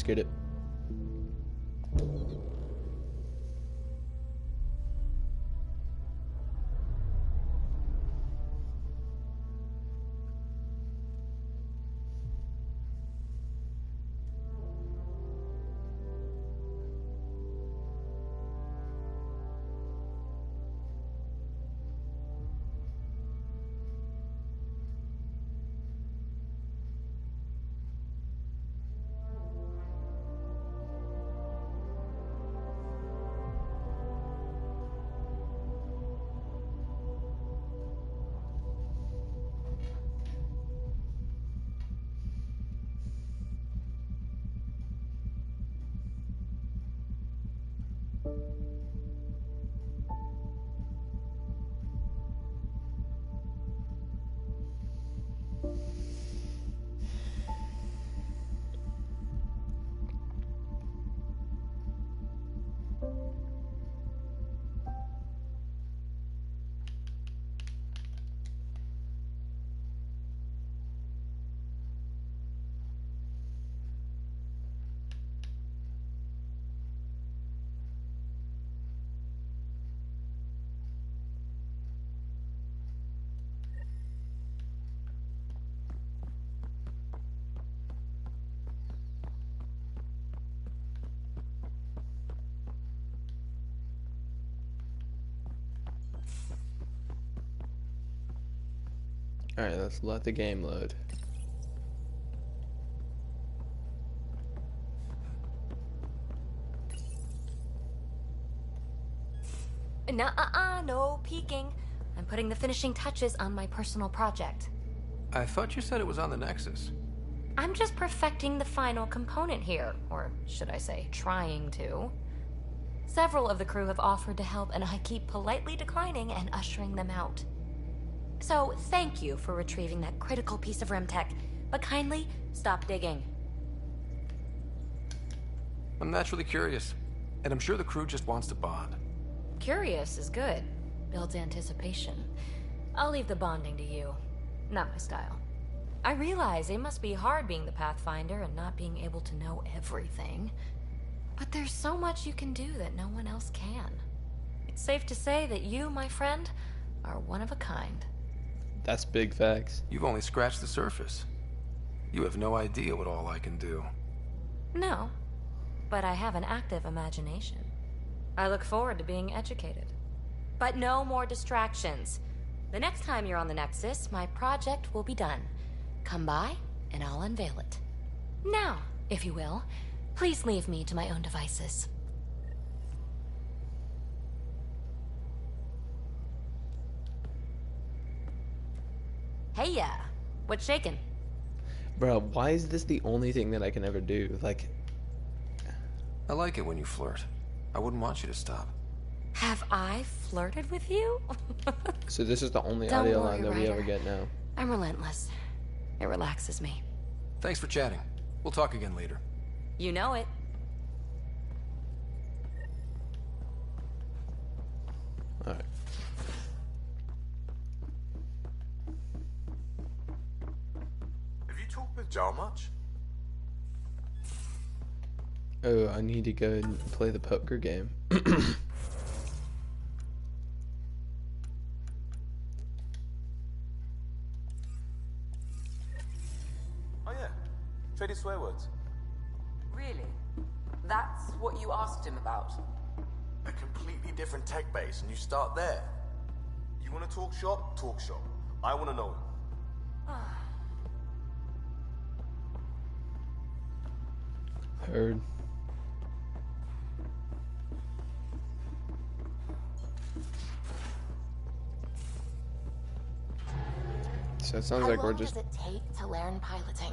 get it. Alright, let's let the game load. No peeking. I'm putting the finishing touches on my personal project. I thought you said it was on the Nexus. I'm just perfecting the final component here, or should I say, trying to. Several of the crew have offered to help, and I keep politely declining and ushering them out. So, thank you for retrieving that critical piece of Remtech, but kindly stop digging. I'm naturally curious, and I'm sure the crew just wants to bond. Curious is good. Builds anticipation. I'll leave the bonding to you. Not my style. I realize it must be hard being the Pathfinder and not being able to know everything. But there's so much you can do that no one else can. It's safe to say that you, my friend, are one of a kind. That's big facts. You've only scratched the surface. You have no idea what all I can do. No, but I have an active imagination. I look forward to being educated. But no more distractions. The next time you're on the Nexus, my project will be done. Come by, and I'll unveil it. Now, if you will, please leave me to my own devices. Hey, what's shaking? Bro, why is this the only thing that I can ever do? Like, I like it when you flirt. I wouldn't want you to stop. Have I flirted with you? so this is the only Don't audio worry, line that we Ryder. ever get now. I'm relentless. It relaxes me. Thanks for chatting. We'll talk again later. You know it. Alright. Have you talked with Jar much? Oh, I need to go and play the poker game. Oh yeah, traded swear words. Really? That's what you asked him about? A completely different tech base, and you start there. You want to talk shop? Talk shop. I want to know. Heard. So it sounds like we're just... How long does it take to learn piloting?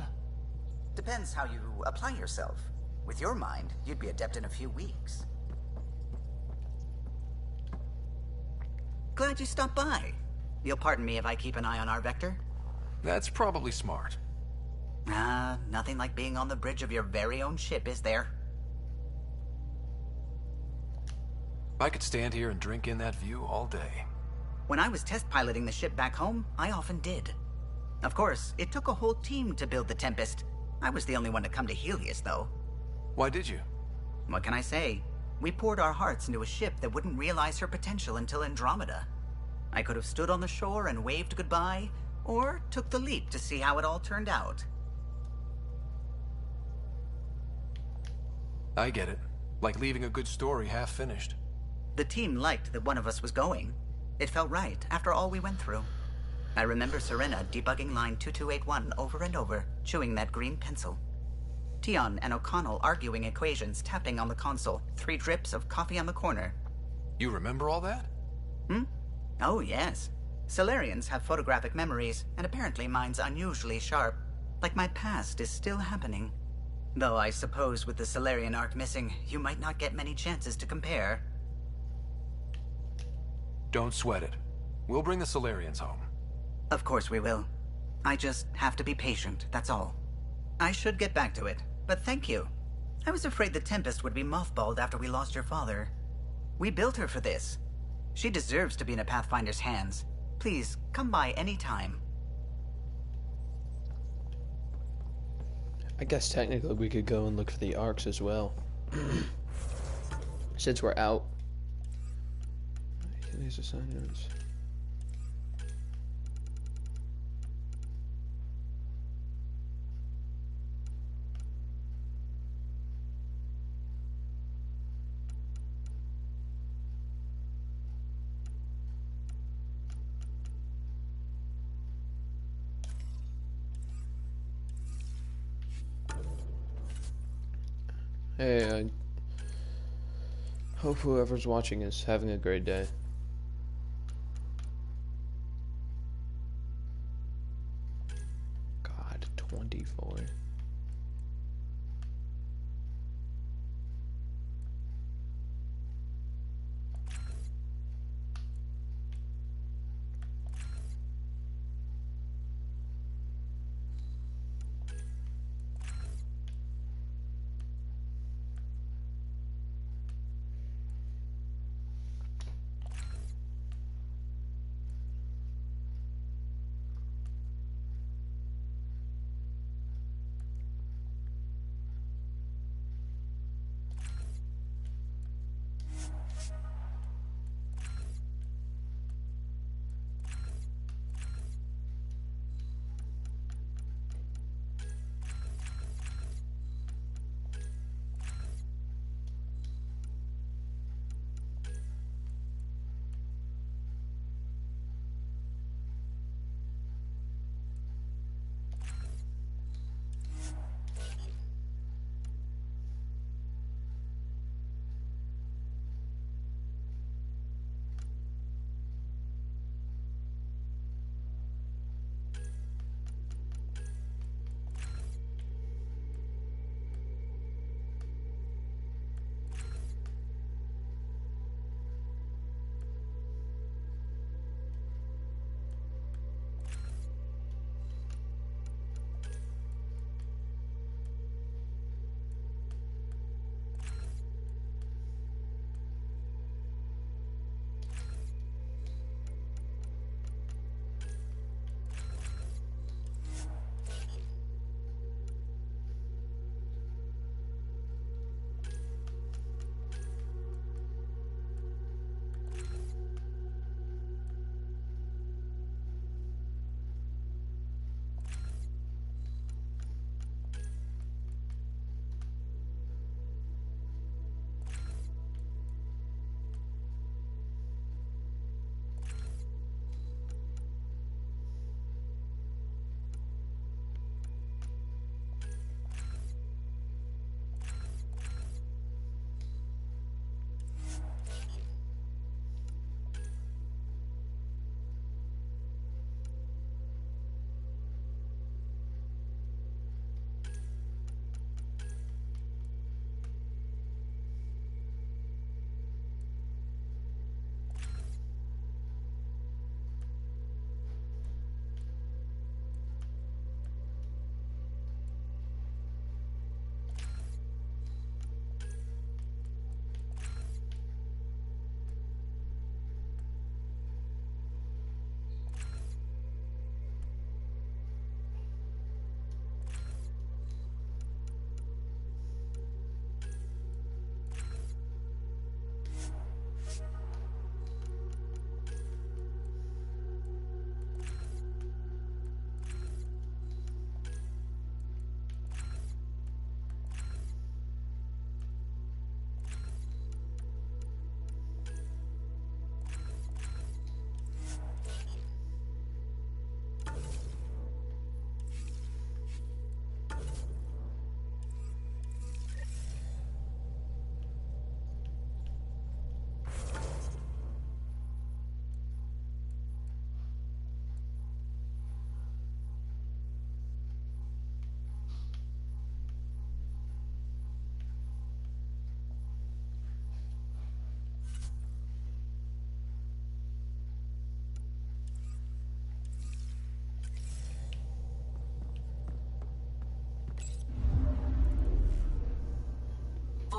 Depends how you apply yourself. With your mind, you'd be adept in a few weeks. Glad you stopped by. You'll pardon me if I keep an eye on our vector? That's probably smart. Nothing like being on the bridge of your very own ship, is there? I could stand here and drink in that view all day. When I was test piloting the ship back home, I often did. Of course, it took a whole team to build the Tempest. I was the only one to come to Helios, though. Why did you? What can I say? We poured our hearts into a ship that wouldn't realize her potential until Andromeda. I could have stood on the shore and waved goodbye, or took the leap to see how it all turned out. I get it. Like leaving a good story half-finished. The team liked that one of us was going. It felt right after all we went through. I remember Serena debugging line 2281 over and over, chewing that green pencil. Tion and O'Connell arguing equations, tapping on the console, 3 drips of coffee on the corner. You remember all that? Oh, yes. Solarians have photographic memories, and apparently mine's unusually sharp. Like my past is still happening. Though I suppose with the Solarian arc missing, you might not get many chances to compare. Don't sweat it. We'll bring the Solarians home. Of course we will. I just have to be patient, that's all. I should get back to it, but thank you. I was afraid the Tempest would be mothballed after we lost your father. We built her for this. She deserves to be in a Pathfinder's hands. Please, come by any time. I guess technically we could go and look for the arcs as well. Since we're out. These assignments. Hey, I hope whoever's watching is having a great day. God, 24.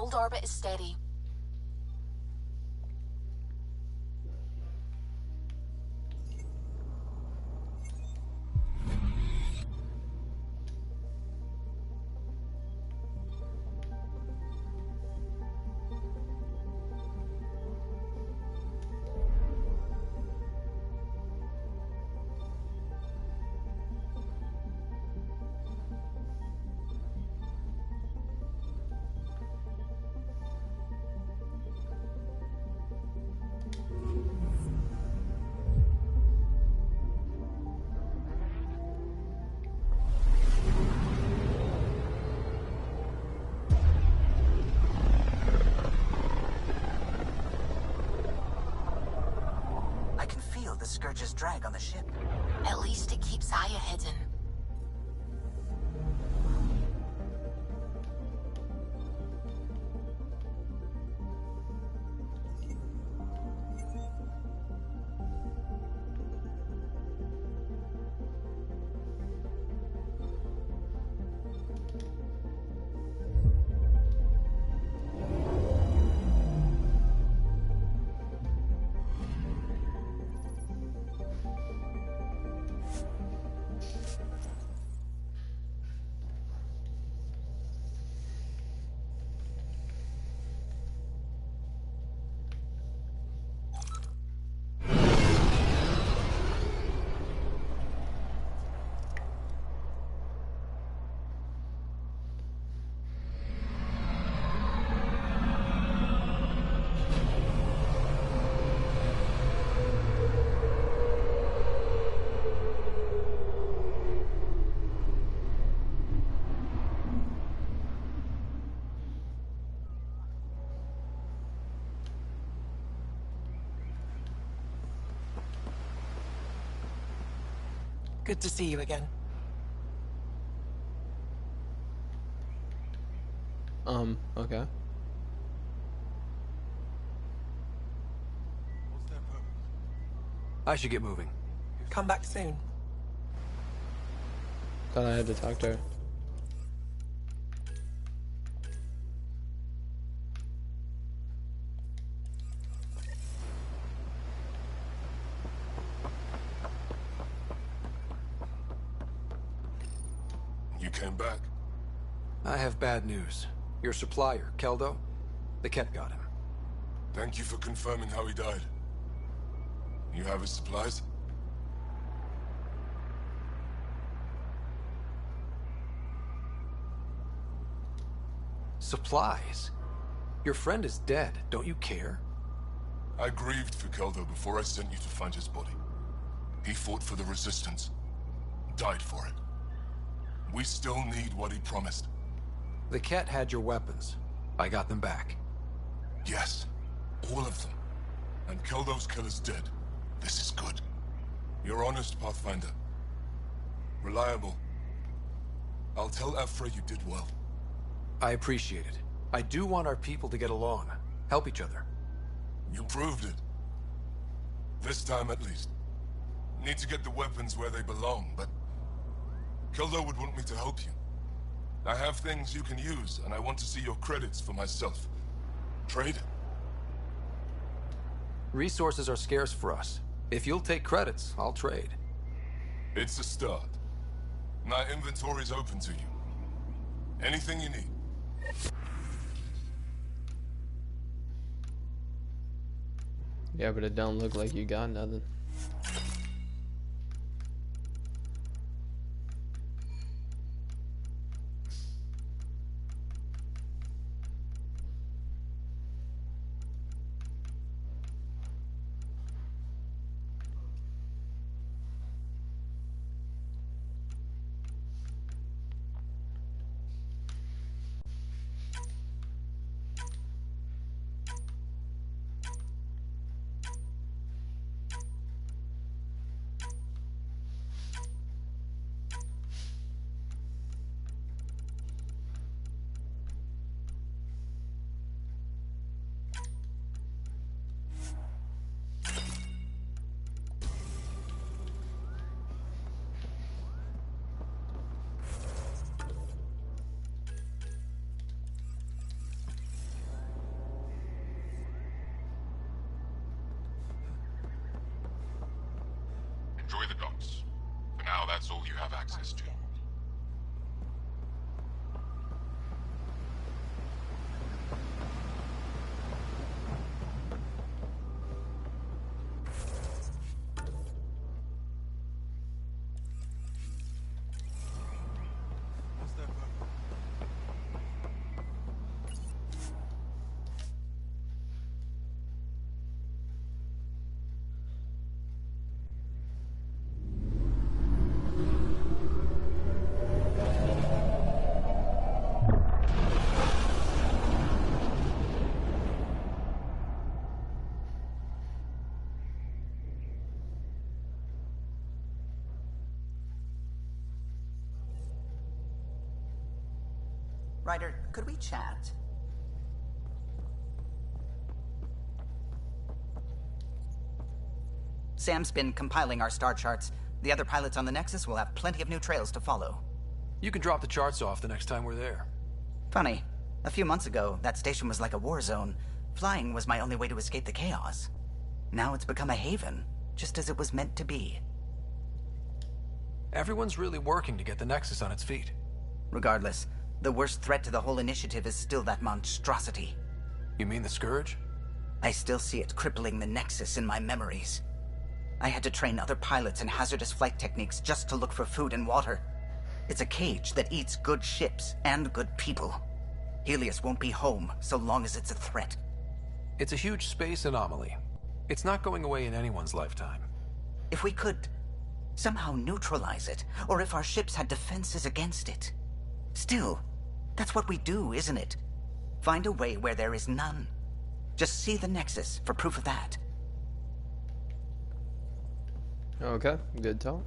Hold orbit is steady. I can feel the Scourge's drag on the ship. At least it keeps Aya hidden. Good to see you again. Okay. What's their purpose? I should get moving. Come back soon. Thought I had to talk to her. You came back. I have bad news. Your supplier, Keldo, the Ket got him. Thank you for confirming how he died. You have his supplies? Supplies? Your friend is dead. Don't you care? I grieved for Keldo before I sent you to find his body. He fought for the Resistance. Died for it. We still need what he promised. The Ket had your weapons. I got them back. Yes, all of them. And Keldo's killer's dead. This is good. You're honest, Pathfinder. Reliable. I'll tell Afra you did well. I appreciate it. I do want our people to get along. Help each other. You proved it. This time at least. Need to get the weapons where they belong, but... Keldo would want me to help you. I have things you can use, and I want to see your credits for myself. Trade? Resources are scarce for us. If you'll take credits, I'll trade. It's a start. My inventory's open to you. Anything you need. Yeah, but it don't look like you got nothing. that's all you have access to. Ryder, could we chat? Sam's been compiling our star charts. The other pilots on the Nexus will have plenty of new trails to follow. You can drop the charts off the next time we're there. Funny. A few months ago, that station was like a war zone. Flying was my only way to escape the chaos. Now it's become a haven, just as it was meant to be. Everyone's really working to get the Nexus on its feet. Regardless, the worst threat to the whole initiative is still that monstrosity. You mean the Scourge? I still see it crippling the Nexus in my memories. I had to train other pilots in hazardous flight techniques just to look for food and water. It's a cage that eats good ships and good people. Helios won't be home so long as it's a threat. It's a huge space anomaly. It's not going away in anyone's lifetime. If we could somehow neutralize it, or if our ships had defenses against it. Still, that's what we do, isn't it? Find a way where there is none. Just see the Nexus for proof of that. Okay, good talk.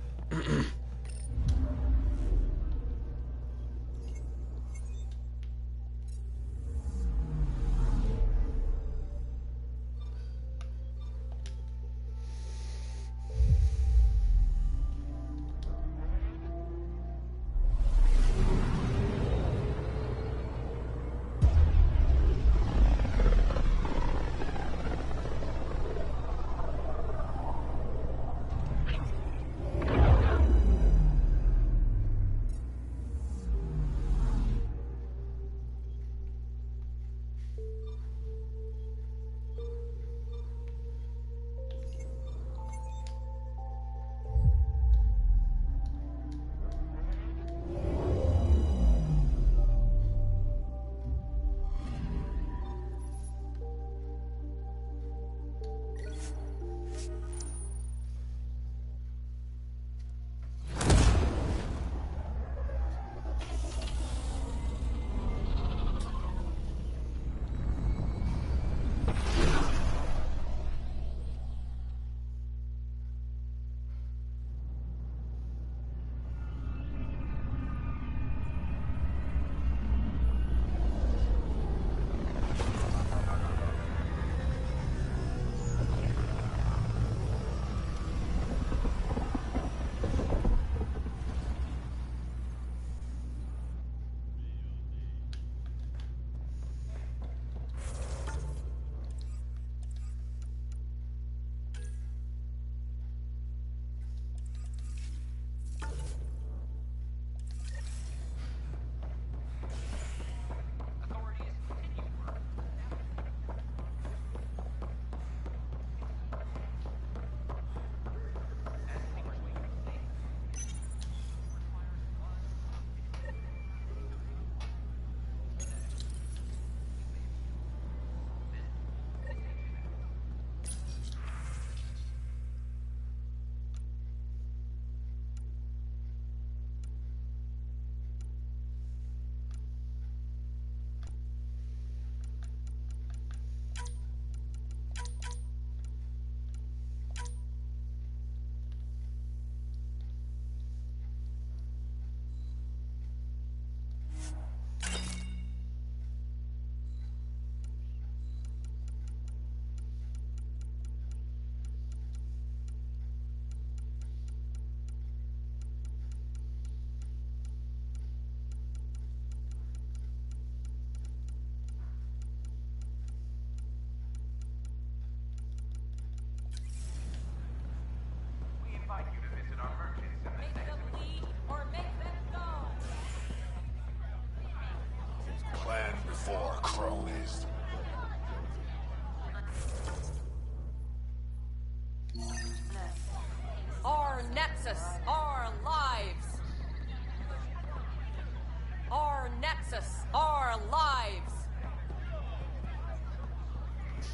stasis. Our lives.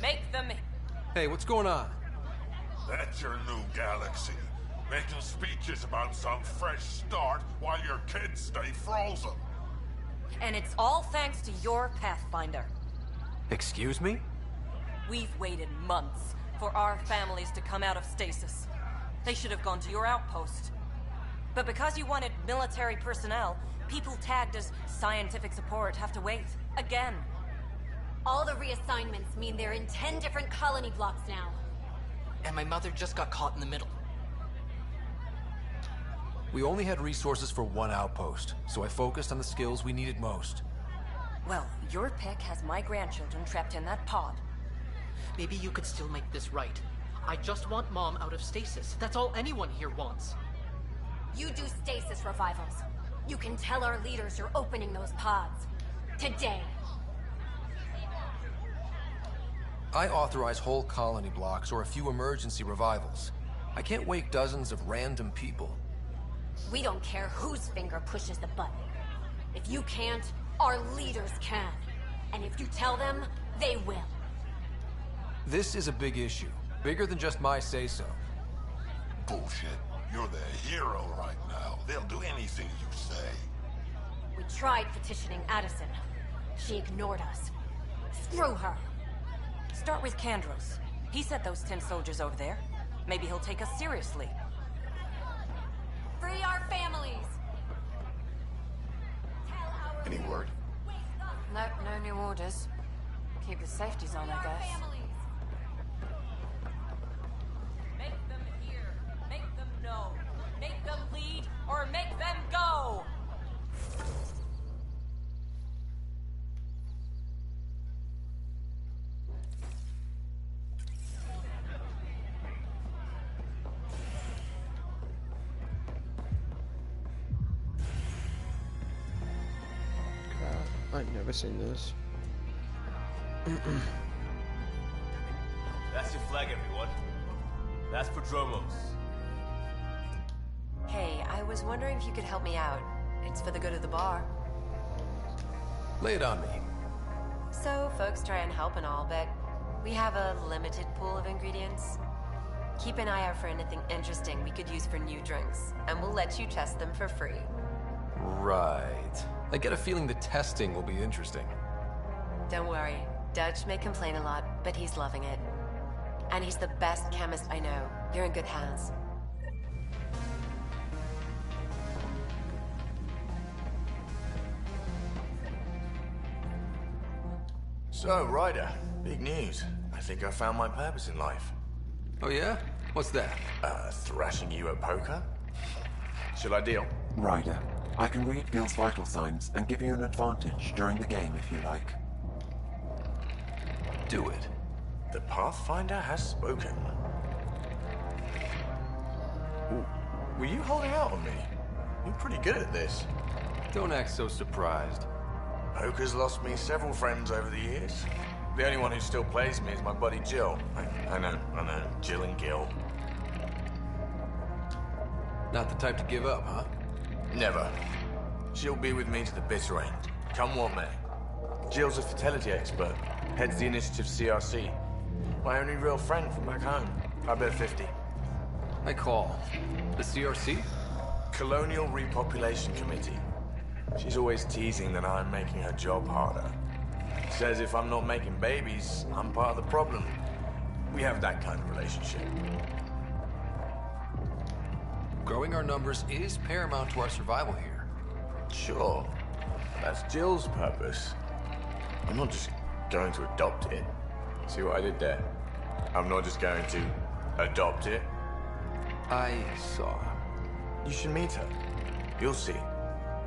Make them... Hey, what's going on? That's your new galaxy. Making speeches about some fresh start while your kids stay frozen. And it's all thanks to your Pathfinder. Excuse me? We've waited months for our families to come out of stasis. They should have gone to your outpost. But because you wanted military personnel, people tagged as scientific support have to wait. Again. All the reassignments mean they're in 10 different colony blocks now. And my mother just got caught in the middle. We only had resources for one outpost, so I focused on the skills we needed most. Well, your pick has my grandchildren trapped in that pod. Maybe you could still make this right. I just want Mom out of stasis. That's all anyone here wants. You do stasis revivals. You can tell our leaders you're opening those pods. Today. I authorize whole colony blocks or a few emergency revivals. I can't wake dozens of random people. We don't care whose finger pushes the button. If you can't, our leaders can. And if you tell them, they will. This is a big issue. Bigger than just my say-so. Bullshit. You're the hero right now. They'll do anything you say. We tried petitioning Addison. She ignored us. Screw her. Start with Kandros. He sent those 10 soldiers over there. Maybe he'll take us seriously. Free our families! Any word? Nope, no new orders. Keep the safeties on, I guess. Make them hear. Make them know. Make them lead, or make them go! I've never seen this. That's your flag, everyone. That's Prodromos. Hey, I was wondering if you could help me out. It's for the good of the bar. Lay it on me. So, folks try and help and all, but we have a limited pool of ingredients. Keep an eye out for anything interesting we could use for new drinks, and we'll let you test them for free. Right. I get a feeling the testing will be interesting. Don't worry. Dutch may complain a lot, but he's loving it. And he's the best chemist I know. You're in good hands. So, Ryder, big news. I think I found my purpose in life. Oh yeah? What's that? Thrashing you at poker? Shall I deal? Ryder, I can read Gil's vital signs and give you an advantage during the game if you like. Do it. The Pathfinder has spoken. Ooh, were you holding out on me? You're pretty good at this. Don't act so surprised. Poker's lost me several friends over the years. The only one who still plays me is my buddy Jill. I know. Jill and Gil. Not the type to give up, huh? Never. She'll be with me to the bitter end, come what may. Jill's a fertility expert, heads the initiative CRC. My only real friend from back home. I bet 50. I call. The CRC? Colonial Repopulation Committee. She's always teasing that I'm making her job harder. Says if I'm not making babies, I'm part of the problem. We have that kind of relationship. Growing our numbers is paramount to our survival here. Sure. That's Jill's purpose. I'm not just going to adopt it. See what I did there? I'm not just going to adopt it. I saw. You should meet her. You'll see.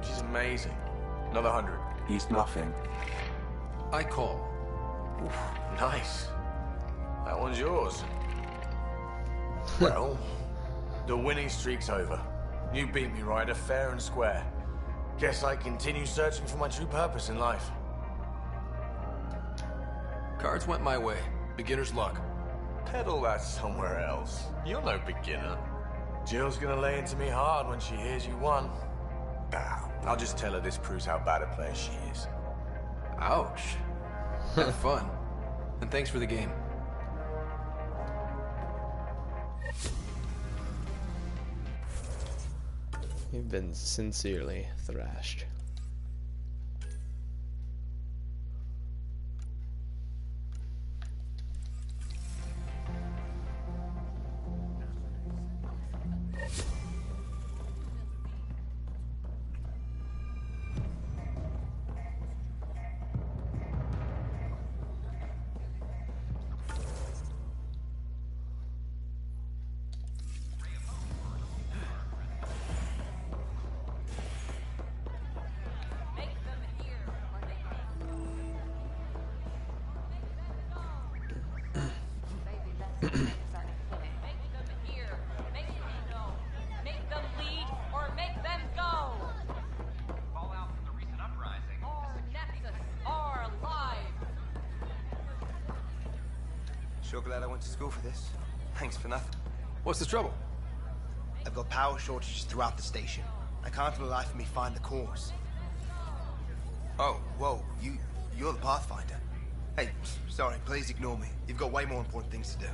She's amazing. Another 100. He's bluffing. I call. Oof, nice. That one's yours. Well, the winning streak's over. You beat me, Ryder, fair and square. Guess I continue searching for my true purpose in life. Cards went my way. Beginner's luck. Peddle that somewhere else. You're no beginner. Jill's gonna lay into me hard when she hears you won. Ah, I'll just tell her this proves how bad a player she is. Ouch. Have fun. And thanks for the game. You've been sincerely thrashed. Sure glad I went to school for this. Thanks for nothing. What's the trouble? I've got power shortages throughout the station. I can't for the life of me find the cause. Oh, whoa, you're the Pathfinder. Hey, sorry, please ignore me. You've got way more important things to do.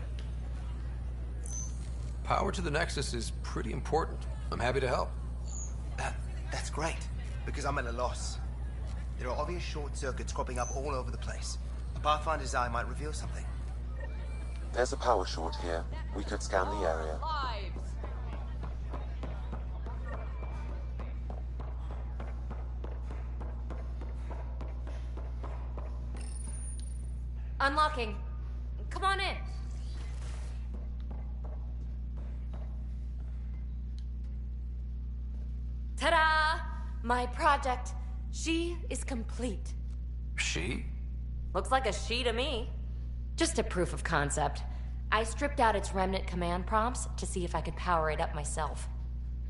Power to the Nexus is pretty important. I'm happy to help. That's great, because I'm at a loss. There are obvious short circuits cropping up all over the place. A Pathfinder's eye might reveal something. There's a power short here. We could scan the area. Unlocking. Come on in. Ta-da! My project. She is complete. She? Looks like a she to me. Just a proof of concept. I stripped out its remnant command prompts to see if I could power it up myself.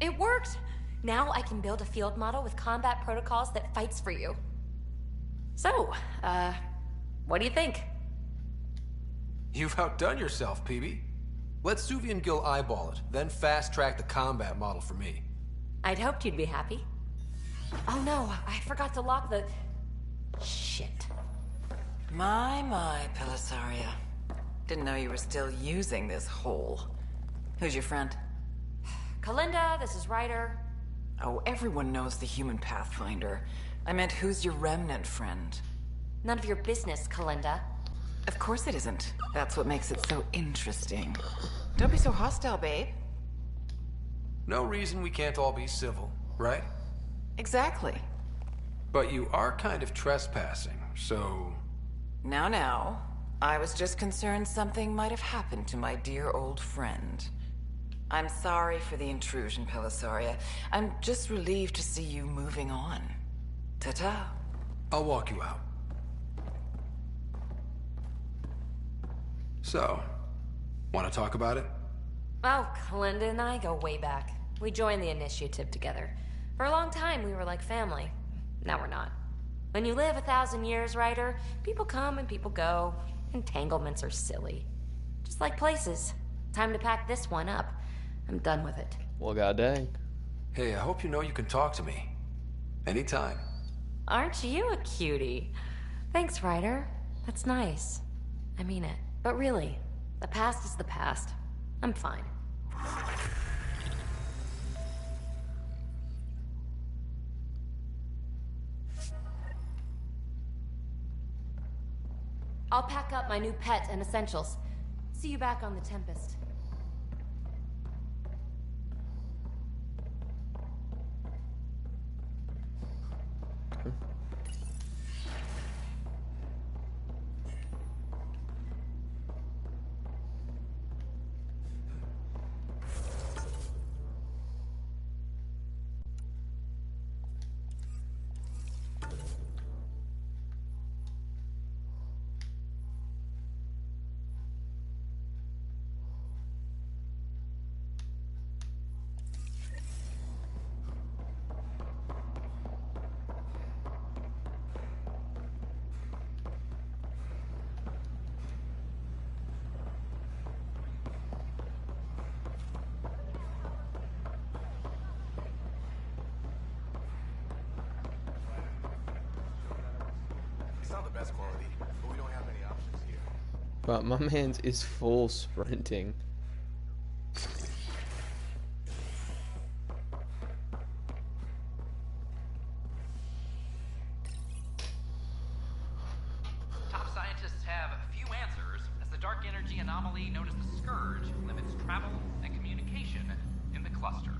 It worked! Now I can build a field model with combat protocols that fights for you. So, what do you think? You've outdone yourself, PB. Let Suvi and Gil eyeball it, then fast-track the combat model for me. I'd hoped you'd be happy. Oh no, I forgot to lock the... Shit. My, Pellisaria. Didn't know you were still using this hole. Who's your friend? Kalinda, this is Ryder. Oh, everyone knows the human Pathfinder. I meant, who's your remnant friend? None of your business, Kalinda. Of course it isn't. That's what makes it so interesting. Don't be so hostile, babe. No reason we can't all be civil, right? Exactly. But you are kind of trespassing, so... Now. I was just concerned something might have happened to my dear old friend. I'm sorry for the intrusion, Pellisaria. I'm just relieved to see you moving on. Ta-ta. I'll walk you out. So, want to talk about it? Oh, Kalinda and I go way back. We joined the initiative together. For a long time, we were like family. Now we're not. When you live 1,000 years, Ryder, people come and people go. Entanglements are silly. Just like places. Time to pack this one up. I'm done with it. Well, goddamn. Hey, I hope you know you can talk to me. Anytime. Aren't you a cutie? Thanks, Ryder. That's nice. I mean it. But really, the past is the past. I'm fine. I'll pack up my new pet and essentials. See you back on the Tempest. It's not the best quality, but we don't have many options here. But my man's is full sprinting. Top scientists have few answers, as the dark energy anomaly known as the Scourge limits travel and communication in the cluster.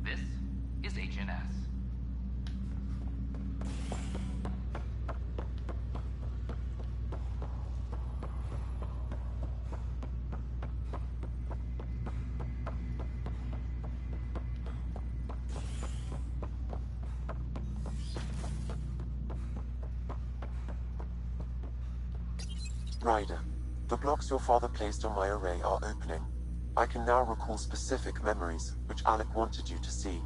This is HNS. Ryder, the blocks your father placed on my array are opening. I can now recall specific memories, which Alec wanted you to see.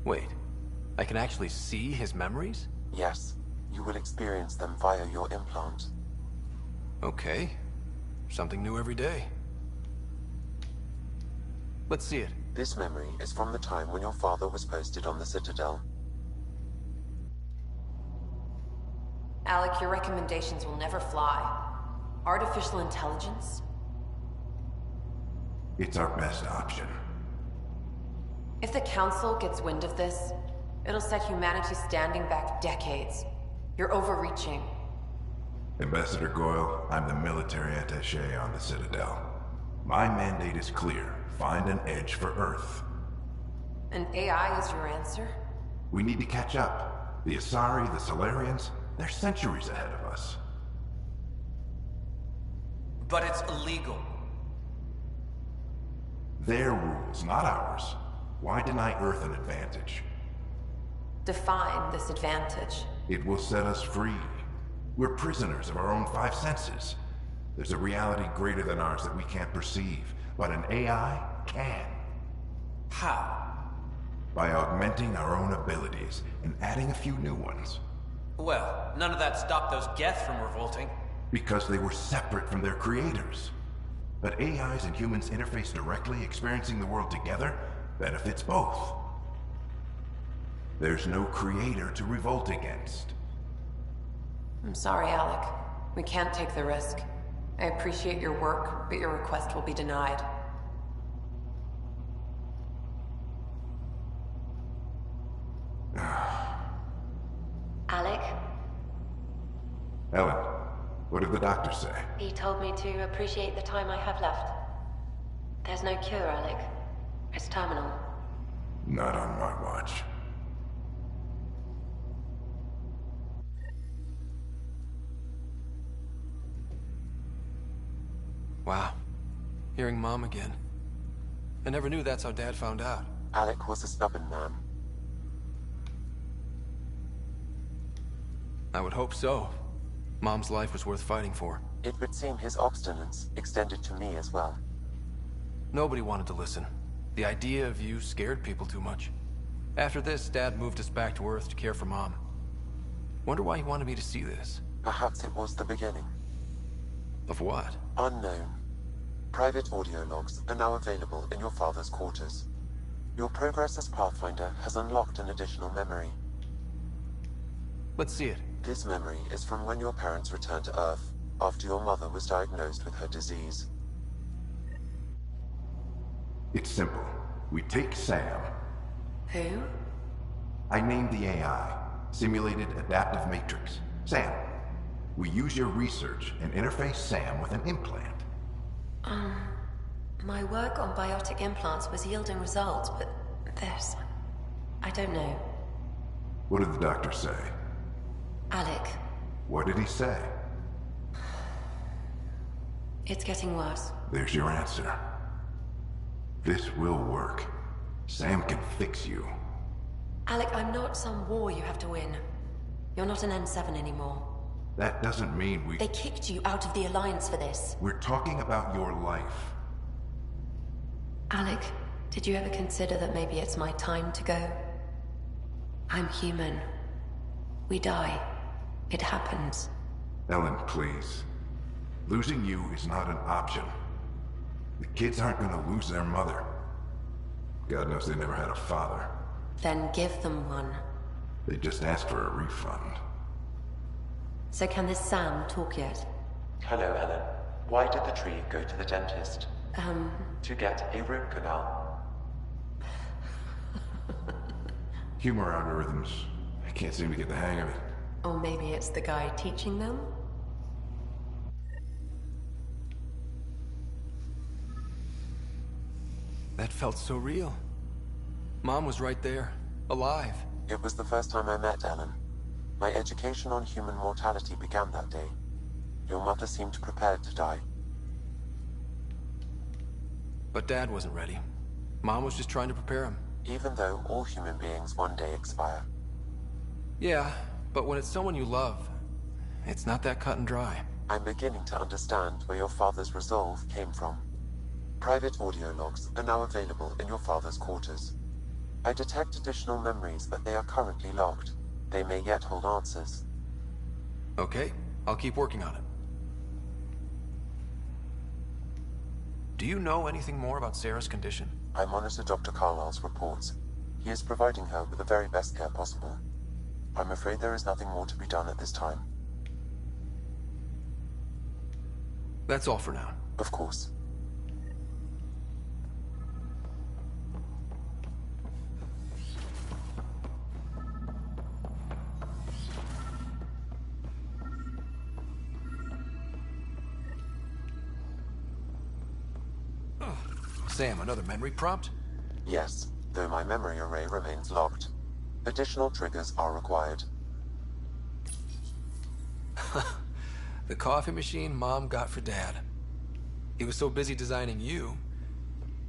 Wait, I can actually see his memories? Yes, you will experience them via your implant. Okay. Something new every day. Let's see it. This memory is from the time when your father was posted on the Citadel. Alec, your recommendations will never fly. Artificial intelligence? It's our best option. If the Council gets wind of this, it'll set humanity standing back decades. You're overreaching. Ambassador Goyle, I'm the military attaché on the Citadel. My mandate is clear. Find an edge for Earth. And AI is your answer? We need to catch up. The Asari, the Solarians, they're centuries ahead of us. But it's illegal. Their rules, not ours. Why deny Earth an advantage? Define this advantage. It will set us free. We're prisoners of our own five senses. There's a reality greater than ours that we can't perceive, but an AI can. How? By augmenting our own abilities and adding a few new ones. Well, none of that stopped those Geth from revolting. Because they were separate from their creators. But AIs and humans interface directly, experiencing the world together, benefits both. There's no creator to revolt against. I'm sorry, Alec. We can't take the risk. I appreciate your work, but your request will be denied. Alec? Ellen, what did the doctor say? He told me to appreciate the time I have left. There's no cure, Alec. It's terminal. Not on my watch. Wow. Hearing Mom again. I never knew that's how Dad found out. Alec was a stubborn man. I would hope so. Mom's life was worth fighting for. It would seem his obstinance extended to me as well. Nobody wanted to listen. The idea of you scared people too much. After this, Dad moved us back to Earth to care for Mom. Wonder why he wanted me to see this. Perhaps it was the beginning. Of what? Unknown. Private audio logs are now available in your father's quarters. Your progress as Pathfinder has unlocked an additional memory. Let's see it. This memory is from when your parents returned to Earth, after your mother was diagnosed with her disease. It's simple. We take Sam. Who? I named the AI, Simulated Adaptive Matrix. Sam. We use your research and interface Sam with an implant. My work on biotic implants was yielding results, but this... I don't know. What did the doctor say? Alec, What did he say? it's getting worse. There's your answer. This will work. Sam can fix you. Alec, I'm not some war you have to win. You're not an N7 anymore. That doesn't mean we... They kicked you out of the Alliance for this. We're talking about your life. Alec, did you ever consider that maybe it's my time to go? I'm human. We die. It happens. Ellen, please. Losing you is not an option. The kids aren't gonna lose their mother. God knows they never had a father. Then give them one. They just asked for a refund. So can this Sam talk yet? Hello, Ellen. Why did the tree go to the dentist? To get a root canal. Humor algorithms. I can't seem to get the hang of it. Or maybe it's the guy teaching them? That felt so real. Mom was right there, alive. It was the first time I met Ellen. My education on human mortality began that day. Your mother seemed prepared to die. But Dad wasn't ready. Mom was just trying to prepare him. Even though all human beings one day expire. Yeah, but when it's someone you love, it's not that cut and dry. I'm beginning to understand where your father's resolve came from. Private audio logs are now available in your father's quarters. I detect additional memories, but they are currently logged. They may yet hold answers. Okay, I'll keep working on it. Do you know anything more about Sarah's condition? I monitor Dr. Carlisle's reports. He is providing her with the very best care possible. I'm afraid there is nothing more to be done at this time. That's all for now. Of course. Sam, another memory prompt? Yes, though my memory array remains locked. Additional triggers are required. The coffee machine Mom got for Dad. He was so busy designing you,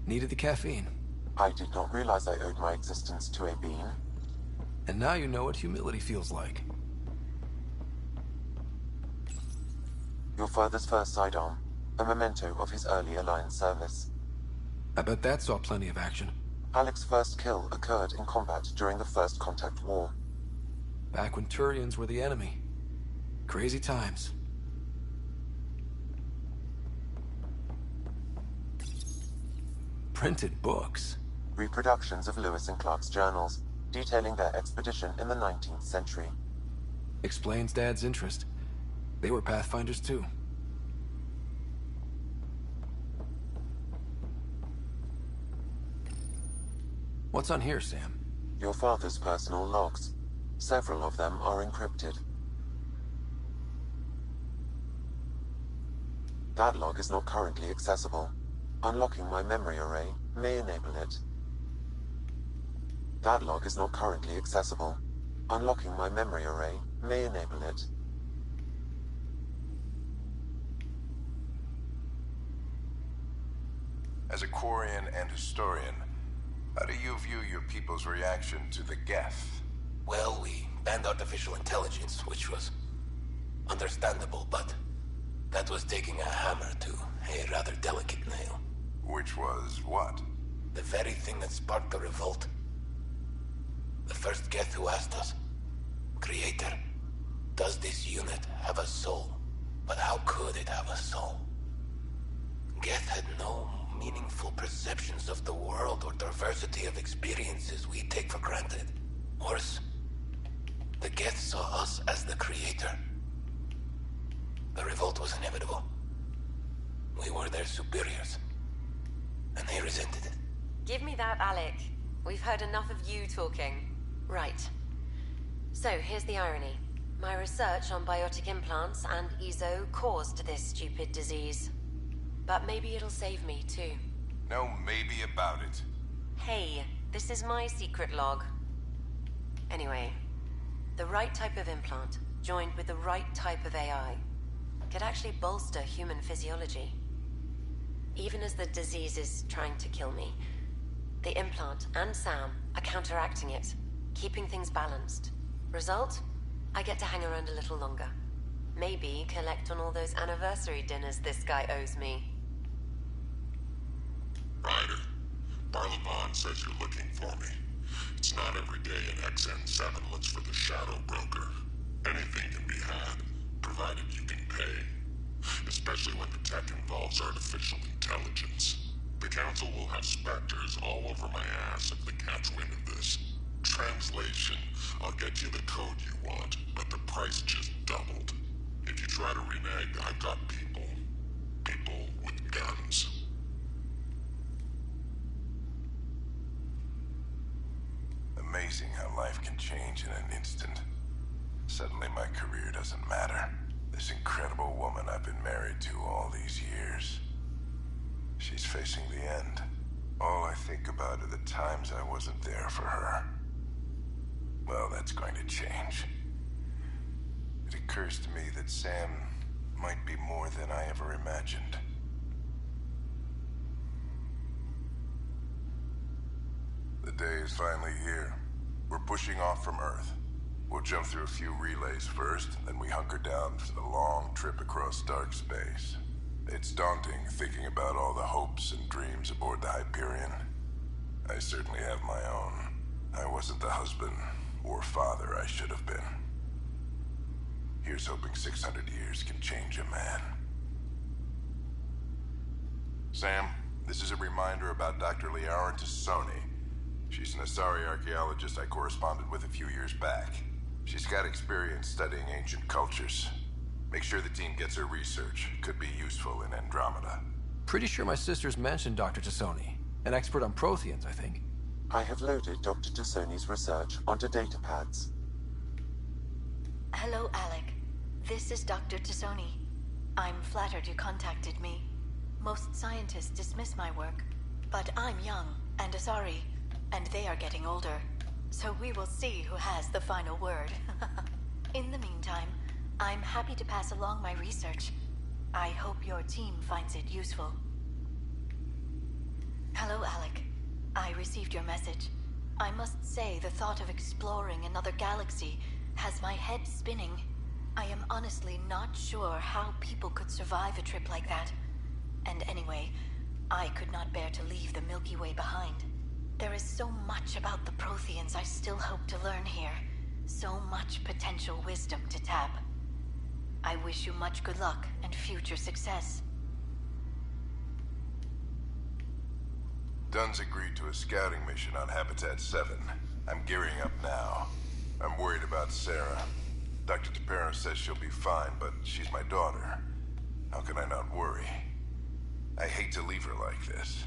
needed the caffeine. I did not realize I owed my existence to a bean. And now you know what humility feels like. Your father's first sidearm, a memento of his early Alliance service. I bet that saw plenty of action. Alec's first kill occurred in combat during the First Contact War. Back when Turians were the enemy. Crazy times. Printed books. Reproductions of Lewis and Clark's journals, detailing their expedition in the 19th century. Explains Dad's interest. They were Pathfinders too. What's on here, Sam? Your father's personal logs. Several of them are encrypted. That log is not currently accessible. Unlocking my memory array may enable it. That log is not currently accessible. Unlocking my memory array may enable it. As a Quarian and historian, how do you view your people's reaction to the Geth? Well, we banned artificial intelligence, which was understandable, but that was taking a hammer to a rather delicate nail. Which was what? The very thing that sparked the revolt. The first Geth who asked us, Creator, does this unit have a soul? But how could it have a soul? Geth had no meaningful perceptions of the world or diversity of experiences we take for granted. Worse, the Geth saw us as the Creator. The revolt was inevitable. We were their superiors, and they resented it. Give me that, Alec. We've heard enough of you talking. Right. So, here's the irony. My research on biotic implants and EZO caused this stupid disease. But maybe it'll save me, too. No maybe about it. Hey, this is my secret log. Anyway, the right type of implant, joined with the right type of AI, could actually bolster human physiology. Even as the disease is trying to kill me, the implant and Sam are counteracting it, keeping things balanced. Result? I get to hang around a little longer. Maybe collect on all those anniversary dinners this guy owes me. Ryder, Barlevon says you're looking for me. It's not every day an XN7 looks for the Shadow Broker. Anything can be had, provided you can pay. Especially when the tech involves artificial intelligence. The Council will have specters all over my ass if they catch wind of this. Translation, I'll I'll get you the code you want, but the price just doubled. If you try to renege, I've got people. People with guns. Amazing how life can change in an instant. Suddenly my career doesn't matter. This incredible woman I've been married to all these years. She's facing the end. All I think about are the times I wasn't there for her. Well, that's going to change. It occurs to me that Sam might be more than I ever imagined. The day is finally here. We're pushing off from Earth. We'll jump through a few relays first, then we hunker down for the long trip across dark space. It's daunting thinking about all the hopes and dreams aboard the Hyperion. I certainly have my own. I wasn't the husband or father I should have been. Here's hoping 600 years can change a man. Sam, this is a reminder about Dr. Liara Tassoni. She's an Asari archaeologist I corresponded with a few years back. She's got experience studying ancient cultures. Make sure the team gets her research. Could be useful in Andromeda. Pretty sure my sister's mentioned Dr. Tassoni. An expert on Protheans, I think. I have loaded Dr. Tassoni's research onto datapads. Hello, Alec. This is Dr. Tassoni. I'm flattered you contacted me. Most scientists dismiss my work, but I'm young and Asari, and they are getting older. So we will see who has the final word. In the meantime, I'm happy to pass along my research. I hope your team finds it useful. Hello, Alec. I received your message. I must say the thought of exploring another galaxy has my head spinning. I am honestly not sure how people could survive a trip like that. And anyway, I could not bear to leave the Milky Way behind. There is so much about the Protheans I still hope to learn here. So much potential wisdom to tap. I wish you much good luck and future success. Dunn's agreed to a scouting mission on Habitat 7. I'm gearing up now. I'm worried about Sarah. Dr. Tapero says she'll be fine, but she's my daughter. How can I not worry? I hate to leave her like this.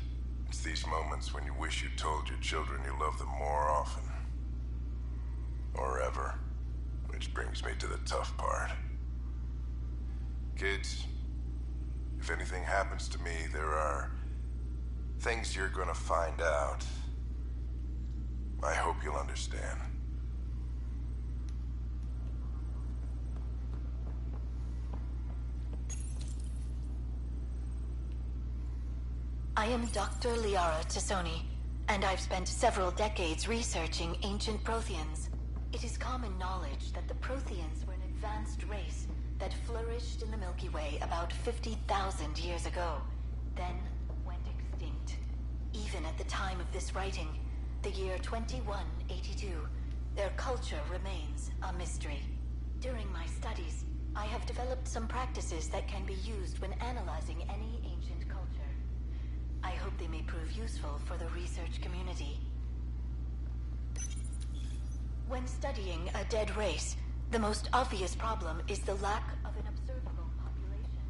It's these moments when you wish you told your children you love them more often. Or ever. Which brings me to the tough part. Kids, if anything happens to me, there are things you're gonna find out. I hope you'll understand. I am Dr. Liara Tassoni, and I've spent several decades researching ancient Protheans. It is common knowledge that the Protheans were an advanced race that flourished in the Milky Way about 50,000 years ago, then went extinct. Even at the time of this writing, the year 2182, their culture remains a mystery. During my studies, I have developed some practices that can be used when analyzing any ancient culture. I hope they may prove useful for the research community. When studying a dead race, the most obvious problem is the lack of an observable population.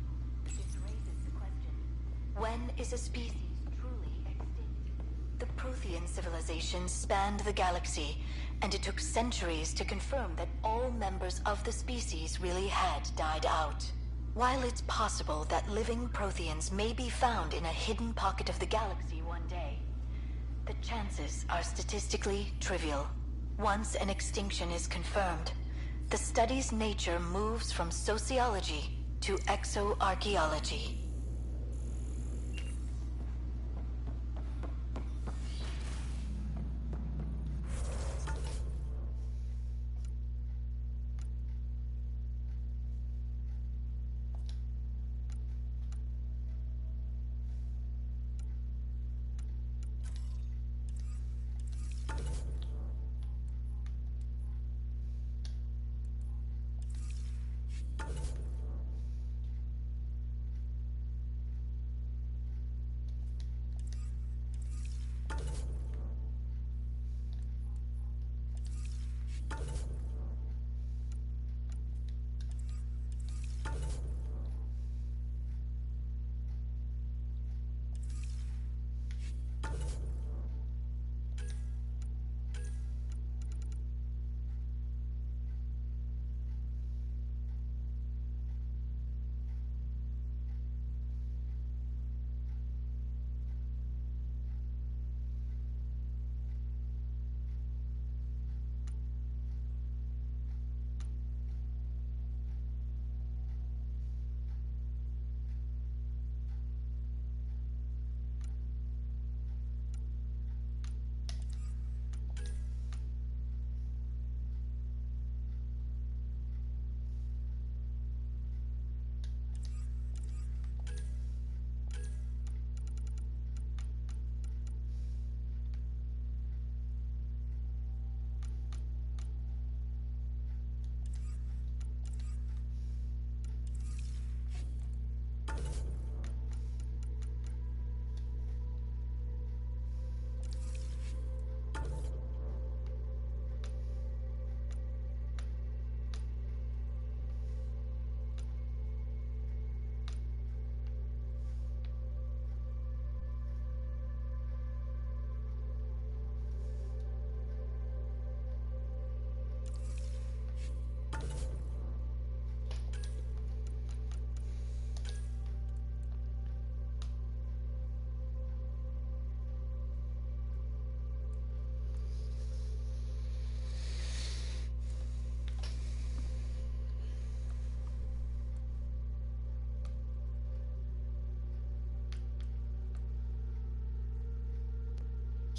This raises the question, when is a species truly extinct? The Prothean civilization spanned the galaxy, and it took centuries to confirm that all members of the species really had died out. While it's possible that living Protheans may be found in a hidden pocket of the galaxy one day, the chances are statistically trivial. Once an extinction is confirmed, the study's nature moves from sociology to exoarchaeology.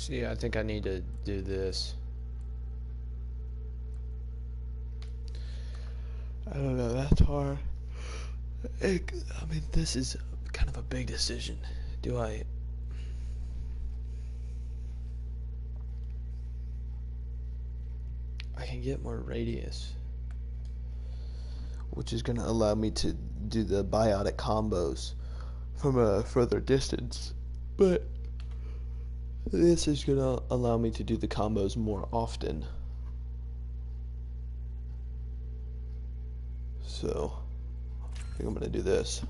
See, I think I need to do this. I don't know, that's hard. I mean, this is kind of a big decision. Do I... I can get more radius, which is going to allow me to do the biotic combos from a further distance, but this is going to allow me to do the combos more often. So, I think I'm going to do this.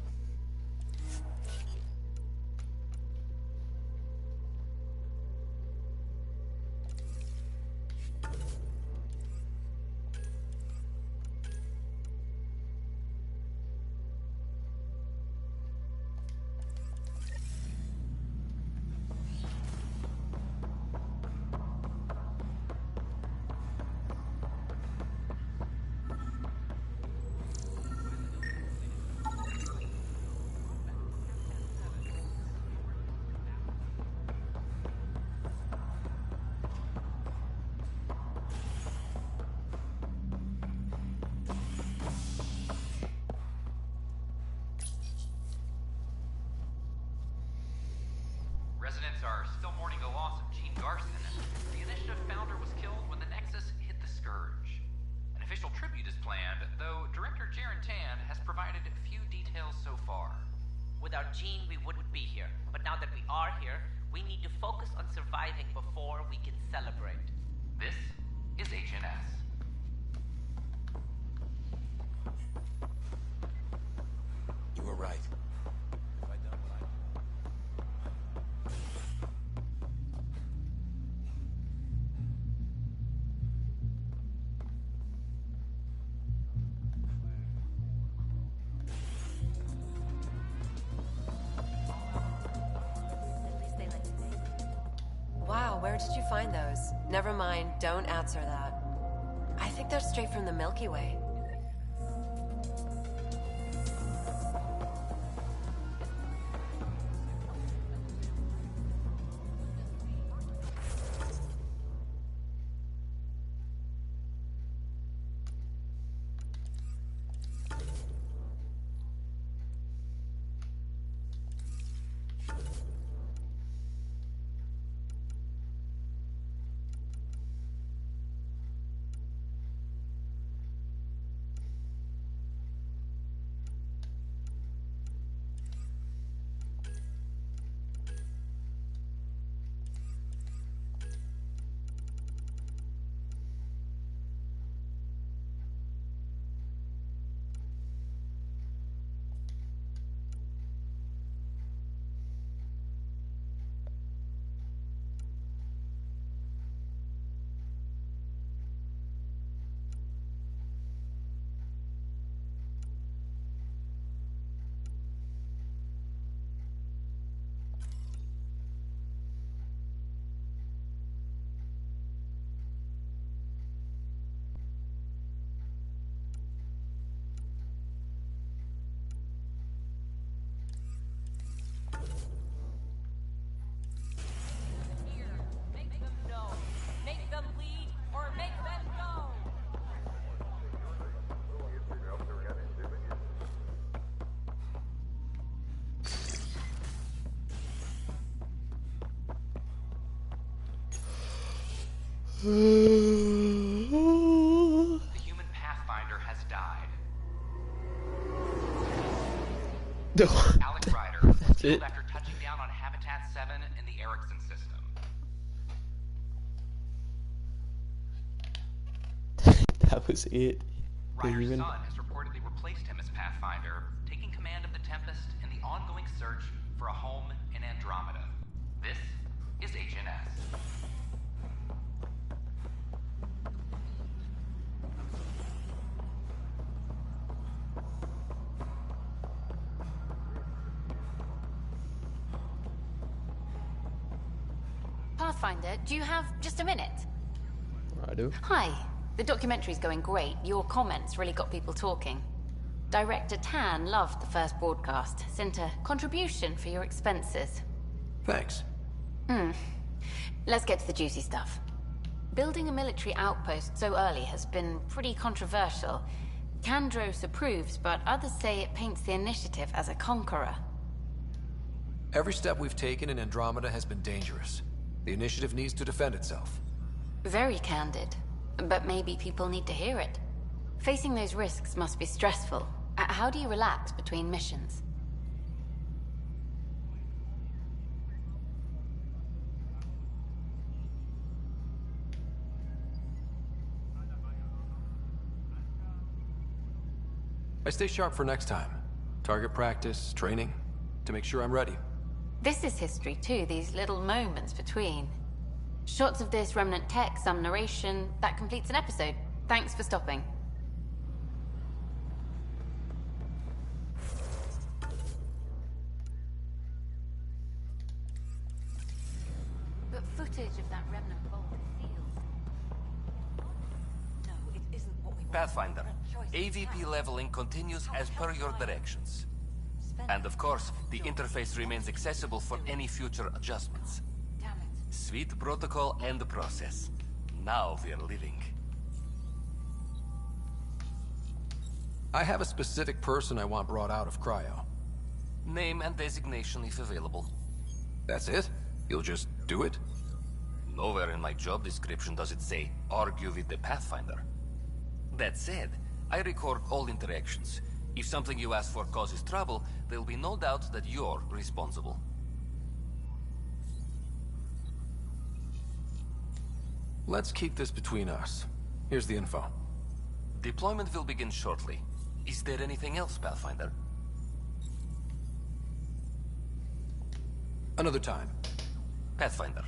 Residents are still mourning the loss of Gene Garson. The Initiative founder was killed when the Nexus hit the Scourge. An official tribute is planned, though Director Jaren Tan has provided few details so far. Without Gene, we wouldn't be here. But now that we are here, we need to focus on surviving before we can celebrate. This is HNS. You were right. Wow, where did you find those? Never mind, don't answer that. I think they're straight from the Milky Way. The human Pathfinder has died. No. Alex Ryder was That's killed it. after touching down on Habitat 7 in the Erickson system. That was it. They Ryder's even... son has reportedly replaced him as Pathfinder, taking command of the Tempest in the ongoing search for a home in Andromeda. This is HNS. Pathfinder, do you have just a minute? I do. Hi. The documentary's going great. Your comments really got people talking. Director Tan loved the first broadcast. Sent a contribution for your expenses. Thanks. Let's get to the juicy stuff. Building a military outpost so early has been pretty controversial. Kandros approves, but others say it paints the Initiative as a conqueror. Every step we've taken in Andromeda has been dangerous. The Initiative needs to defend itself. Very candid. But maybe people need to hear it. Facing those risks must be stressful. How do you relax between missions? I stay sharp for next time. Target practice, training, to make sure I'm ready. This is history too, these little moments between. Shots of this remnant tech, some narration. That completes an episode. Thanks for stopping. But footage of that remnant vault is sealed. No, it isn't what we want. Pathfinder, AVP leveling continues as per your directions. And of course, the interface remains accessible for any future adjustments. Sweet protocol and process. Now we're living. I have a specific person I want brought out of cryo. Name and designation if available. That's it? You'll just do it? Nowhere in my job description does it say, argue with the Pathfinder. That said, I record all interactions. If something you ask for causes trouble, there'll be no doubt that you're responsible. Let's keep this between us. Here's the info. Deployment will begin shortly. Is there anything else, Pathfinder? Another time. Pathfinder.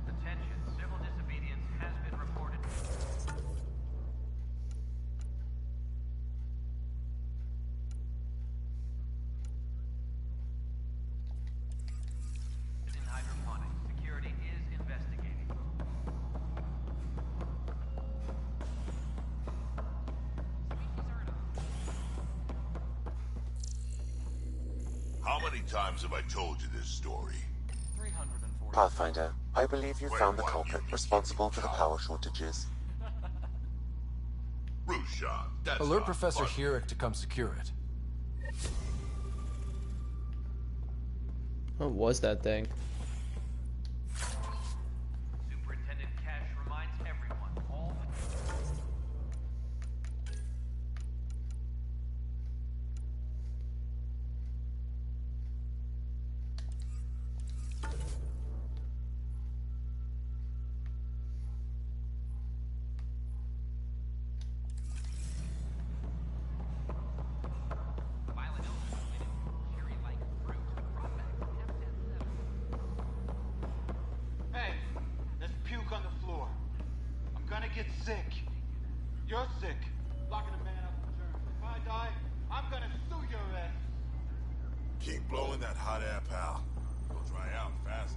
Attention, civil disobedience has been reported. In hydroponics, security is investigating. How many times have I told you this story? Pathfinder, I believe you found the culprit responsible for the power shortages. Rushan, that's Alert not Professor funny. Hurek to come secure it. What was that thing? Superintendent Cash reminds everyone, all Hey, there's puke on the floor. I'm gonna get sick. You're sick. Locking a man up for germs. If I die, I'm gonna sue your ass. Keep blowing that hot air, pal. You'll dry out fast.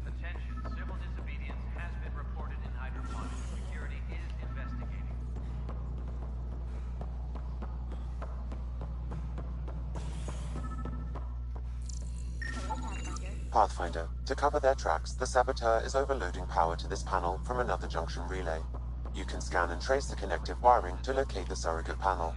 attention, civil disobedience has been reported in hydroponics. Security is investigating. Pathfinder, to cover their tracks, the saboteur is overloading power to this panel from another junction relay. You can scan and trace the connective wiring to locate the surrogate panel.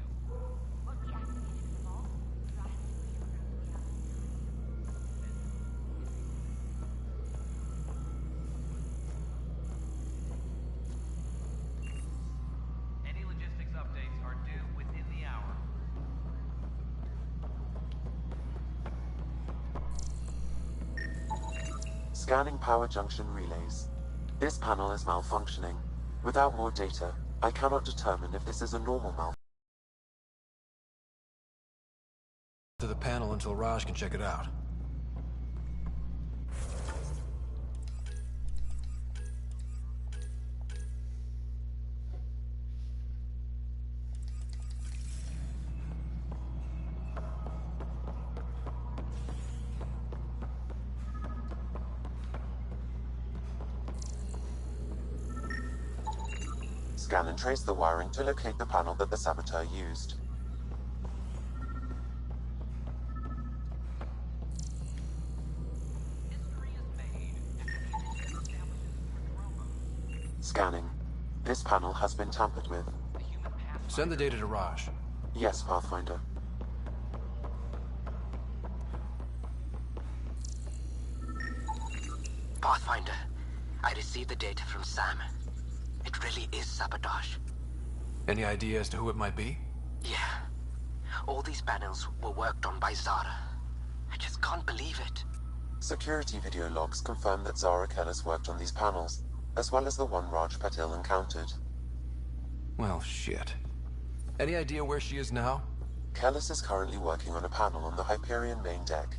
Any logistics updates are due within the hour. Scanning power junction relays. This panel is malfunctioning. Without more data, I cannot determine if this is a normal malfunction. To the panel until Raj can check it out. Scan and trace the wiring to locate the panel that the saboteur used. Scanning. This panel has been tampered with. Send the data to Raj. Yes, Pathfinder. Pathfinder, I received the data from Sam. It really is sabotage. Any idea as to who it might be? Yeah. All these panels were worked on by Zara. I just can't believe it. Security video logs confirm that Zara Kellis worked on these panels, as well as the one Raj Patil encountered. Well, shit. Any idea where she is now? Kellis is currently working on a panel on the Hyperion main deck.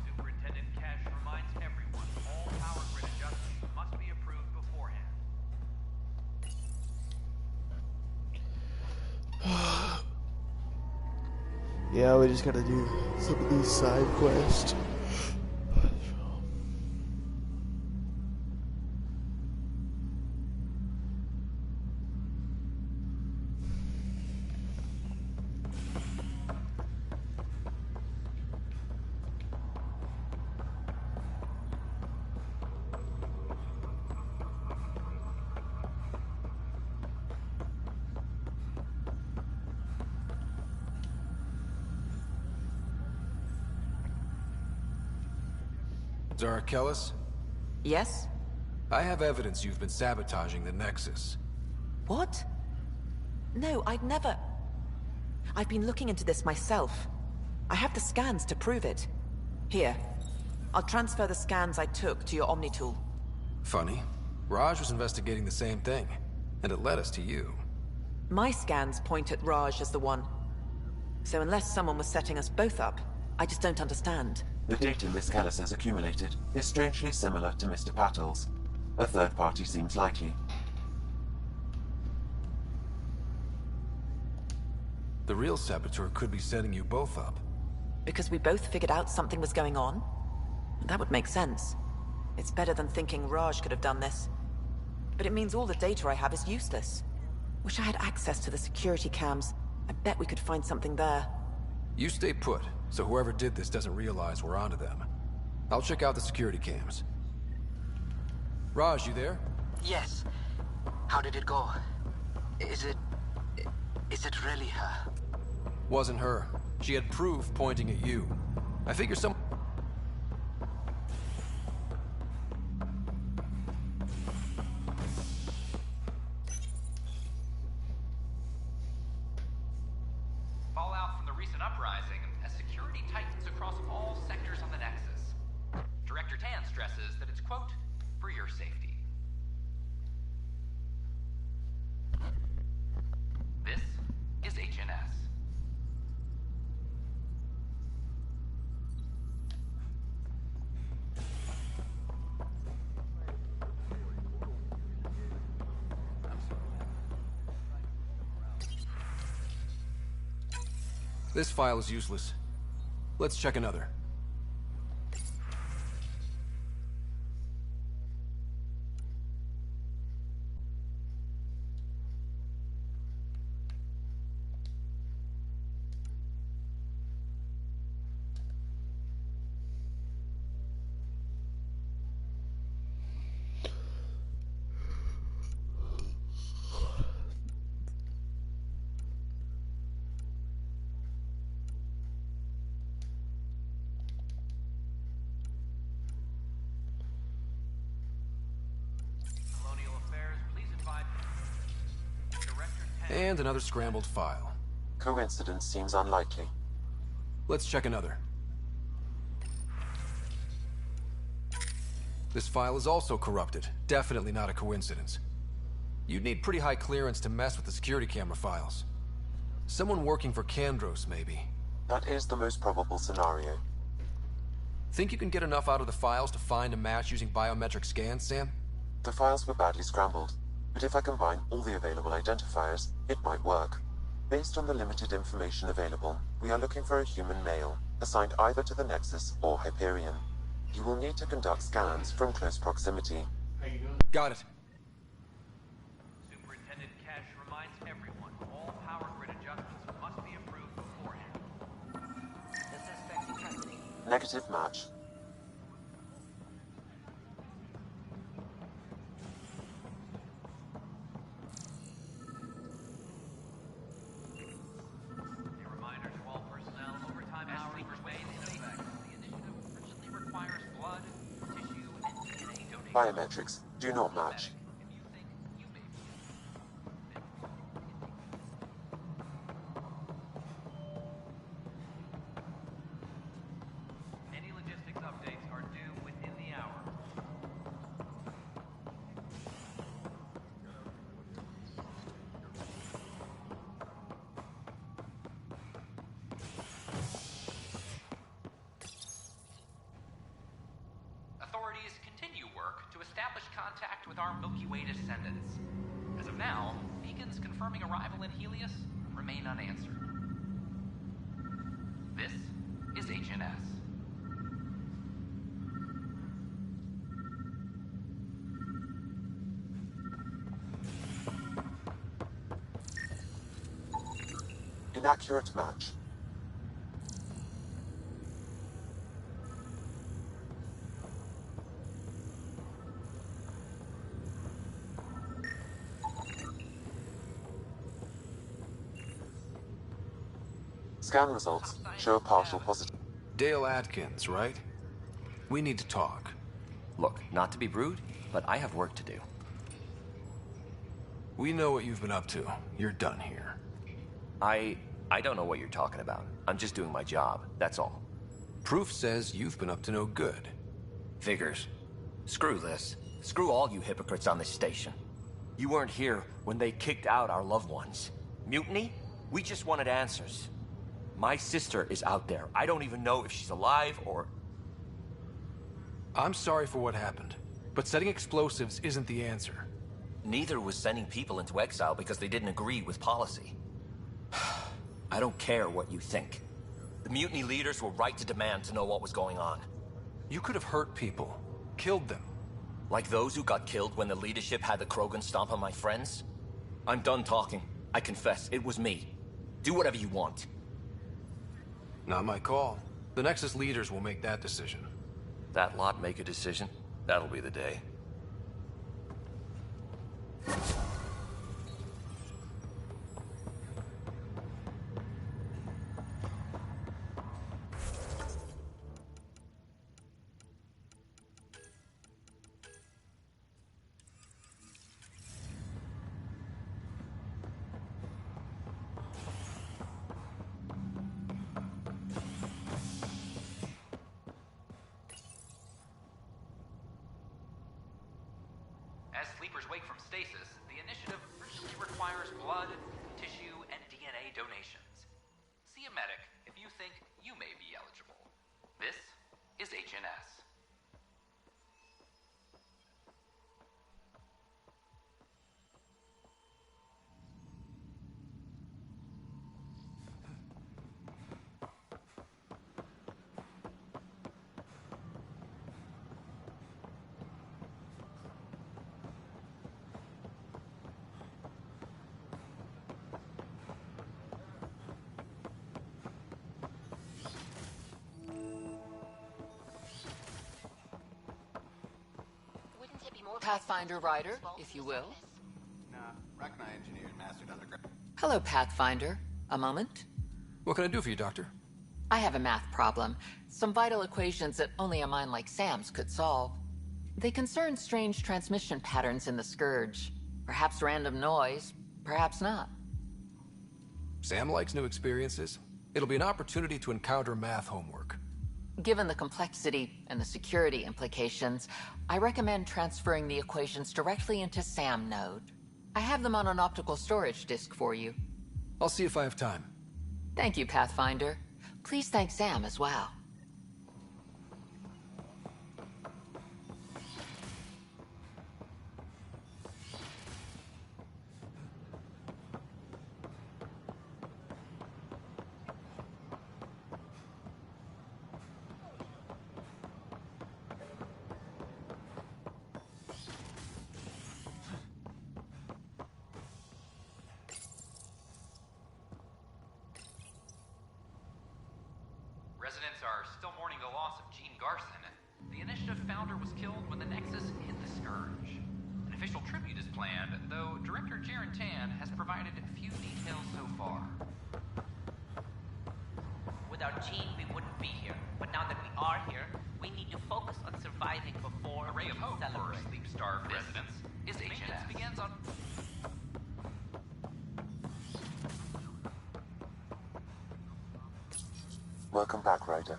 Superintendent Cash reminds everyone all power grid adjustments must be approved beforehand. Yeah, we just gotta do some of these side quests. Zara Kellis? Yes? I have evidence you've been sabotaging the Nexus. What? No, I'd never... I've been looking into this myself. I have the scans to prove it. Here. I'll transfer the scans I took to your Omni tool. Funny. Raj was investigating the same thing, and it led us to you. My scans point at Raj as the one. So unless someone was setting us both up, I just don't understand. The data Miss Kellis has accumulated is strangely similar to Mr. Patil's. A third party seems likely. The real saboteur could be setting you both up. Because we both figured out something was going on? That would make sense. It's better than thinking Raj could have done this. But it means all the data I have is useless. Wish I had access to the security cams. I bet we could find something there. You stay put, so whoever did this doesn't realize we're onto them. I'll check out the security cams. Raj, you there? Yes. How did it go? Is it really her? Wasn't her. She had proof pointing at you. I figure some... Fallout from the recent uprising as security tightens across all sectors on the Nexus. Director Tan stresses that it's, quote, for your safety. This is HNS. This file is useless. Let's check another. And another scrambled file. Coincidence seems unlikely. Let's check another. This file is also corrupted. Definitely not a coincidence. You'd need pretty high clearance to mess with the security camera files. Someone working for Kandros, maybe. That is the most probable scenario. Think you can get enough out of the files to find a match using biometric scans, Sam? The files were badly scrambled, but if I combine all the available identifiers, it might work. Based on the limited information available, we are looking for a human male, assigned either to the Nexus or Hyperion. You will need to conduct scans from close proximity. Got it. Superintendent Cash reminds everyone all power grid adjustments must be approved beforehand. The suspect's in custody. Negative match. A reminder to all personnel, overtime hours remain in effect. The initiative urgently requires blood, tissue, and DNA donations. Biometrics do not match. Any logistics updates are due within the hour. Authorities continue work to establish contact with our Milky Way descendants. As of now, beacons confirming arrival in Helios remain unanswered. This is HNS. Inaccurate match. Scan results show a partial positive. Dale Atkins, right? We need to talk. Look, not to be rude, but I have work to do. We know what you've been up to. You're done here. I don't know what you're talking about. I'm just doing my job, that's all. Proof says you've been up to no good. Figures. Screw this. Screw all you hypocrites on this station. You weren't here when they kicked out our loved ones. Mutiny? We just wanted answers. My sister is out there. I don't even know if she's alive or... I'm sorry for what happened, but setting explosives isn't the answer. Neither was sending people into exile because they didn't agree with policy. I don't care what you think. The mutiny leaders were right to demand to know what was going on. You could have hurt people, killed them. Like those who got killed when the leadership had the Krogan stomp on my friends? I'm done talking. I confess, it was me. Do whatever you want. Not my call. The Nexus leaders will make that decision. That lot make a decision? That'll be the day. As sleepers wake from stasis, the initiative urgently requires blood, tissue, and DNA donations. See a medic if you think you may be eligible. This is HNS. Pathfinder Rider, if you will. Nah, Rack and I engineered mastered underground. Hello, Pathfinder. A moment? What can I do for you, Doctor? I have a math problem. Some vital equations that only a mind like Sam's could solve. They concern strange transmission patterns in the Scourge. Perhaps random noise, perhaps not. Sam likes new experiences. It'll be an opportunity to encounter math homework. Given the complexity and the security implications, I recommend transferring the equations directly into SAM node. I have them on an optical storage disk for you. I'll see if I have time. Thank you, Pathfinder. Please thank Sam as well. Residents are still mourning the loss of Gene Garson. The initiative founder was killed when the Nexus hit the Scourge. An official tribute is planned, though Director Jaren Tan has provided few details so far. Without Gene, we wouldn't be here. But now that we are here, we need to focus on surviving before A ray of hope for sleep-starved residents is maintenance begins on... Welcome back, Ryder.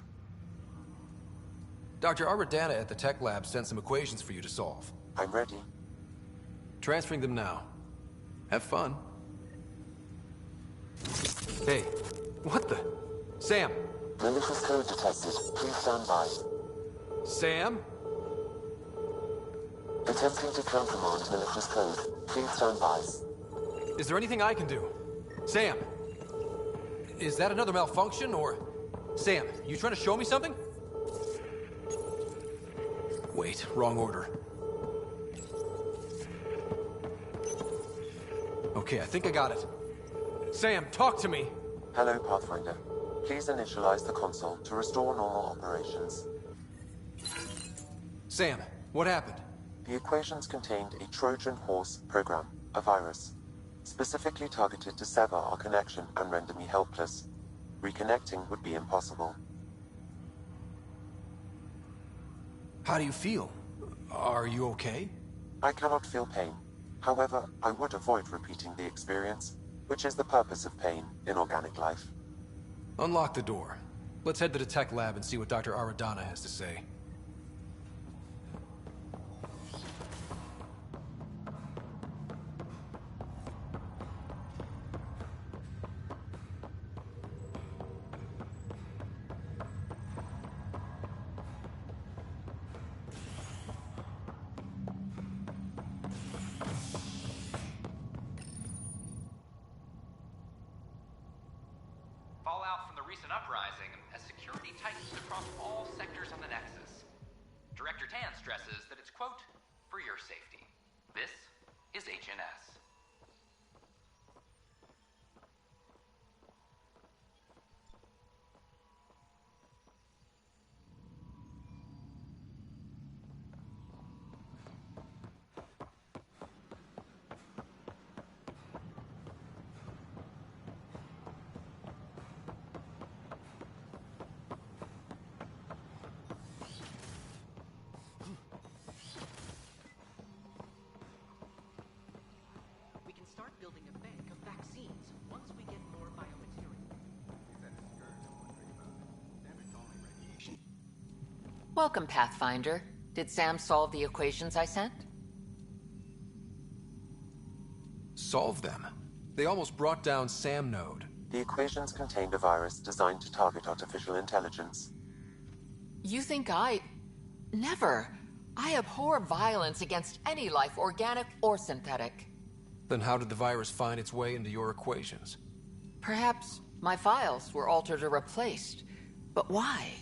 Dr. Aradana at the tech lab sent some equations for you to solve. I'm ready. Transferring them now. Have fun. Hey, what the? Sam! Malicious code detected. Please stand by. Sam? Attempting to countermand malicious code. Please stand by. Is there anything I can do? Sam! Is that another malfunction, or... Sam, you trying to show me something? Wait, wrong order. Okay, I think I got it. Sam, talk to me! Hello, Pathfinder. Please initialize the console to restore normal operations. Sam, what happened? The equations contained a Trojan horse program, a virus, specifically targeted to sever our connection and render me helpless. Reconnecting would be impossible. How do you feel? Are you okay? I cannot feel pain. However, I would avoid repeating the experience, which is the purpose of pain in organic life. Unlock the door. Let's head to the tech lab and see what Dr. Aradana has to say. Fallout from the recent uprising as security tightens across all sectors on the Nexus. Director Tan stresses that it's, quote, for your safety. This is HNS. Building a bank of vaccines once we get more biomaterial. Welcome, Pathfinder. Did Sam solve the equations I sent? Solve them? They almost brought down Sam Node. The equations contained a virus designed to target artificial intelligence. You think I... Never. I abhor violence against any life, organic or synthetic. Then how did the virus find its way into your equations? Perhaps my files were altered or replaced. But why?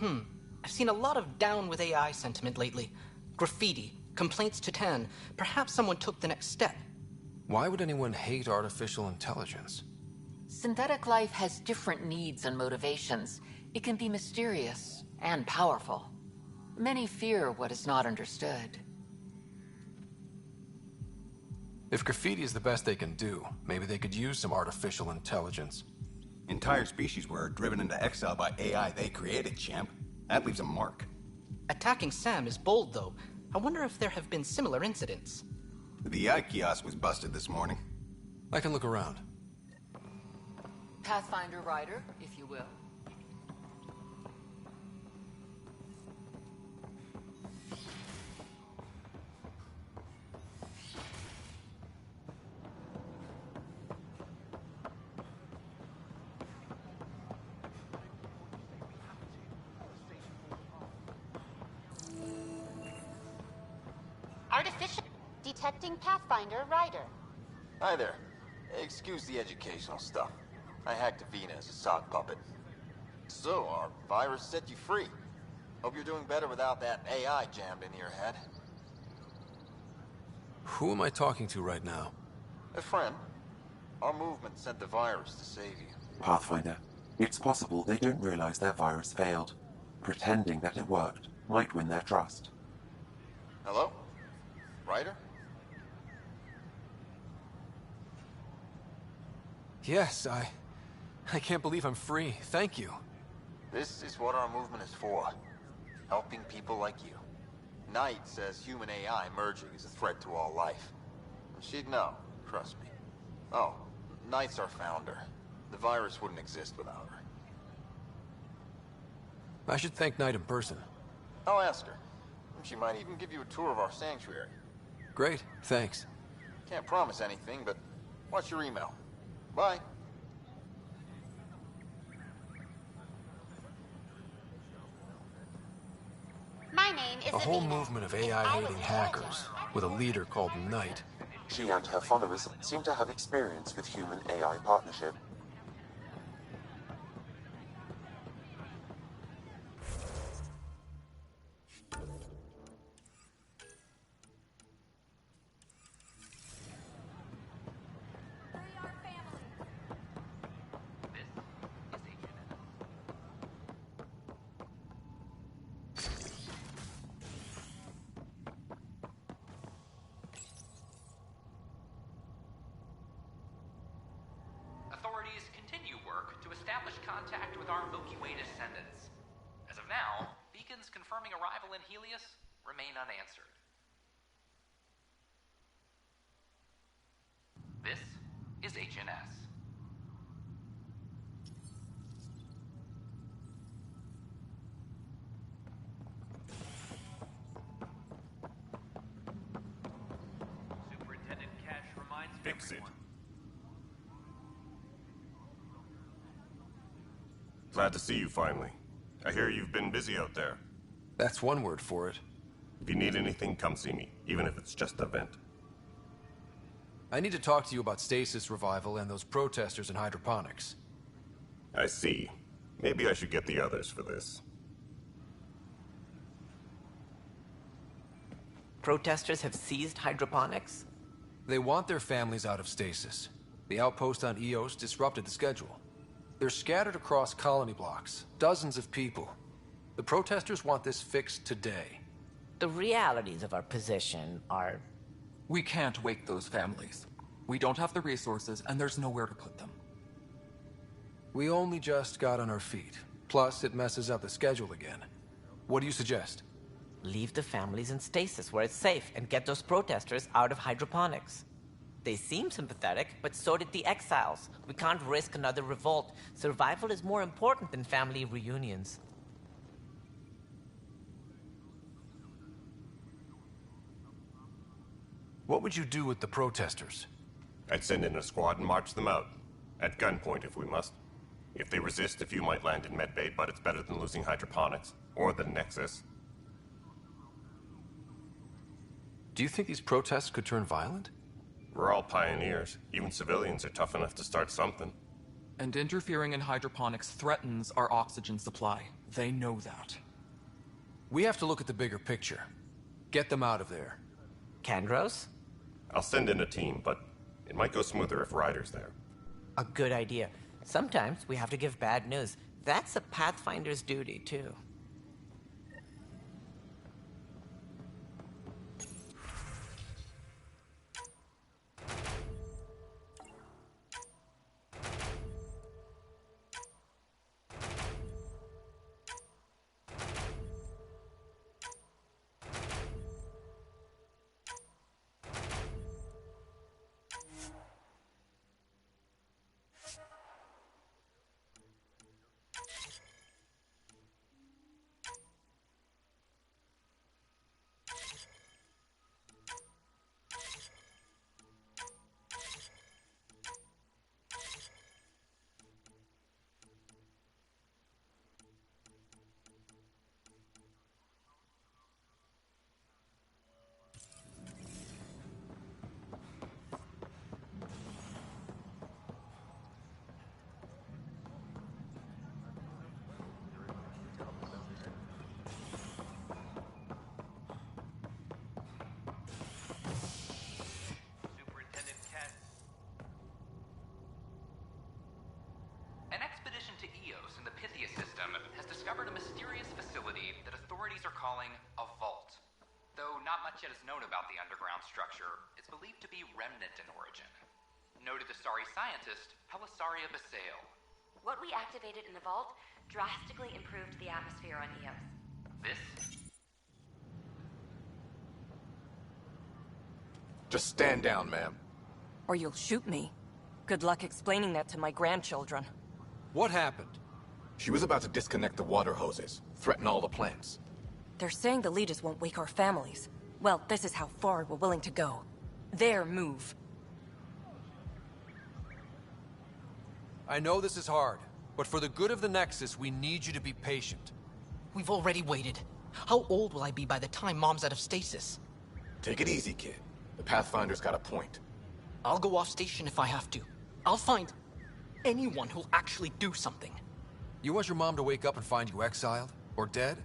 I've seen a lot of down with AI sentiment lately. Graffiti, complaints to Tan. Perhaps someone took the next step. Why would anyone hate artificial intelligence? Synthetic life has different needs and motivations. It can be mysterious and powerful. Many fear what is not understood. If graffiti is the best they can do, maybe they could use some artificial intelligence. Entire species were driven into exile by AI they created, champ. That leaves a mark. Attacking Sam is bold, though. I wonder if there have been similar incidents. The AI kiosk was busted this morning. I can look around. Pathfinder Rider, if you will. Artificial detecting Pathfinder Rider. Hi there. Excuse the educational stuff. I hacked Avina as a sock puppet. So, our virus set you free. Hope you're doing better without that AI jammed into your head. Who am I talking to right now? A friend. Our movement sent the virus to save you. Pathfinder, It's possible they don't realize their virus failed. Pretending that it worked might win their trust. Hello? Ryder? Yes, I can't believe I'm free. Thank you. This is what our movement is for. Helping people like you. Knight says human AI merging is a threat to all life. She'd know, trust me. Oh, Knight's our founder. The virus wouldn't exist without her. I should thank Knight in person. I'll ask her. She might even give you a tour of our sanctuary. Great, thanks. Can't promise anything, but watch your email. Bye. My name is A whole Avina. movement of AI-hating hackers, with a leader called Knight. She and her followers seem to have experience with human-AI partnership. Authorities continue work to establish contact with our Milky Way descendants. As of now, beacons confirming arrival in Helios remain unanswered. This is HNS. Superintendent Cash reminds Fix it. everyone. Glad to see you finally. I hear you've been busy out there. That's one word for it. If you need anything, come see me, even if it's just a vent. I need to talk to you about stasis revival and those protesters in hydroponics. I see. Maybe I should get the others for this. Protesters have seized hydroponics? They want their families out of stasis. The outpost on Eos disrupted the schedule. They're scattered across colony blocks, dozens of people. The protesters want this fixed today. The realities of our position are... We can't wake those families. We don't have the resources, and there's nowhere to put them. We only just got on our feet. Plus, it messes up the schedule again. What do you suggest? Leave the families in stasis where it's safe and get those protesters out of hydroponics. They seem sympathetic, but so did the exiles. We can't risk another revolt. Survival is more important than family reunions. What would you do with the protesters? I'd send in a squad and march them out. At gunpoint if we must. If they resist, a few might land in medbay, but it's better than losing hydroponics. Or the Nexus. Do you think these protests could turn violent? We're all pioneers. Even civilians are tough enough to start something. And interfering in hydroponics threatens our oxygen supply. They know that. We have to look at the bigger picture. Get them out of there. Kandros? I'll send in a team, but it might go smoother if Ryder's there. A good idea. Sometimes we have to give bad news. That's a Pathfinder's duty, too. Prometheus system has discovered a mysterious facility that authorities are calling a vault. Though not much yet is known about the underground structure, it's believed to be remnant in origin. Noted Asari scientist Pelisaria Basale. What we activated in the vault drastically improved the atmosphere on Eos. This? Just stand down, ma'am. Or you'll shoot me. Good luck explaining that to my grandchildren. What happened? She was about to disconnect the water hoses, threaten all the plants. They're saying the leaders won't wake our families. Well, this is how far we're willing to go. Their move. I know this is hard, but for the good of the Nexus, we need you to be patient. We've already waited. How old will I be by the time Mom's out of stasis? Take it easy, kid. The Pathfinder's got a point. I'll go off station if I have to. I'll find anyone who'll actually do something. You want your mom to wake up and find you exiled? Or dead?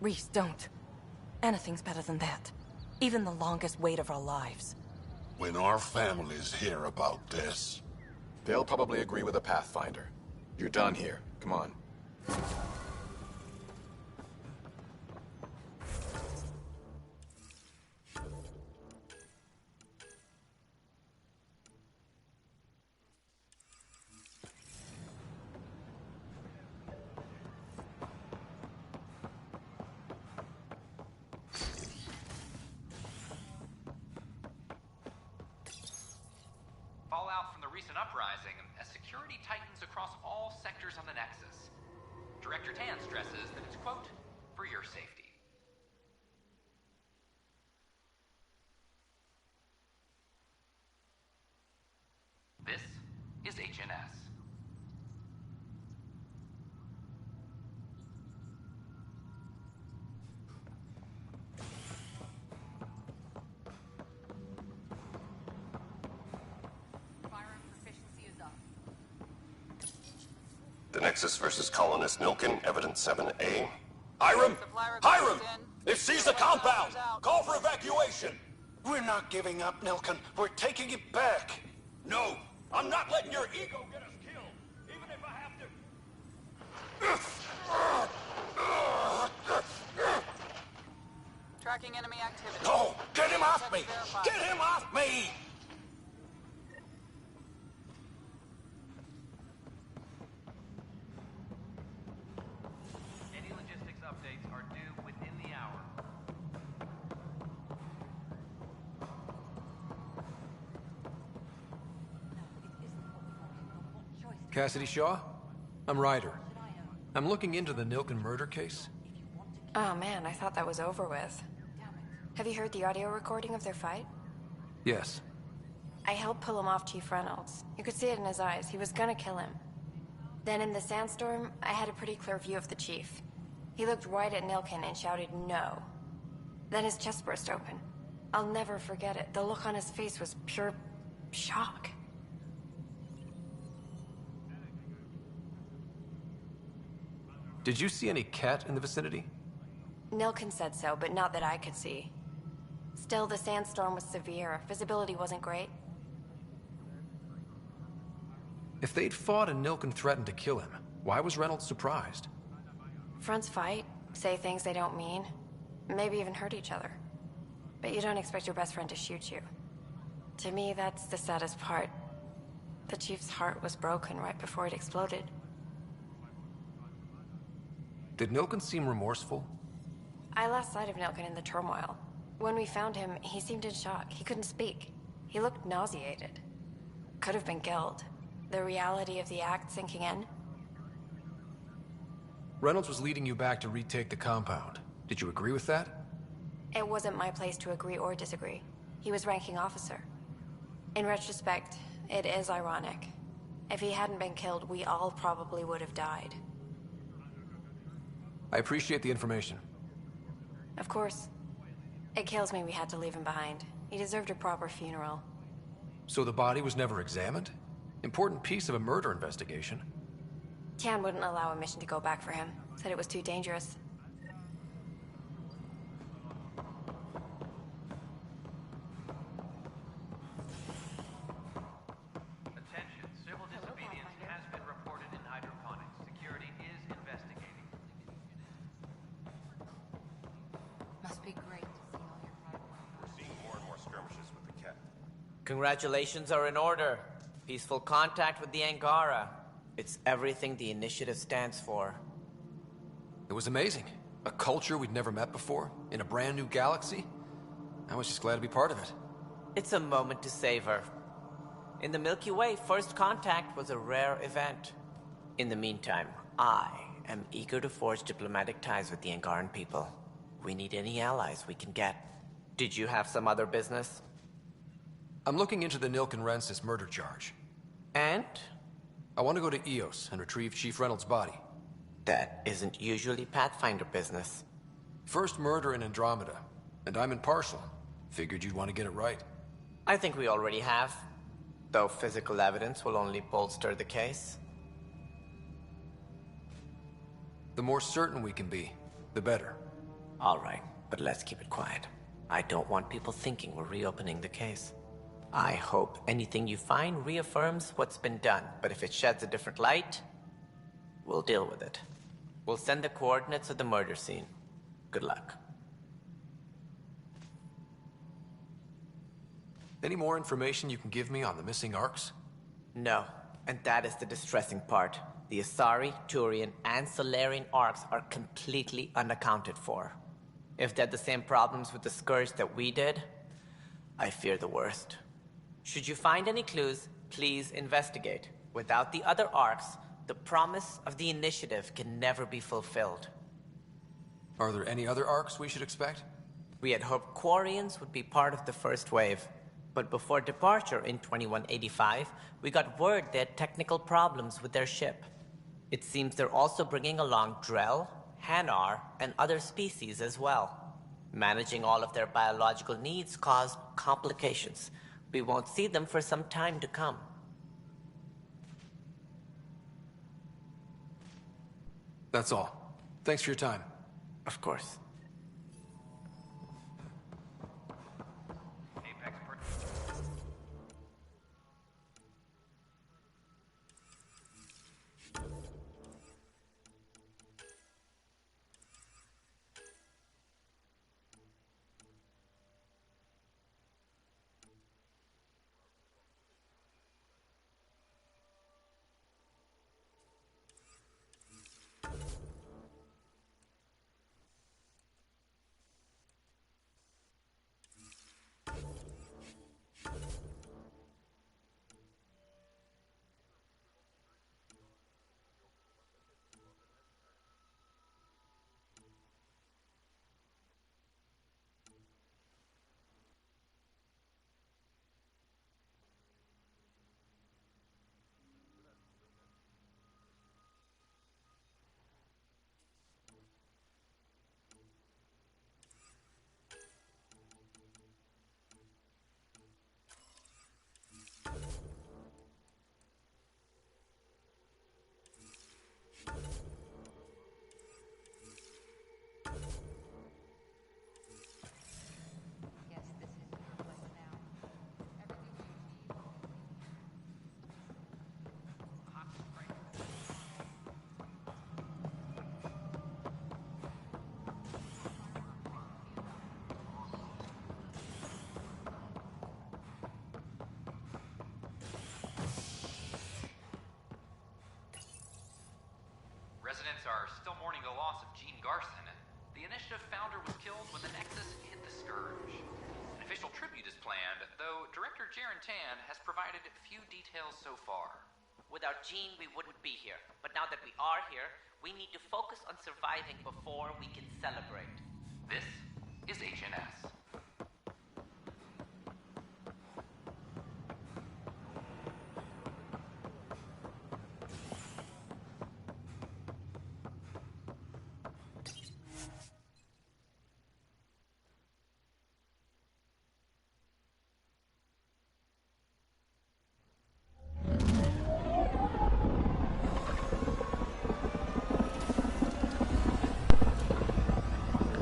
Reese, don't. Anything's better than that. Even the longest wait of our lives. When our families hear about this... They'll probably agree with the Pathfinder. You're done here. Come on. Fallout from the recent uprising as security tightens across all sectors on the Nexus. Director Tan stresses that it's, quote, for your safety. This is HNS. The Nexus versus Colonist Nilkin, Evidence 7A. Hiram! Hiram! They've seized the compound! Call for evacuation! We're not giving up, Nilkin. We're taking it back. No! I'm not letting your ego get us killed! Even if I have to... Tracking enemy activity. No! Get him off me! Get him off me! Any logistics updates are due within the hour. Cassidy Shaw? I'm Ryder. I'm looking into the Nilkin murder case. Oh man, I thought that was over with. Have you heard the audio recording of their fight? Yes. I helped pull him off Chief Reynolds. You could see it in his eyes. He was gonna kill him. Then in the sandstorm, I had a pretty clear view of the Chief. He looked right at Nilkin and shouted, "No." Then his chest burst open. I'll never forget it. The look on his face was pure shock. Did you see any cat in the vicinity? Nilkin said so, but not that I could see. Still, the sandstorm was severe. Visibility wasn't great. If they'd fought and Nilkin threatened to kill him, why was Reynolds surprised? Fronts fight, say things they don't mean, maybe even hurt each other. But you don't expect your best friend to shoot you. To me, that's the saddest part. The Chief's heart was broken right before it exploded. Did Nilkin seem remorseful? I lost sight of Nilkin in the turmoil. When we found him, he seemed in shock. He couldn't speak. He looked nauseated. Could have been guilt. The reality of the act sinking in. Reynolds was leading you back to retake the compound. Did you agree with that? It wasn't my place to agree or disagree. He was ranking officer. In retrospect, it is ironic. If he hadn't been killed, we all probably would have died. I appreciate the information. Of course. It kills me we had to leave him behind. He deserved a proper funeral. So the body was never examined? Important piece of a murder investigation. Tian wouldn't allow a mission to go back for him. Said it was too dangerous. Attention, civil disobedience has been reported in Hydroponics. Congratulations are in order. Peaceful contact with the Angara. It's everything the initiative stands for. It was amazing. A culture we'd never met before, in a brand new galaxy. I was just glad to be part of it. It's a moment to savor. In the Milky Way, first contact was a rare event. In the meantime, I am eager to forge diplomatic ties with the Angaran people. We need any allies we can get. Did you have some other business? I'm looking into the Nilkenrensis murder charge. And? I want to go to Eos and retrieve Chief Reynolds' body. That isn't usually Pathfinder business. First murder in Andromeda, and I'm impartial. Figured you'd want to get it right. I think we already have. Though physical evidence will only bolster the case. The more certain we can be, the better. All right, but let's keep it quiet. I don't want people thinking we're reopening the case. I hope anything you find reaffirms what's been done, but if it sheds a different light, we'll deal with it. We'll send the coordinates of the murder scene. Good luck. Any more information you can give me on the missing arcs? No, and that is the distressing part. The Asari, Turian, and Solarian arcs are completely unaccounted for. If they had the same problems with the Scourge that we did, I fear the worst. Should you find any clues, please investigate. Without the other arcs, the promise of the initiative can never be fulfilled. Are there any other arcs we should expect? We had hoped Quarians would be part of the first wave. But before departure in 2185, we got word they had technical problems with their ship. It seems they're also bringing along Drell, Hanar, and other species as well. Managing all of their biological needs caused complications. We won't see them for some time to come. That's all. Thanks for your time. Of course. Residents are still mourning the loss of Gene Garson. The initiative founder was killed when the Nexus hit the Scourge. An official tribute is planned, though Director Jaren Tan has provided few details so far. Without Gene, we wouldn't be here. But now that we are here, we need to focus on surviving before we can celebrate. This is HNS.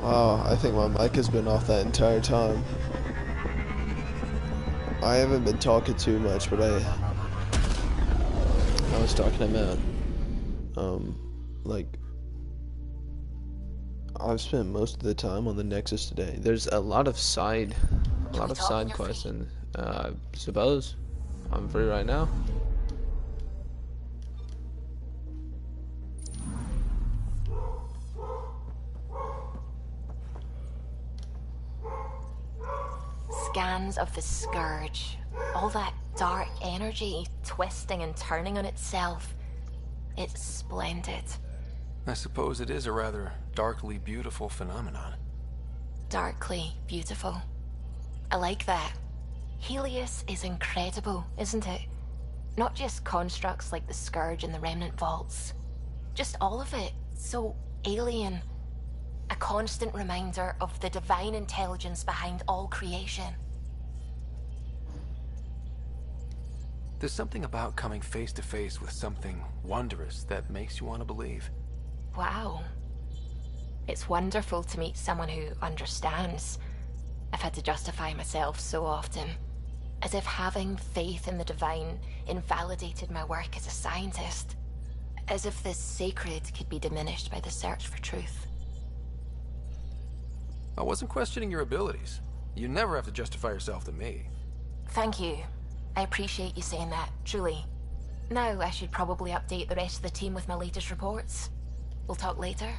Wow, I think my mic has been off that entire time. I haven't been talking too much, but I was talking to Matt. Like, I've spent most of the time on the Nexus today. There's a lot of side quests, and I suppose. I'm free right now. Scans of the Scourge. All that dark energy twisting and turning on itself. It's splendid. I suppose it is a rather darkly beautiful phenomenon. Darkly beautiful. I like that. Helios is incredible, isn't it? Not just constructs like the Scourge and the Remnant Vaults. Just all of it. So alien. A constant reminder of the divine intelligence behind all creation. There's something about coming face to face with something wondrous that makes you want to believe. Wow. It's wonderful to meet someone who understands. I've had to justify myself so often. As if having faith in the divine invalidated my work as a scientist. As if the sacred could be diminished by the search for truth. I wasn't questioning your abilities. You never have to justify yourself to me. Thank you. I appreciate you saying that, truly. Now I should probably update the rest of the team with my latest reports. We'll talk later.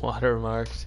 Watermarked.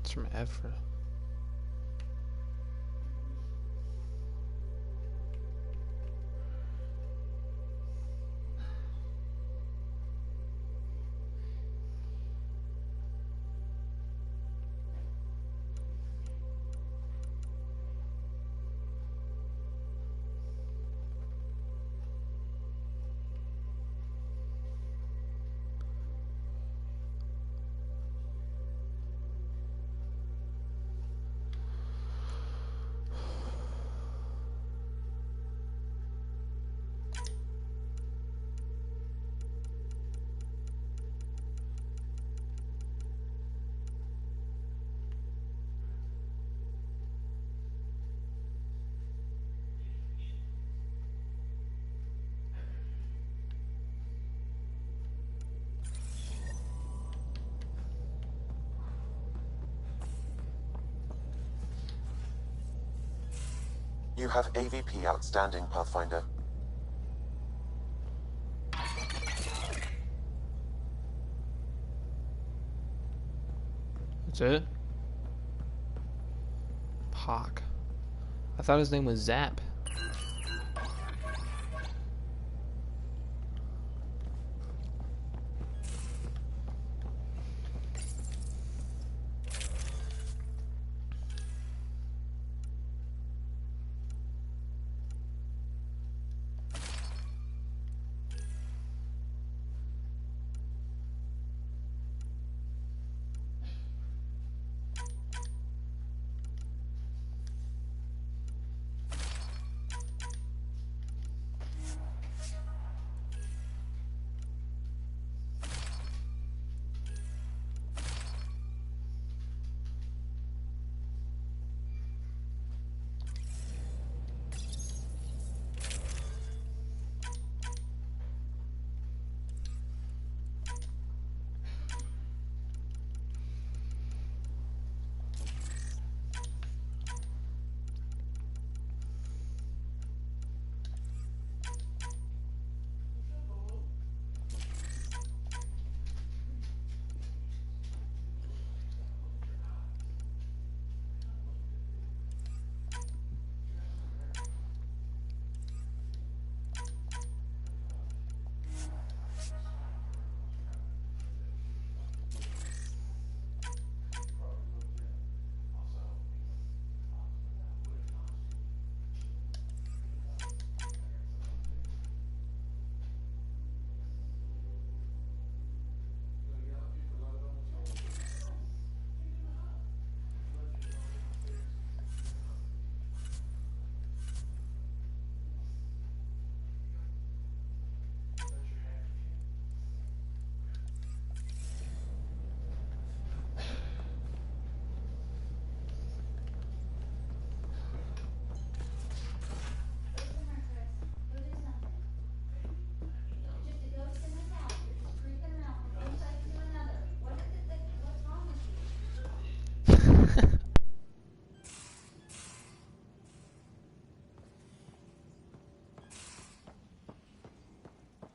It's from Ephra. You have AVP outstanding, Pathfinder. That's it? Pock. I thought his name was Zap.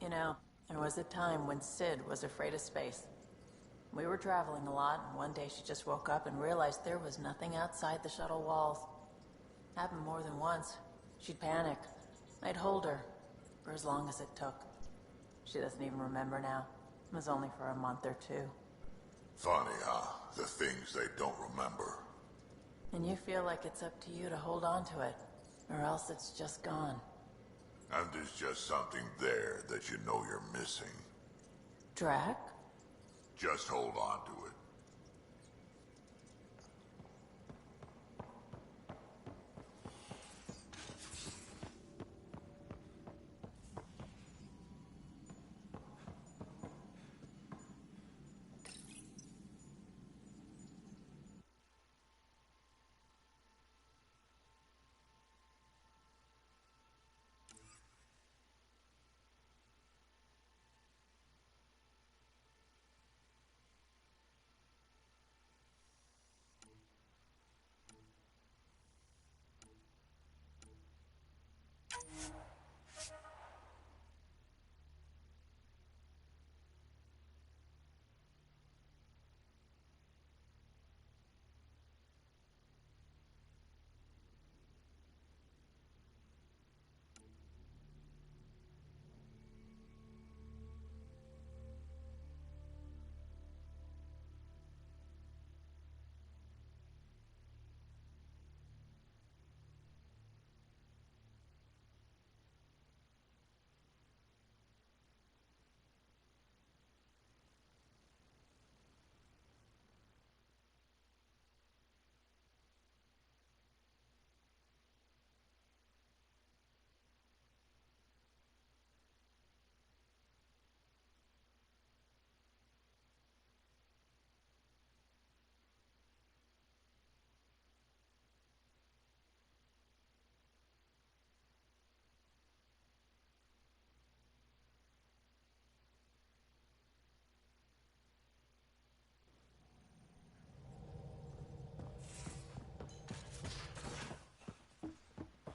You know, there was a time when Sid was afraid of space. We were traveling a lot, and one day she just woke up and realized there was nothing outside the shuttle walls. Happened more than once. She'd panic. I'd hold her, for as long as it took. She doesn't even remember now. It was only for a month or two. Funny, huh? The things they don't remember. And you feel like it's up to you to hold on to it, or else it's just gone. And there's just something there that you know you're missing. Drac? Just hold on to it.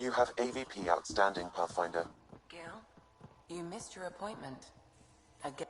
You have AVP outstanding, Pathfinder. Gil, you missed your appointment. Again.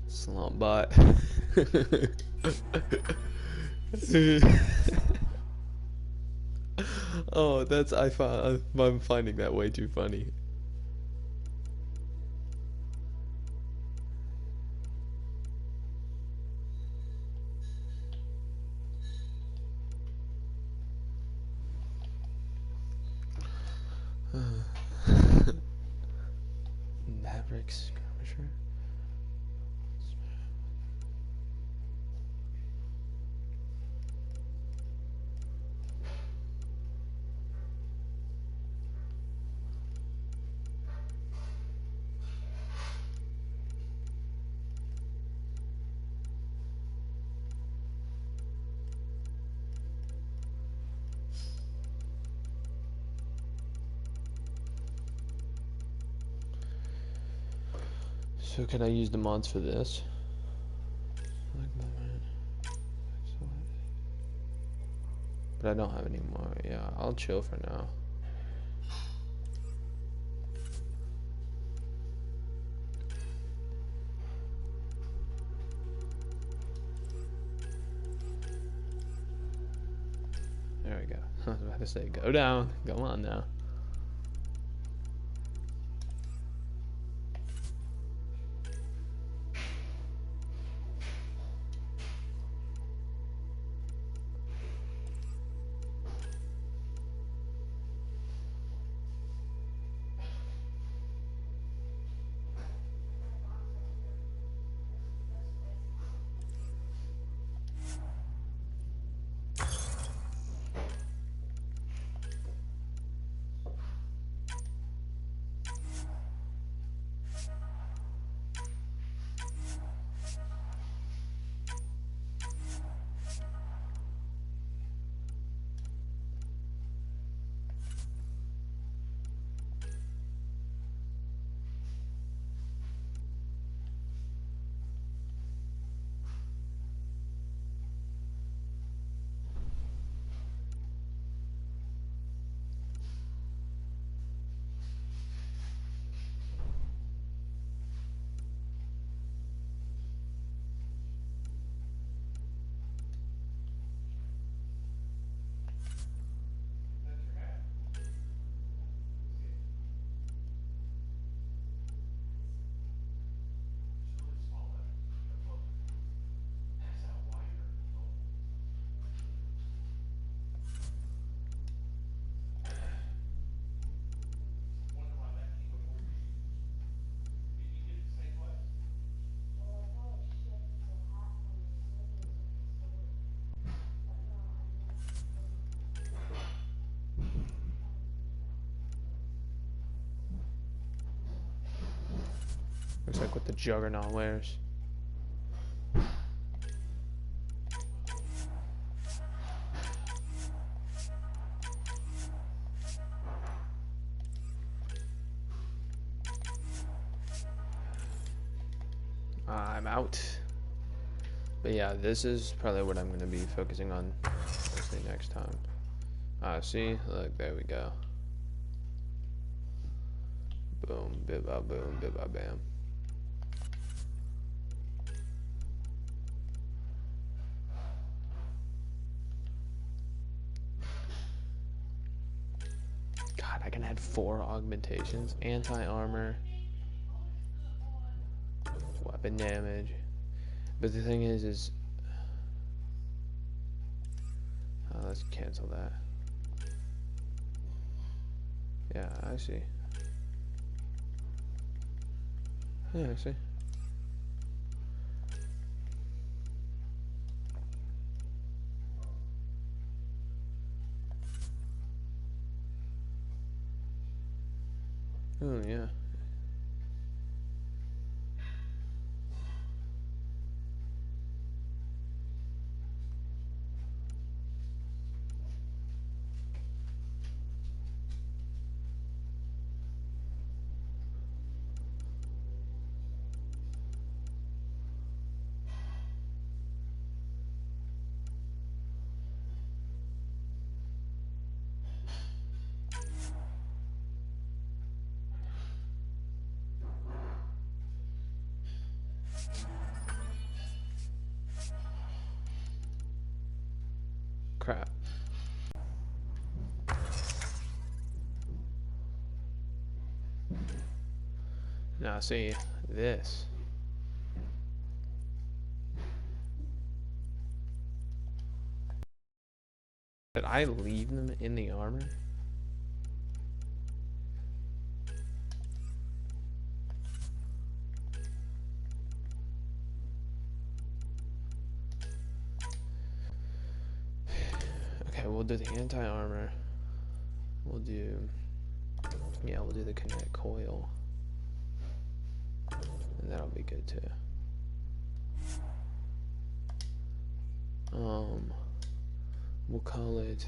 Slump bot. Oh, that's I'm finding that way too funny. Maverick skirmisher. So can I use the mods for this? But I don't have any more. Yeah, I'll chill for now. There we go. I was about to say, go down. Go on now. Looks like what the Juggernaut wears. I'm out. But yeah, this is probably what I'm going to be focusing on mostly next time. See? Look, there we go. Boom, bibba, boom, bibba, bam. God, I can add 4 augmentations. Anti-armor. Weapon damage. But the thing is let's cancel that. Yeah, I see. Yeah, I see. Oh, yeah. Crap. Now see this. Did I leave them in the armor? Okay, we'll do the anti-armor. We'll do the kinetic coil. And that'll be good too. We'll call it,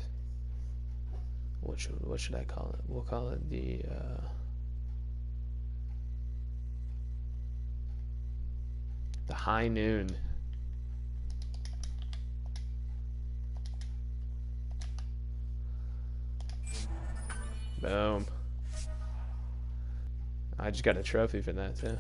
what should I call it? We'll call it the high noon. Boom. I just got a trophy for that too.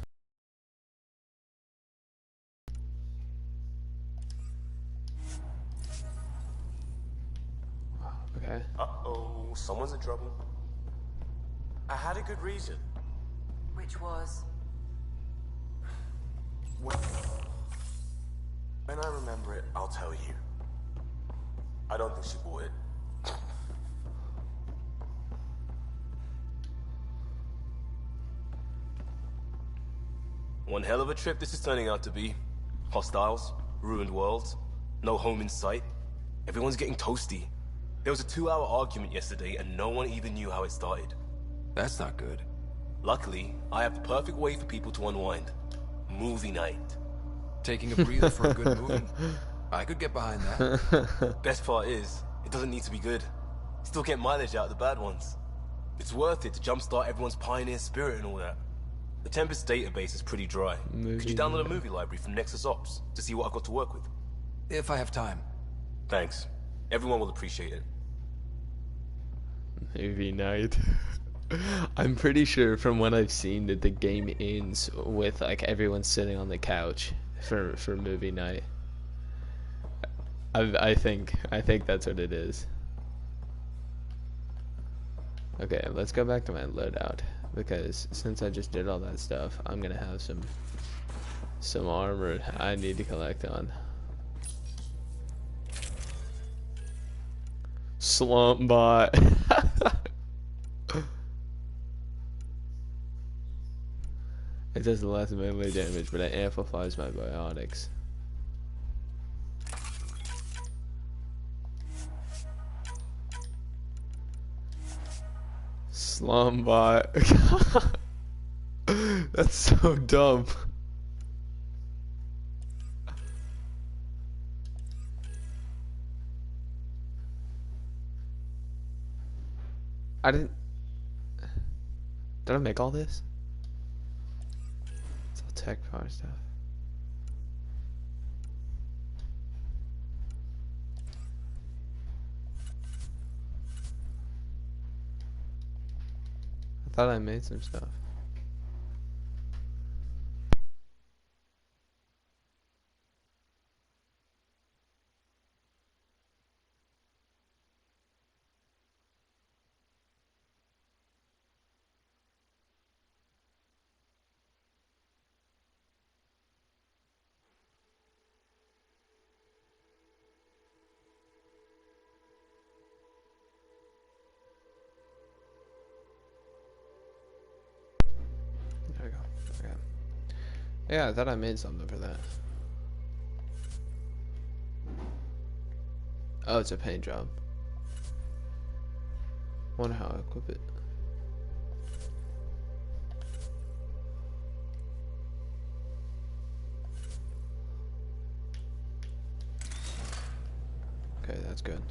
Okay. Uh-oh, someone's in trouble. I had a good reason. Which was? When I remember it, I'll tell you. I don't think she bought it. One hell of a trip this is turning out to be. Hostiles, ruined worlds, no home in sight. Everyone's getting toasty. There was a 2-hour argument yesterday and no one even knew how it started. That's not good. Luckily, I have the perfect way for people to unwind. Movie night. Taking a breather for a good movie. I could get behind that. Best part is, it doesn't need to be good. Still get mileage out of the bad ones. It's worth it to jumpstart everyone's pioneer spirit and all that. The Tempest database is pretty dry. Could you download a movie library from Nexus Ops to see what I've got to work with? If I have time. Thanks. Everyone will appreciate it. Movie night. I'm pretty sure from what I've seen that the game ends with like everyone sitting on the couch for movie night. I think that's what it is. Okay, let's go back to my loadout because since I just did all that stuff, I'm gonna have some armor I need to collect on. Slump bot. It does less melee damage, but it amplifies my biotics. Slumbot. That's so dumb. Did I make all this? It's all tech power stuff. I thought I made some stuff. There we go. Okay. Yeah, I thought I made something for that. Oh, it's a paint job. Wonder how I equip it. Okay, that's good.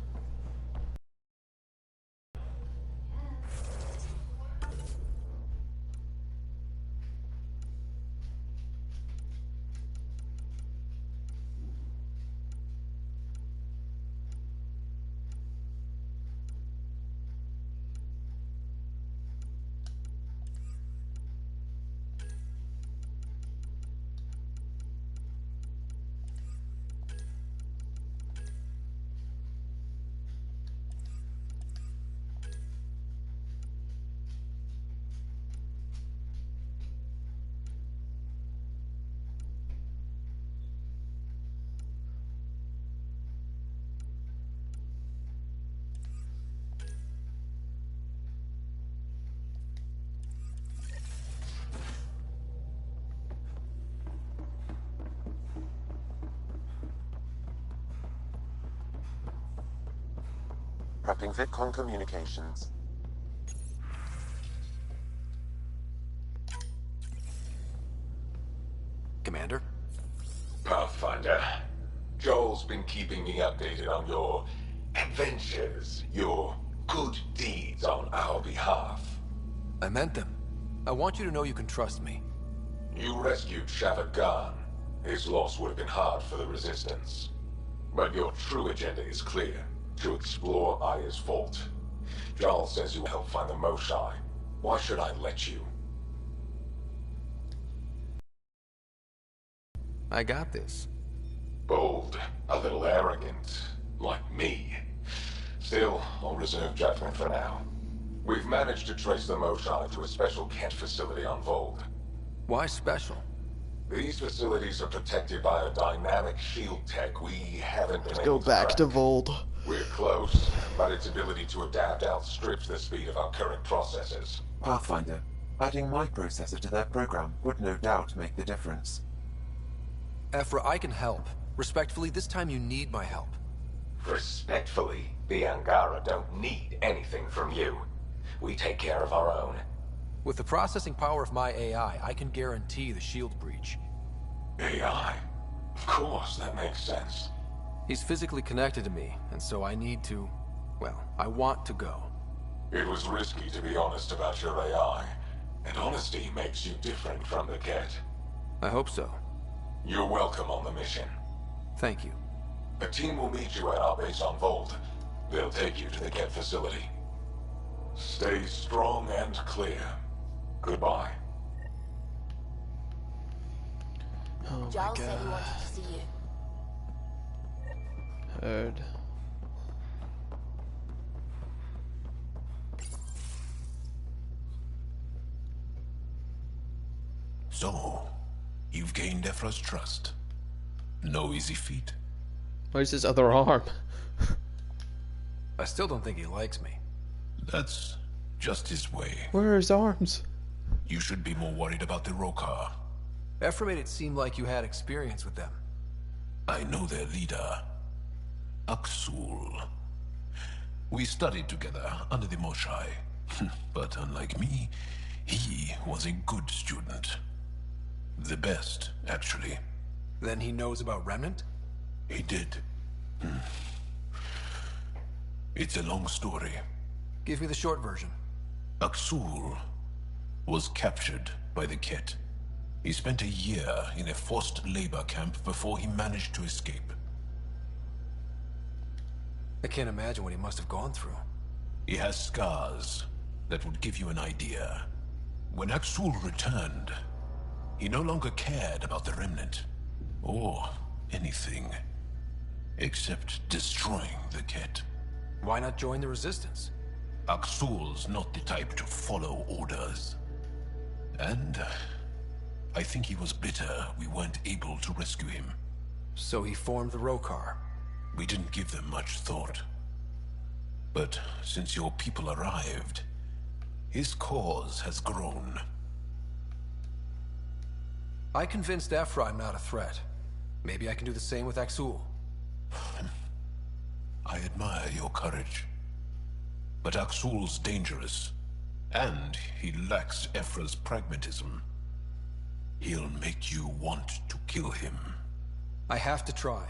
Prepping VidCon communications. Commander? Pathfinder, Joel's been keeping me updated on your adventures, your good deeds on our behalf. I meant them. I want you to know you can trust me. You rescued Shavad Khan. His loss would have been hard for the Resistance. But your true agenda is clear. To explore Aya's vault. Jarl says you will help find the Moshai. Why should I let you? I got this. Bold, a little arrogant, like me. Still, I'll reserve judgment for now. We've managed to trace the Moshai to a special Kent facility on Vold. Why special? These facilities are protected by a dynamic shield tech we haven't been able Go back to Vold. We're close, but its ability to adapt outstrips the speed of our current processors. Pathfinder, adding my processor to their program would no doubt make the difference. Ephra, I can help. Respectfully, this time you need my help. Respectfully, the Angara don't need anything from you. We take care of our own. With the processing power of my AI, I can guarantee the shield breach. AI? Of course, that makes sense. He's physically connected to me, and so I need to... well, I want to go. It was risky to be honest about your AI, and honesty makes you different from the Ket. I hope so. You're welcome on the mission. Thank you. A team will meet you at our base on Vold. They'll take you to the Ket facility. Stay strong and clear. Goodbye. Oh my Giles said he god. wanted to see you. Heard. So, you've gained Ephra's trust. No easy feat. Where's his other arm? I still don't think he likes me. That's just his way. Where are his arms? You should be more worried about the Rokar. Ephra made it seem like you had experience with them. I know their leader, Aksul. We studied together under the Moshai. But unlike me, he was a good student. The best, actually. Then he knows about Remnant? He did. It's a long story. Give me the short version. Aksul was captured by the Ket. He spent a year in a forced labor camp before he managed to escape. I can't imagine what he must have gone through. He has scars that would give you an idea. When Aksul returned, he no longer cared about the Remnant, or anything, except destroying the Ket. Why not join the Resistance? Aksul's not the type to follow orders. And I think he was bitter we weren't able to rescue him. So he formed the Rokar. We didn't give them much thought. But since your people arrived, his cause has grown. I convinced Ephra I'm not a threat. Maybe I can do the same with Aksul. I admire your courage. But Aksul's dangerous, and he lacks Ephra's pragmatism. He'll make you want to kill him. I have to try.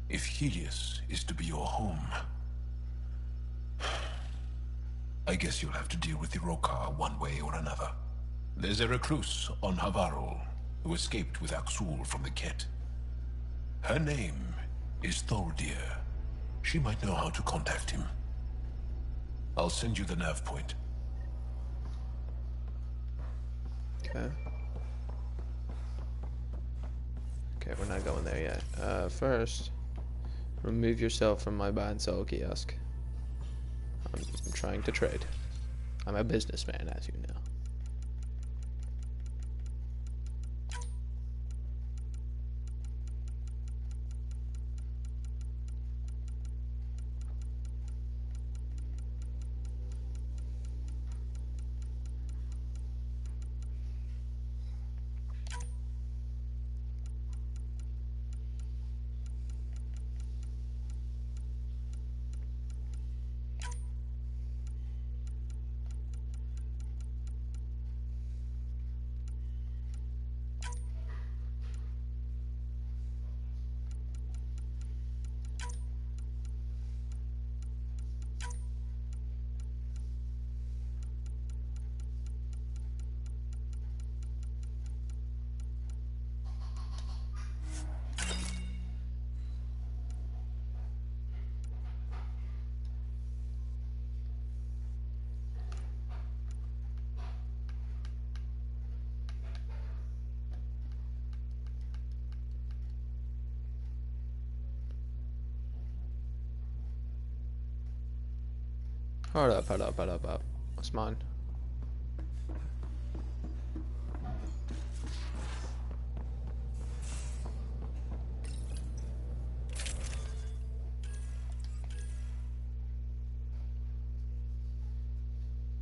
If Helios is to be your home, I guess you'll have to deal with the Rokar one way or another. There's a recluse on Havarul who escaped with Aksul from the Ket. Her name is Thordir. She might know how to contact him. I'll send you the nav point. Okay. Okay, we're not going there yet. First, remove yourself from my buy and sell kiosk. I'm trying to trade. I'm a businessman, as you know. Hold up. What's mine?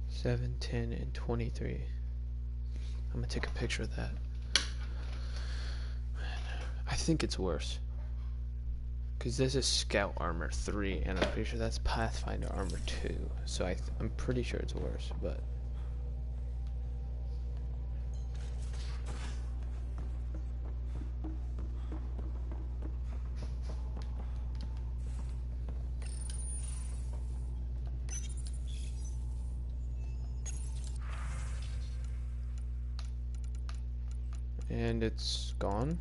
Seven, 10, and 23. I'm gonna take a picture of that. I think it's worse. Because this is Scout Armor 3, and I'm pretty sure that's Pathfinder Armor 2. So I'm pretty sure it's worse, but... And it's gone?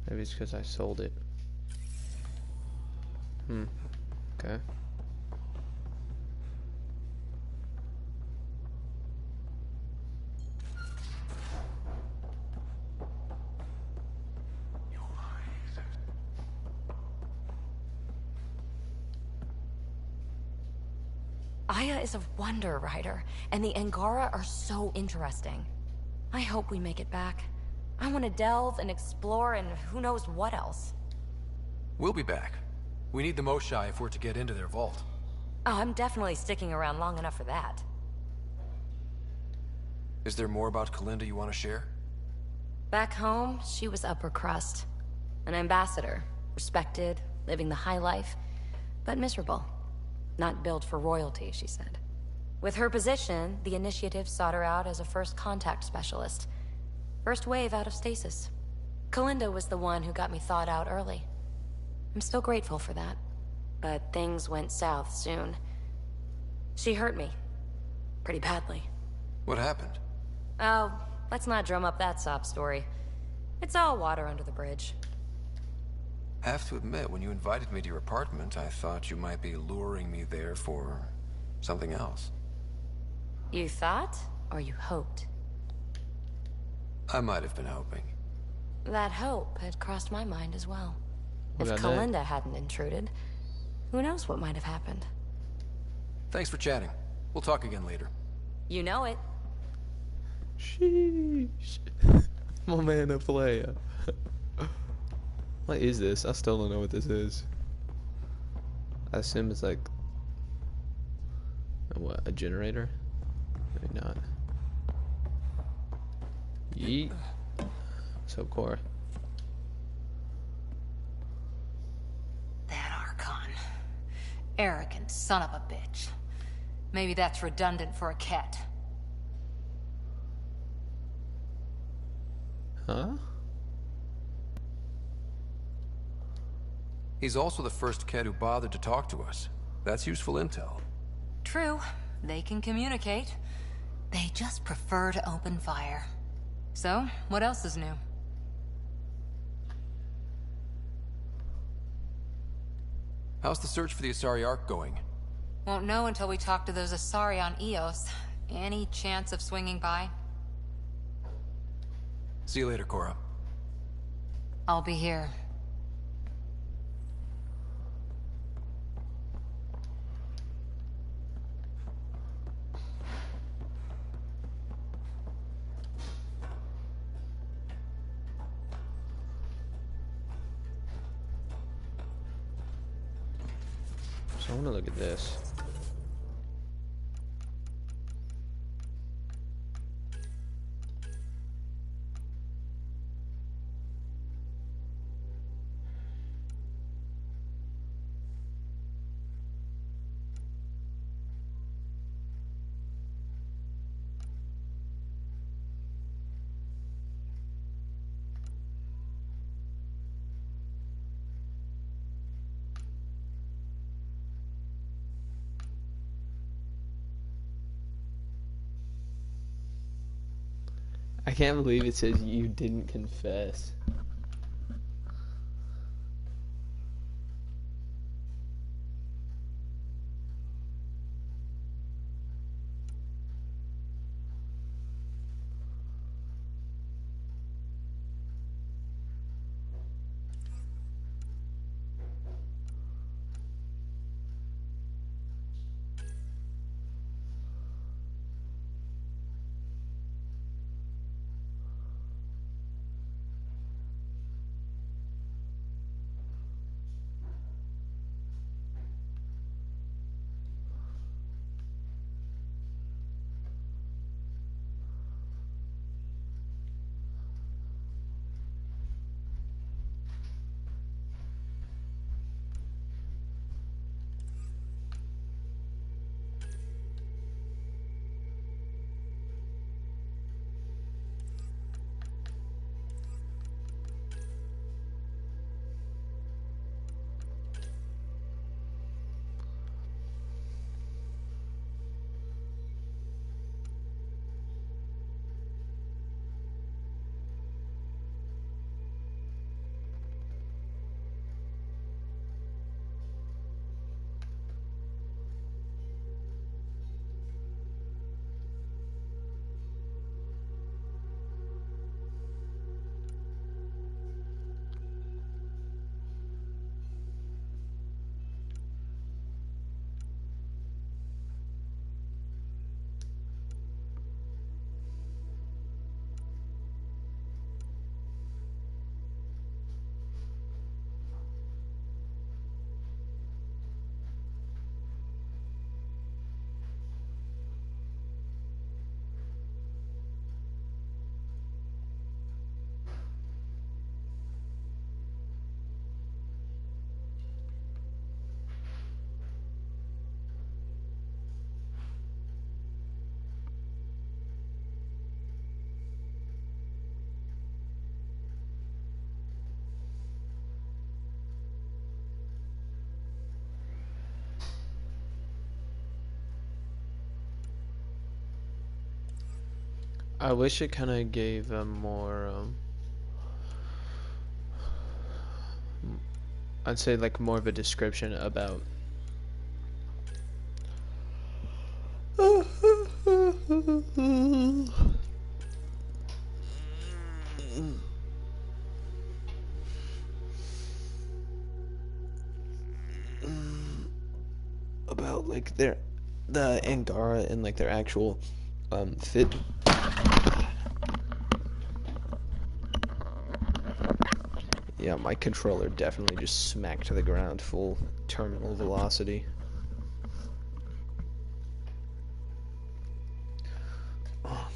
Maybe it's because I sold it. Okay. Aya is a wonder rider, and the Angara are so interesting. I hope we make it back. I want to delve and explore and who knows what else. We'll be back. We need the Moshai if we're to get into their vault. Oh, I'm definitely sticking around long enough for that. Is there more about Kalinda you want to share? Back home, she was upper crust. An ambassador. Respected, living the high life, but miserable. Not built for royalty, she said. With her position, the Initiative sought her out as a first contact specialist. First wave out of stasis. Kalinda was the one who got me thawed out early. I'm still grateful for that. But things went south soon. She hurt me. Pretty badly. What happened? Oh, let's not drum up that sob story. It's all water under the bridge. Have to admit, when you invited me to your apartment, I thought you might be luring me there for something else. You thought, or you hoped? I might have been hoping. That hope had crossed my mind as well. What If about that? Kalinda hadn't intruded, who knows what might have happened. Thanks for chatting. We'll talk again later. You know it. Sheesh. My man, a player. What is this? I still don't know what this is. I assume it's like a generator? Maybe not. Yeet. What's up, Cora? That Archon. Arrogant son of a bitch. Maybe that's redundant for a cat. Huh? He's also the first kid who bothered to talk to us. That's useful intel. True. They can communicate. They just prefer to open fire. So, what else is new? How's the search for the Asari Ark going? Won't know until we talk to those Asari on Eos. Any chance of swinging by? See you later, Cora. I'll be here. So I want to look at this. I can't believe it says you didn't confess. I wish it kind of gave more, I'd say like more of a description about about like the Angara and like their actual fit. Yeah, my controller definitely just smacked to the ground full terminal velocity. Oh,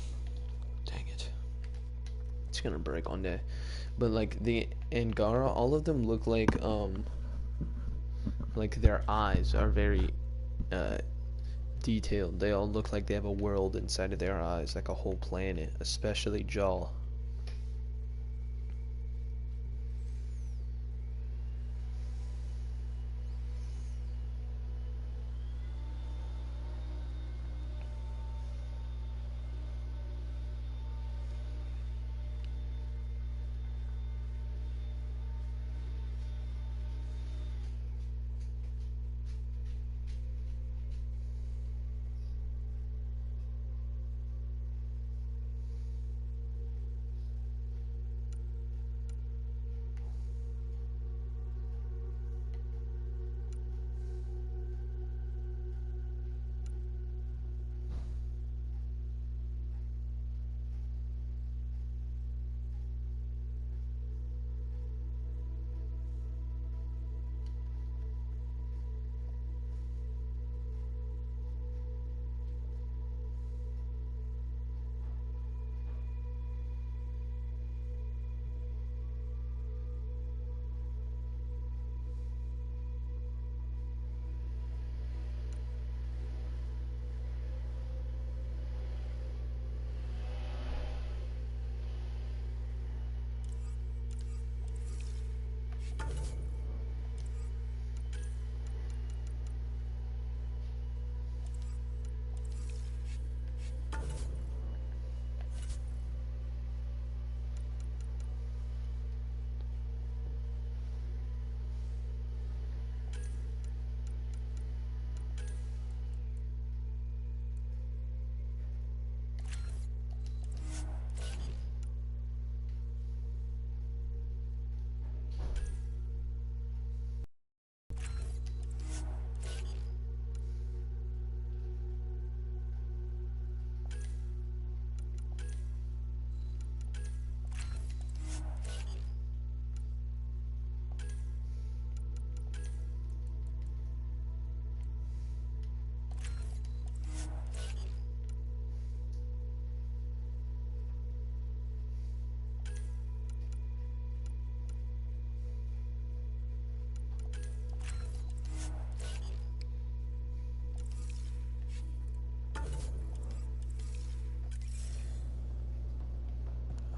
dang it. It's gonna break one day. But like the Angara, all of them look like their eyes are very detailed. They all look like they have a world inside of their eyes, like a whole planet, especially Jaw.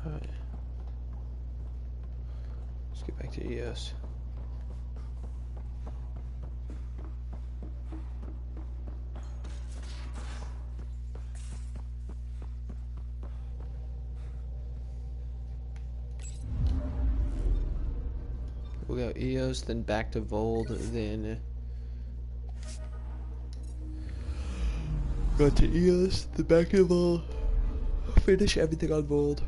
Alright. Let's get back to ES. We got EOS, then back to Vold, then go to EOS, then back to Vold. Finish everything on Vold.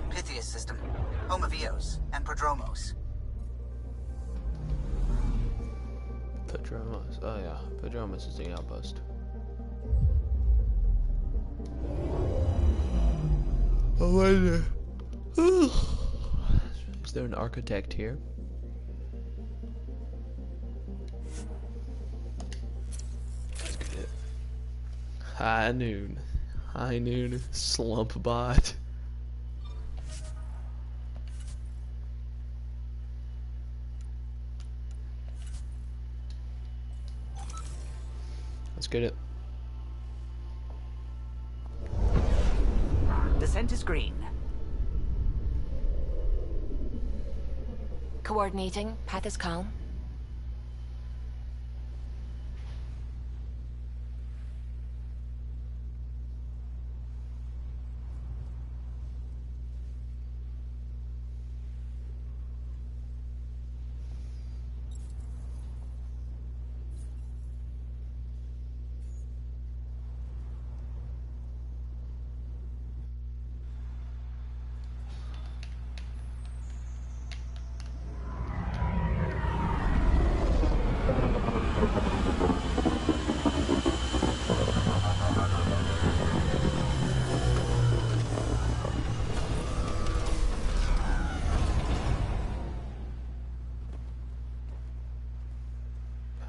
Pythias system, home of Eos and Prodromos. Prodromos, oh yeah, Prodromos is the outpost. I wonder. Is there an architect here? Let's get it. High noon. High noon. Slump bot. Let's get it. Descent is green. Coordinating. Path is calm.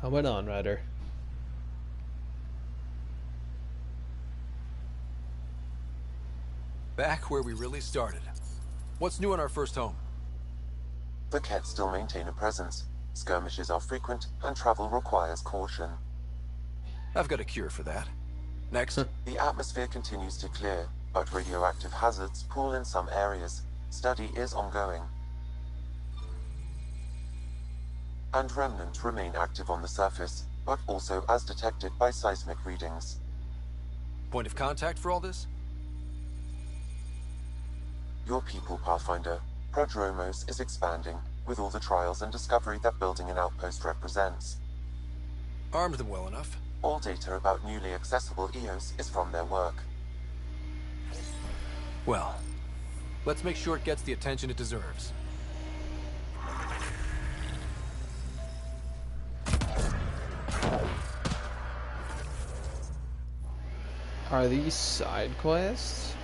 How went on, Ryder? Back where we really started. What's new on our first home? The Kett still maintain a presence. Skirmishes are frequent, and travel requires caution. I've got a cure for that. Next. The atmosphere continues to clear, but radioactive hazards pool in some areas. Study is ongoing. And remnant remain active on the surface, but also as detected by seismic readings. Point of contact for all this? Your people, Pathfinder. Prodromos is expanding, with all the trials and discovery that building an outpost represents. Armed them well enough. All data about newly accessible EOS is from their work. Well, let's make sure it gets the attention it deserves. Are these side quests?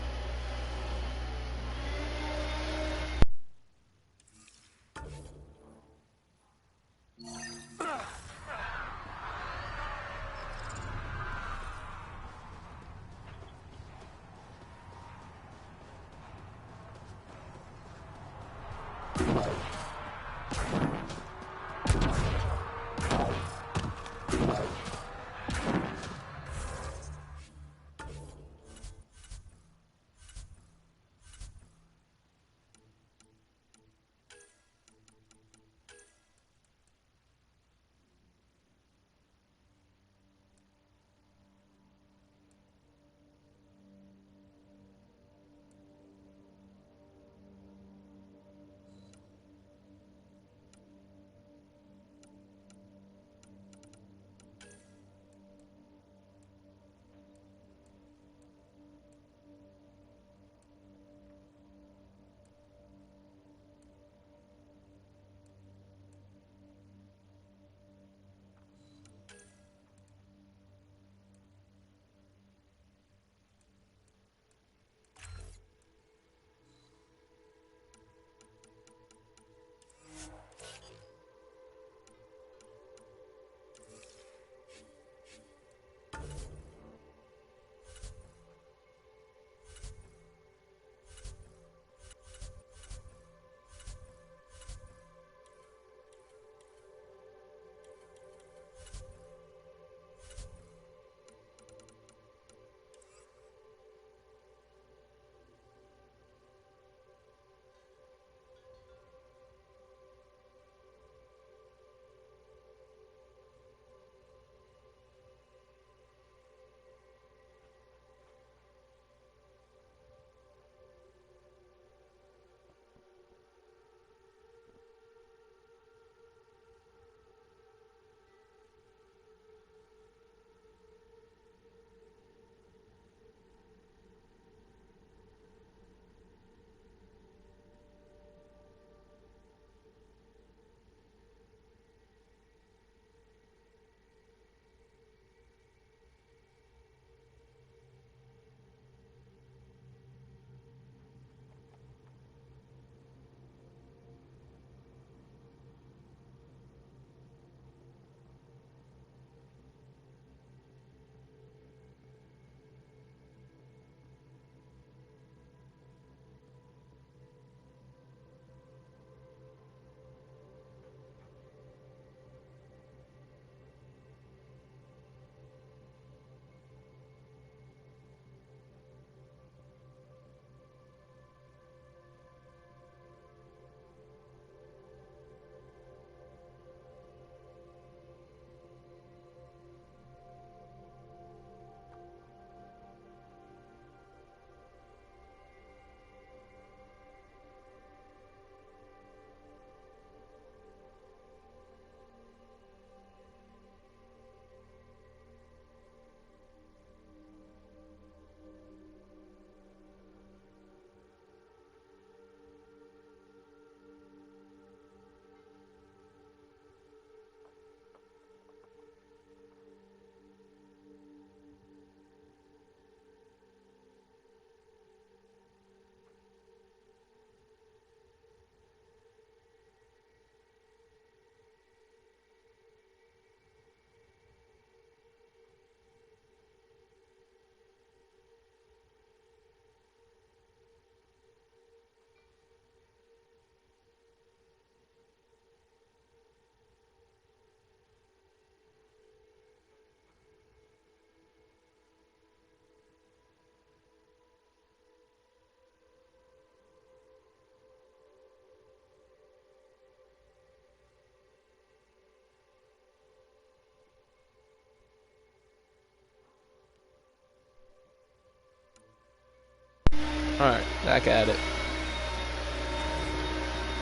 Alright, back at it.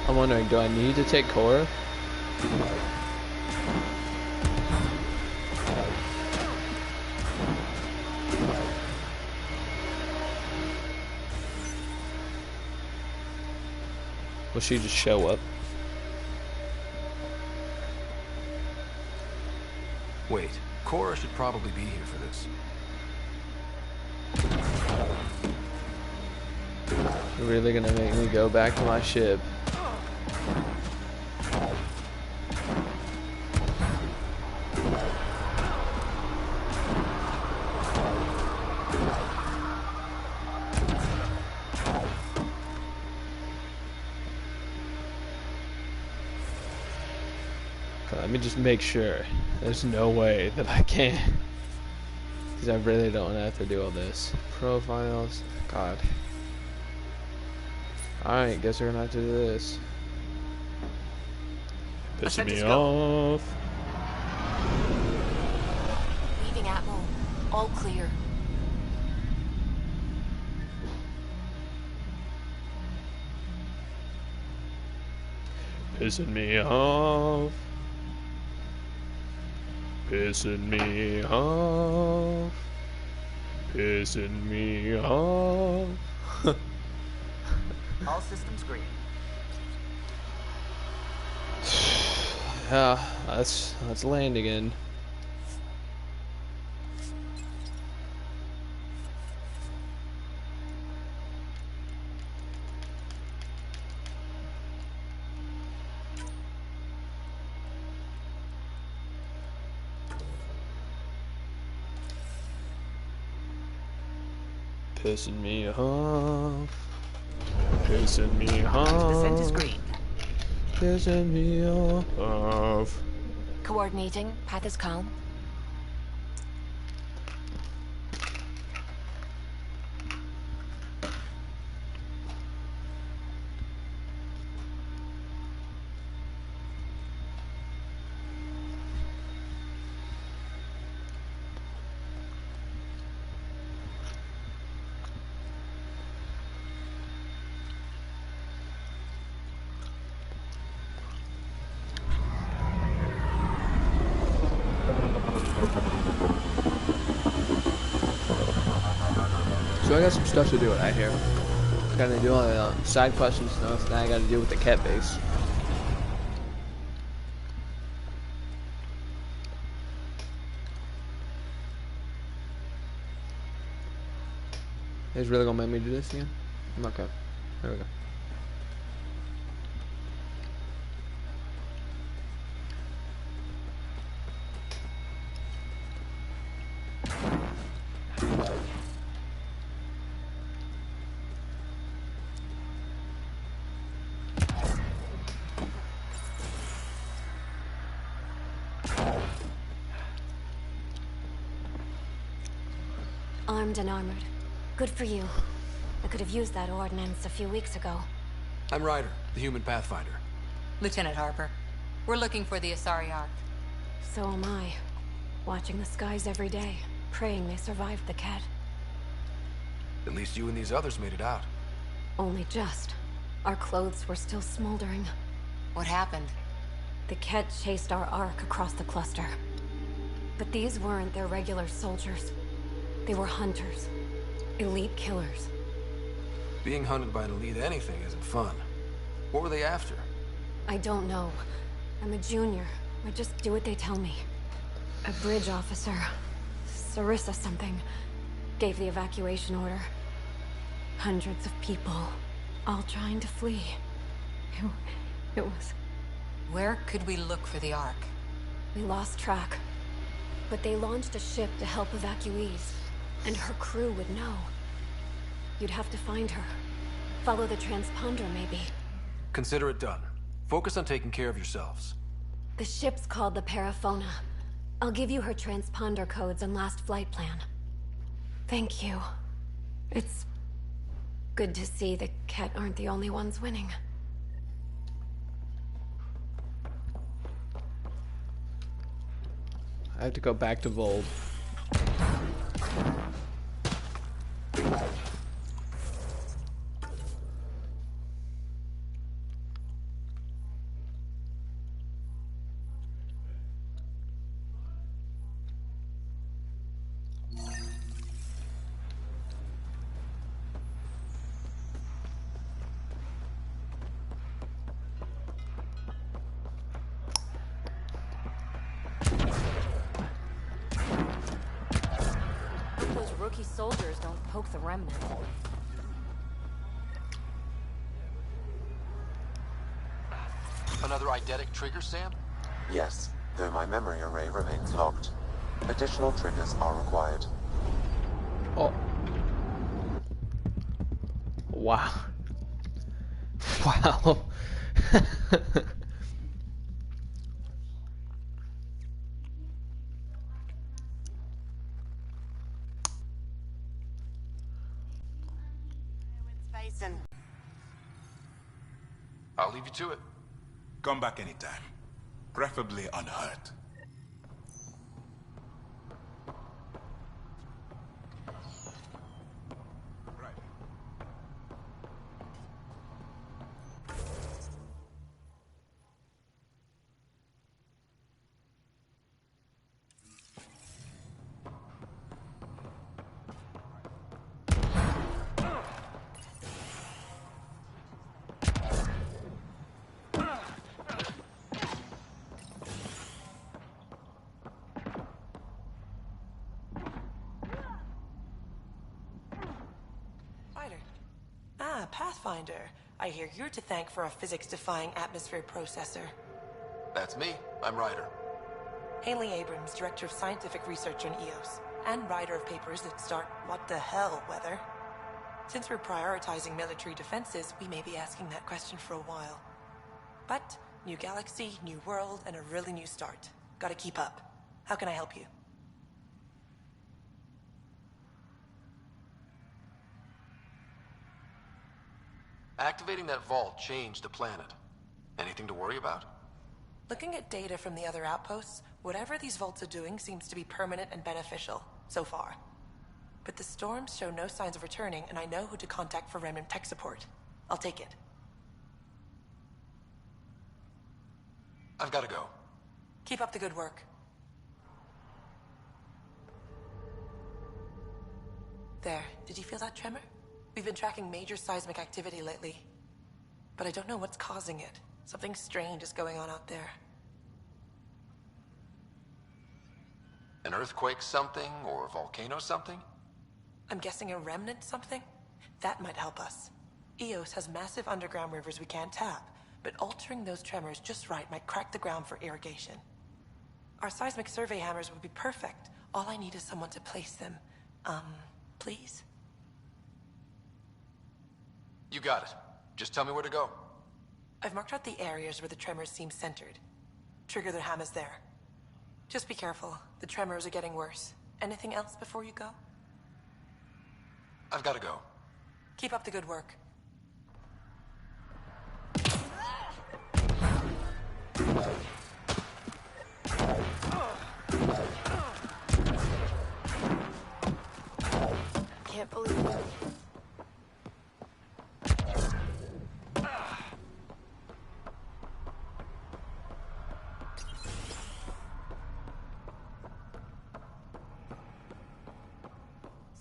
I'm wondering, do I need to take Cora? Will she just show up? Wait, Cora should probably be here for this. You're really gonna make me go back to my ship? Let me just make sure. There's no way that I can't. Because I really don't want to have to do all this. Profiles. God. Alright, guess we're gonna have to do this. Pissing me off. Leaving Atmo. All clear. Pissing me off. Pissing me off. Pissing me off. All systems green. Yeah, let's land again. Pissing me off. Pissing me off. Descent is green. Pissing me off. Coordinating. Path is calm. So I got some stuff to do out here. Gotta do all the side quests and stuff. Now I gotta deal with the cat base. He's really gonna make me do this again? Okay. There we go. Armed and armored. Good for you. I could have used that ordnance a few weeks ago. I'm Ryder, the human pathfinder. Lieutenant Harper. We're looking for the Asari Ark. So am I. Watching the skies every day, praying they survived the Ket. At least you and these others made it out. Only just. Our clothes were still smoldering. What happened? The Ket chased our Ark across the cluster. But these weren't their regular soldiers. They were hunters. Elite killers. Being hunted by an elite anything isn't fun. What were they after? I don't know. I'm a junior. I just do what they tell me. A bridge officer, Sarissa something, gave the evacuation order. Hundreds of people, all trying to flee. It was... Where could we look for the Ark? We lost track. But they launched a ship to help evacuees. And her crew would know. You'd have to find her. Follow the transponder, maybe. Consider it done. Focus on taking care of yourselves. The ship's called the Paraphona. I'll give you her transponder codes and last flight plan. Thank you. It's good to see the Ket aren't the only ones winning. I have to go back to Vold. Rookie soldiers don't poke the remnant. Another eidetic trigger, Sam? Yes, though my memory array remains locked. Additional triggers are required. Oh. Wow. Wow. I'll leave you to it. Come back anytime. Preferably unhurt. Pathfinder. I hear you're to thank for a physics-defying atmosphere processor. That's me. I'm Ryder. Haley Abrams, Director of Scientific Research on EOS, and writer of papers that start what the hell weather. Since we're prioritizing military defenses, we may be asking that question for a while. But, new galaxy, new world, and a really new start. Gotta keep up. How can I help you? Activating that vault changed the planet. Anything to worry about? Looking at data from the other outposts, whatever these vaults are doing seems to be permanent and beneficial, so far. But the storms show no signs of returning, and I know who to contact for Remnant tech support. I'll take it. I've gotta go. Keep up the good work. There, did you feel that tremor? We've been tracking major seismic activity lately. But I don't know what's causing it. Something strange is going on out there. An earthquake something, or a volcano something? I'm guessing a remnant something? That might help us. EOS has massive underground rivers we can't tap, but altering those tremors just right might crack the ground for irrigation. Our seismic survey hammers would be perfect. All I need is someone to place them. Please? You got it. Just tell me where to go. I've marked out the areas where the tremors seem centered. Trigger the hammers there. Just be careful. The tremors are getting worse. Anything else before you go? I've gotta go. Keep up the good work. Can't believe it.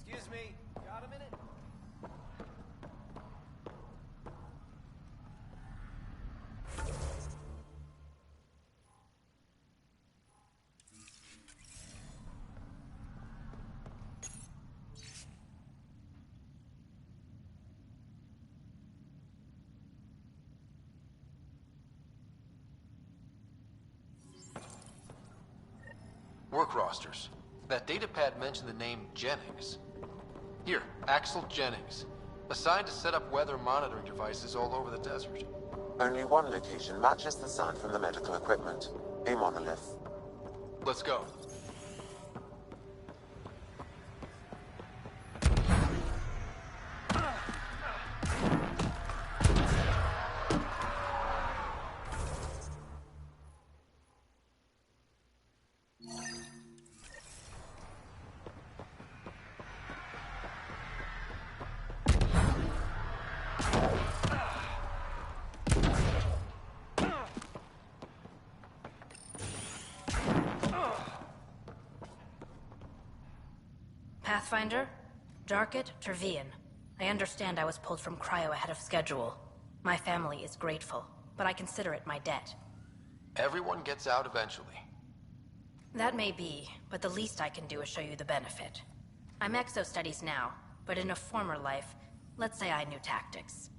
Excuse me, got a minute? Work rosters. That datapad mentioned the name Jennings. Here, Axel Jennings. Assigned to set up weather monitoring devices all over the desert. Only one location matches the sound from the medical equipment. A monolith. Let's go. Pathfinder? Darket Trevian. I understand I was pulled from cryo ahead of schedule. My family is grateful, but I consider it my debt. Everyone gets out eventually. That may be, but the least I can do is show you the benefit. I'm exo-studies now, but in a former life, let's say I knew tactics.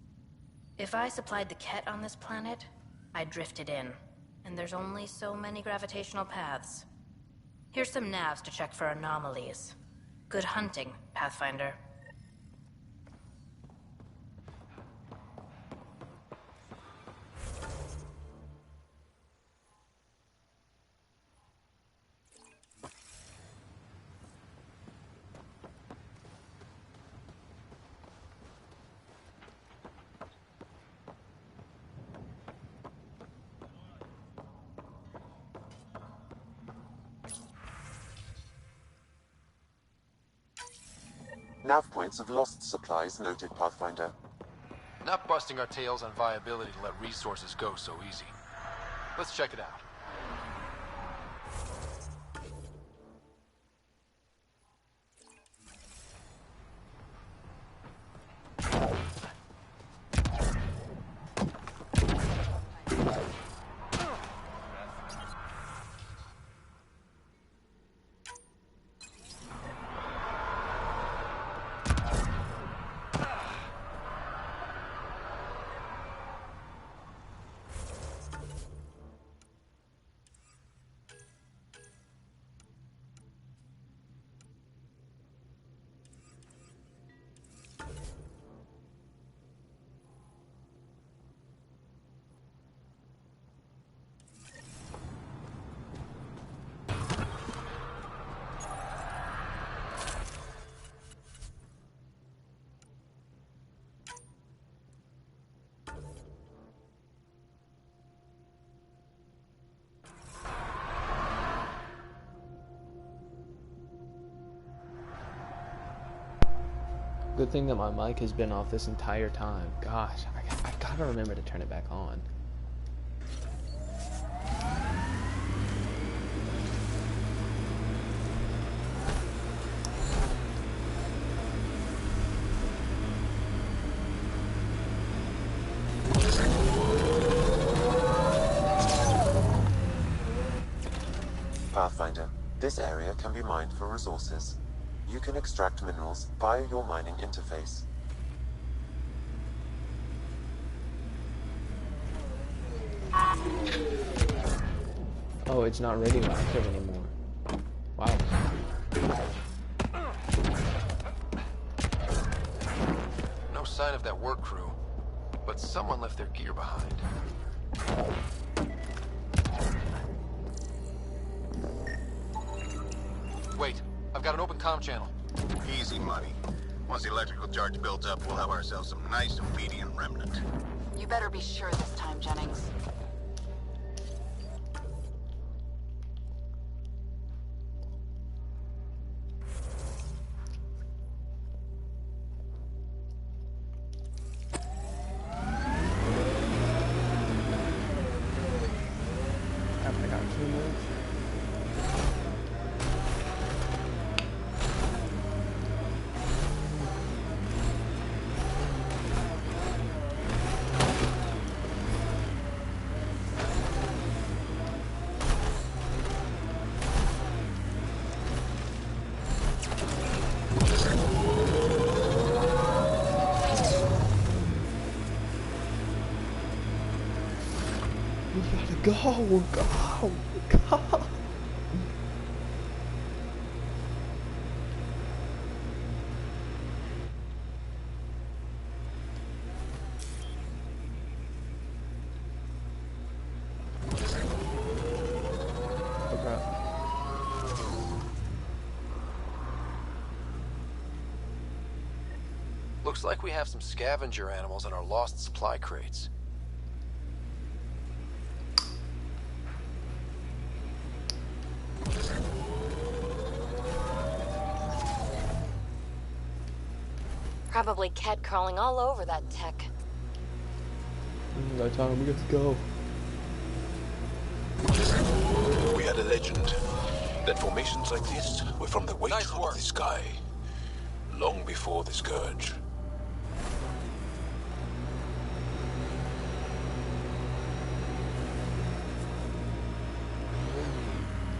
If I supplied the Ket on this planet, I drifted in, and there's only so many gravitational paths. Here's some navs to check for anomalies. Good hunting, Pathfinder. Nav points of lost supplies noted, Pathfinder. Not busting our tails on viability to let resources go so easy. Let's check it out. Good thing that my mic has been off this entire time. Gosh, I gotta remember to turn it back on. Pathfinder, this area can be mined for resources. You can extract minerals via your mining interface. Oh, it's not radioactive anymore. Wow. No sign of that work crew, but someone left their gear behind. Wait, I've got an open comm channel. Easy money. Once the electrical charge builds up, we'll have ourselves some nice obedient remnant. You better be sure this time, Jennings. I got 2 more. We gotta go, go. Looks like we have some scavenger animals in our lost supply crates. Probably Ket crawling all over that tech. By the time we get to go. We had a legend that formations like this were from the weight of the sky, long before the Scourge.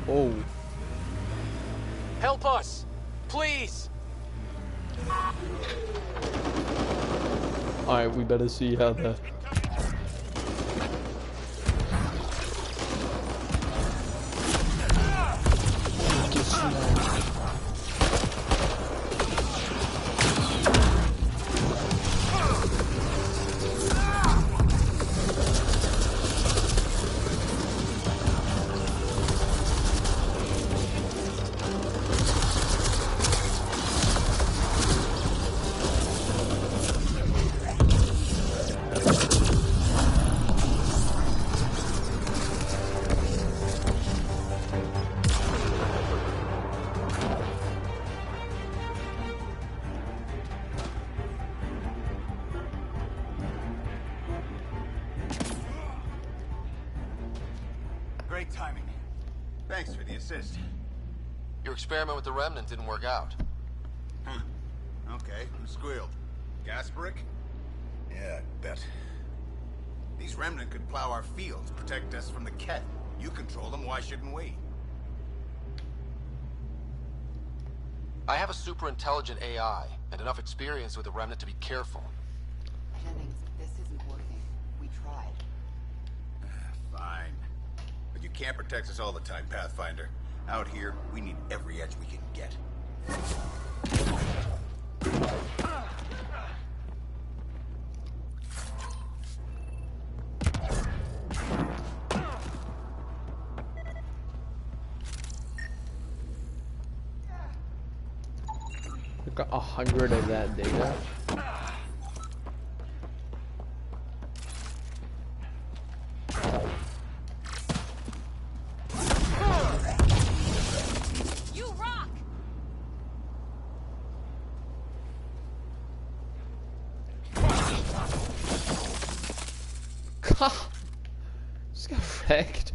Oh. Help us! Please! Alright, we better see how the... Great timing. Thanks for the assist. Your experiment with the Remnant didn't work out. Huh. Okay, who squealed? Gasparic? Yeah, I bet. These Remnant could plow our fields, protect us from the Ket. You control them, why shouldn't we? I have a super intelligent AI, and enough experience with the Remnant to be careful. Jennings, this isn't working. We tried. Fine. But you can't protect us all the time, Pathfinder. Out here, we need every edge we can get. We got 100 of that data. You rock! God, just got wrecked.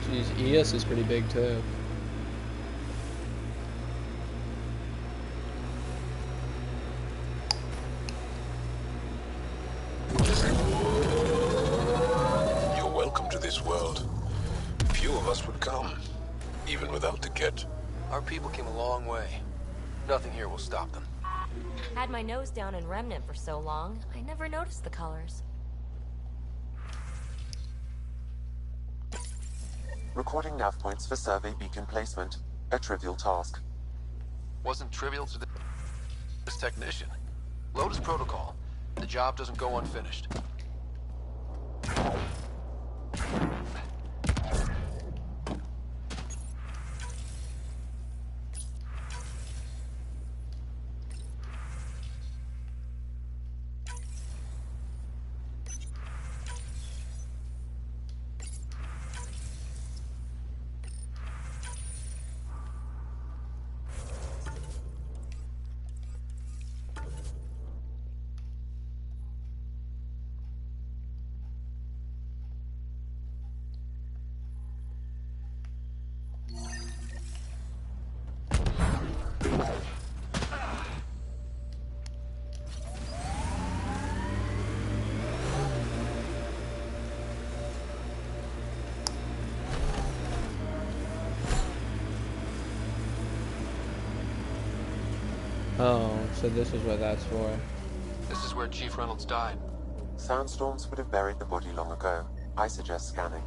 Jeez, ES is pretty big too. You're welcome to this world. Few of us would come, even without the Ket. Our people came a long way. Nothing here will stop them. Had my nose down in Remnant for so long, I never noticed the colors. Recording nav points for survey beacon placement. A trivial task. Wasn't trivial to this technician. Lotus protocol. The job doesn't go unfinished. Oh, so this is what that's for. This is where Chief Reynolds died. Sandstorms would have buried the body long ago. I suggest scanning.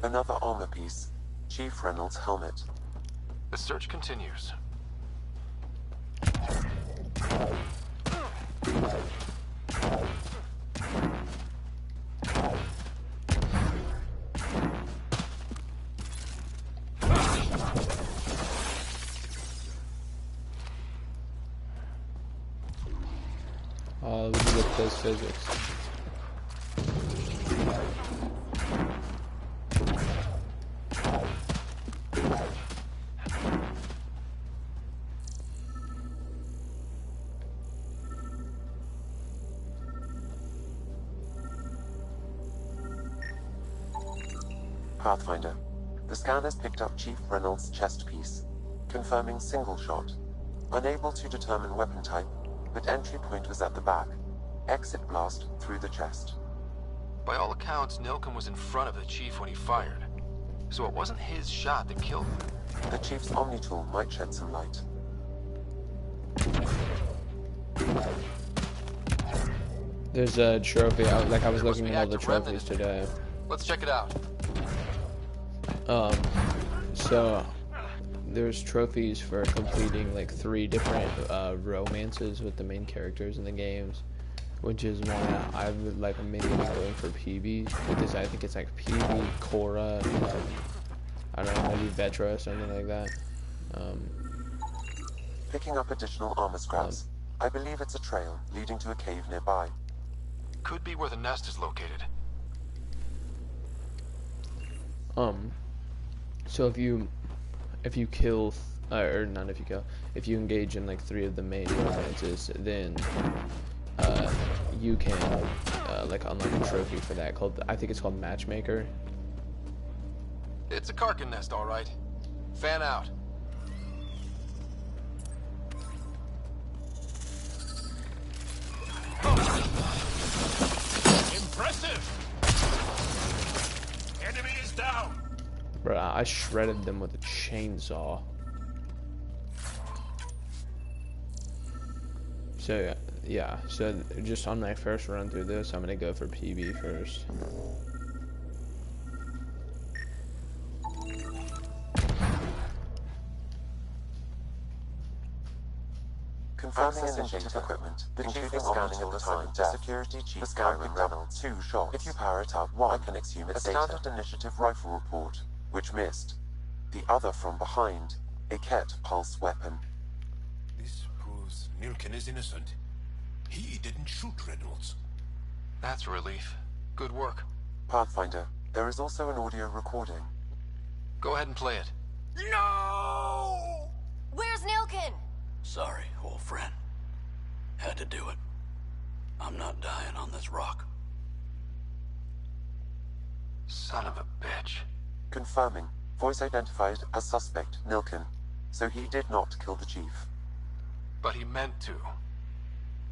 Another armor piece. Chief Reynolds' helmet. The search continues. With those physics. Pathfinder. The scanners picked up Chief Reynolds' chest piece, confirming single shot. Unable to determine weapon type, but entry point was at the back. Exit blast through the chest. By all accounts, Nilken was in front of the Chief when he fired. So it wasn't his shot that killed him. The Chief's Omni tool might shed some light. There's a trophy. I was looking at all the trophies today. Let's check it out. So there's trophies for completing like 3 different romances with the main characters in the games, which is why I'm mainly going for PB, because I think it's like PB, Cora, I don't know, maybe Vetra or something like that. Picking up additional armor scraps. I believe it's a trail leading to a cave nearby. Could be where the nest is located. So if you kill, or not if you kill, if you engage in like 3 of the main romances, then you can like unlock a trophy for that called, I think it's called Matchmaker. It's a Karkin nest, all right. Fan out. Impressive! Enemy is down! Bro, I shredded them with a chainsaw. So yeah, so just on my first run through this, I'm gonna go for PB first. Confirming initiative equipment, including scanning of the time to security chief Kyron Reynolds. 2 shots. If you power it up, 1 can assume it's a standard initiative rifle report, which missed. The other from behind, a Ket pulse weapon. This proves Nilken is innocent. He didn't shoot Reynolds. That's a relief. Good work. Pathfinder, there is also an audio recording. Go ahead and play it. No! Where's Nilken? Sorry, old friend. Had to do it. I'm not dying on this rock. Son of a bitch. Confirming. Voice identified as suspect Nilken. So he did not kill the chief. But he meant to.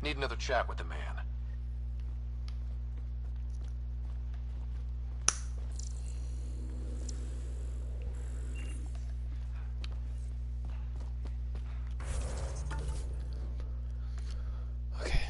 Need another chat with the man. Okay.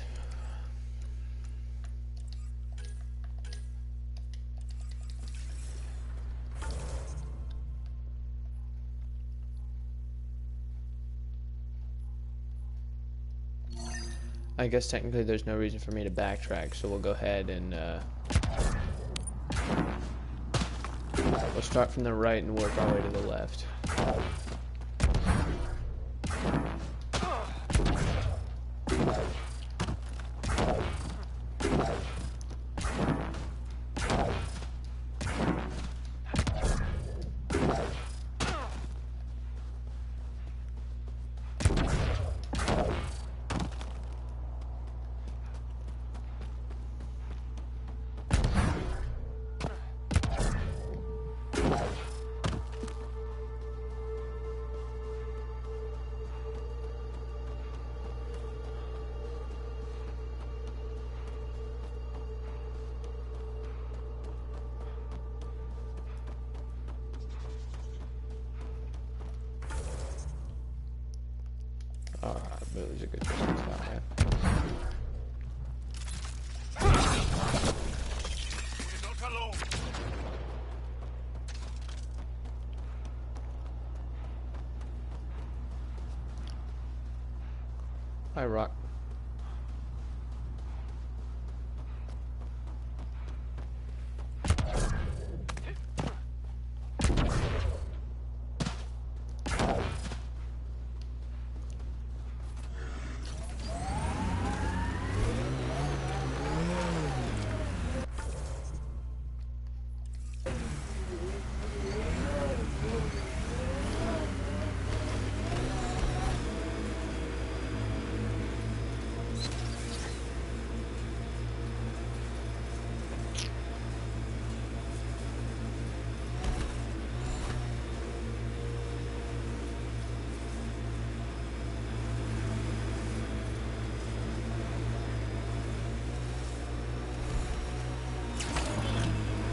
I guess technically there's no reason for me to backtrack, so we'll go ahead and we'll start from the right and work our way to the left. But it was a good distance that way. We're not alone. Hi, Rock.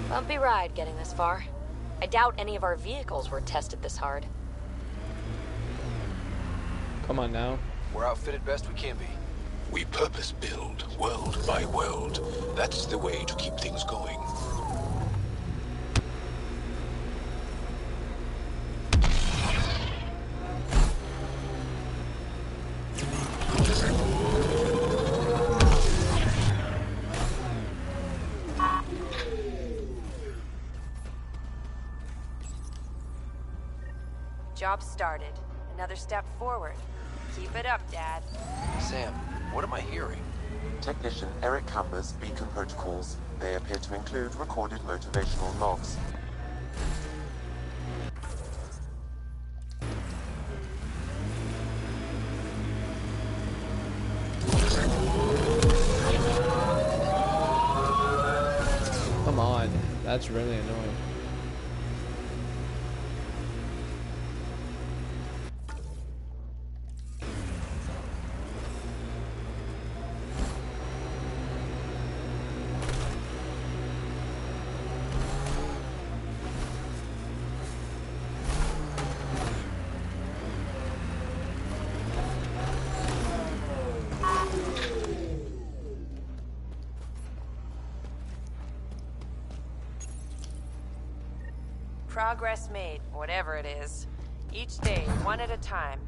Bumpy ride getting this far. I doubt any of our vehicles were tested this hard. Come on now. We're outfitted best we can be. We purpose build, world by world. That's the way to keep things going. Job started. Another step forward. Keep it up, Dad. Sam, what am I hearing? Technician Eric Camber's beacon protocols. They appear to include recorded motivational logs. Come on. That's really annoying. Progress made, whatever it is. Each day, one at a time.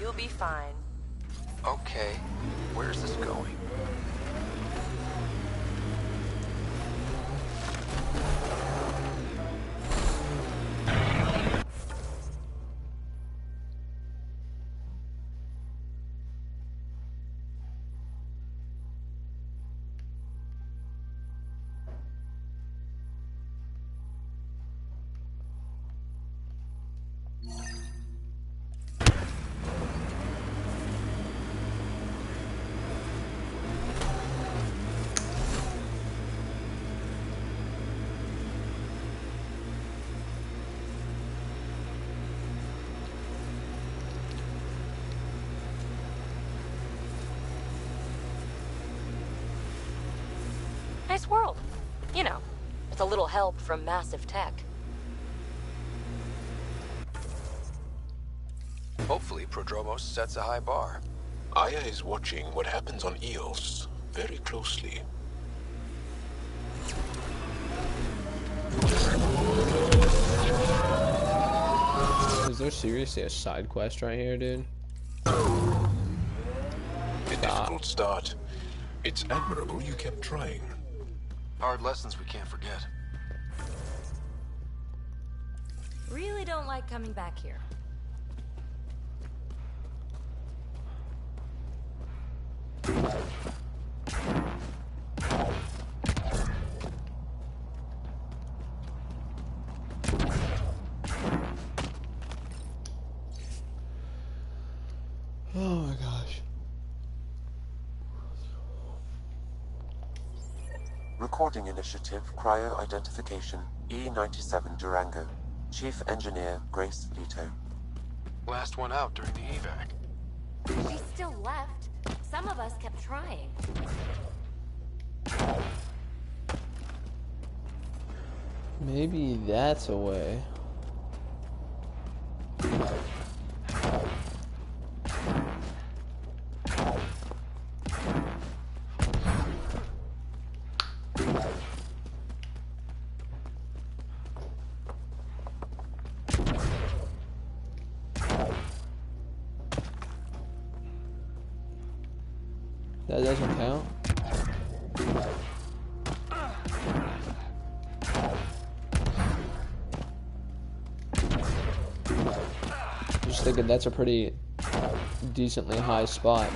You'll be fine. Okay, where's this going? Nice world. You know, with a little help from massive tech. Hopefully, Prodromos sets a high bar. Aya is watching what happens on Eos very closely. Is there seriously a side quest right here, dude? A difficult start. It's admirable you kept trying. Hard lessons we can't forget. Really don't like coming back here. Oh my gosh. Recording Initiative Cryo-Identification E-97 Durango. Chief Engineer Grace Leto. Last one out during the evac. She's still left. Some of us kept trying. Maybe that's a way. That doesn't count. Just thinking that's a pretty decently high spot.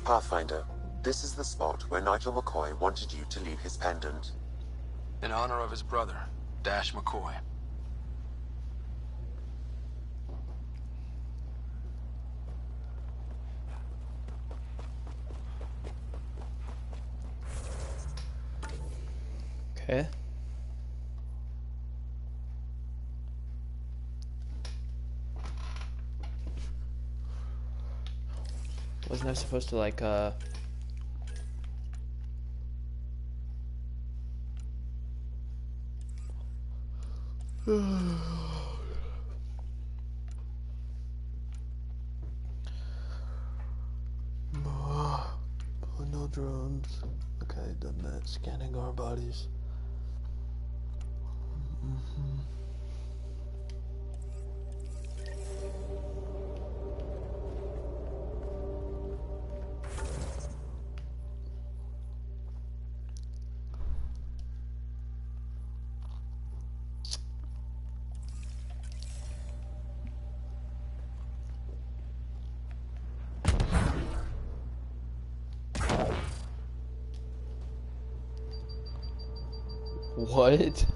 Pathfinder, this is the spot where Nigel McCoy wanted you to leave his pendant. In honor of his brother, Dash McCoy. Okay. Wasn't I supposed to like no drones. Okay, done that. Scanning our bodies. What?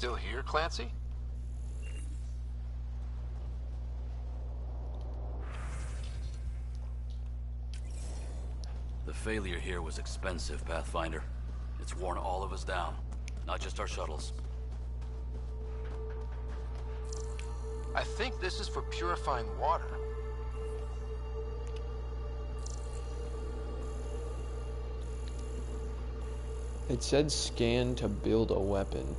Still here, Clancy? The failure here was expensive, Pathfinder. It's worn all of us down, not just our shuttles. I think this is for purifying water. It said scan to build a weapon.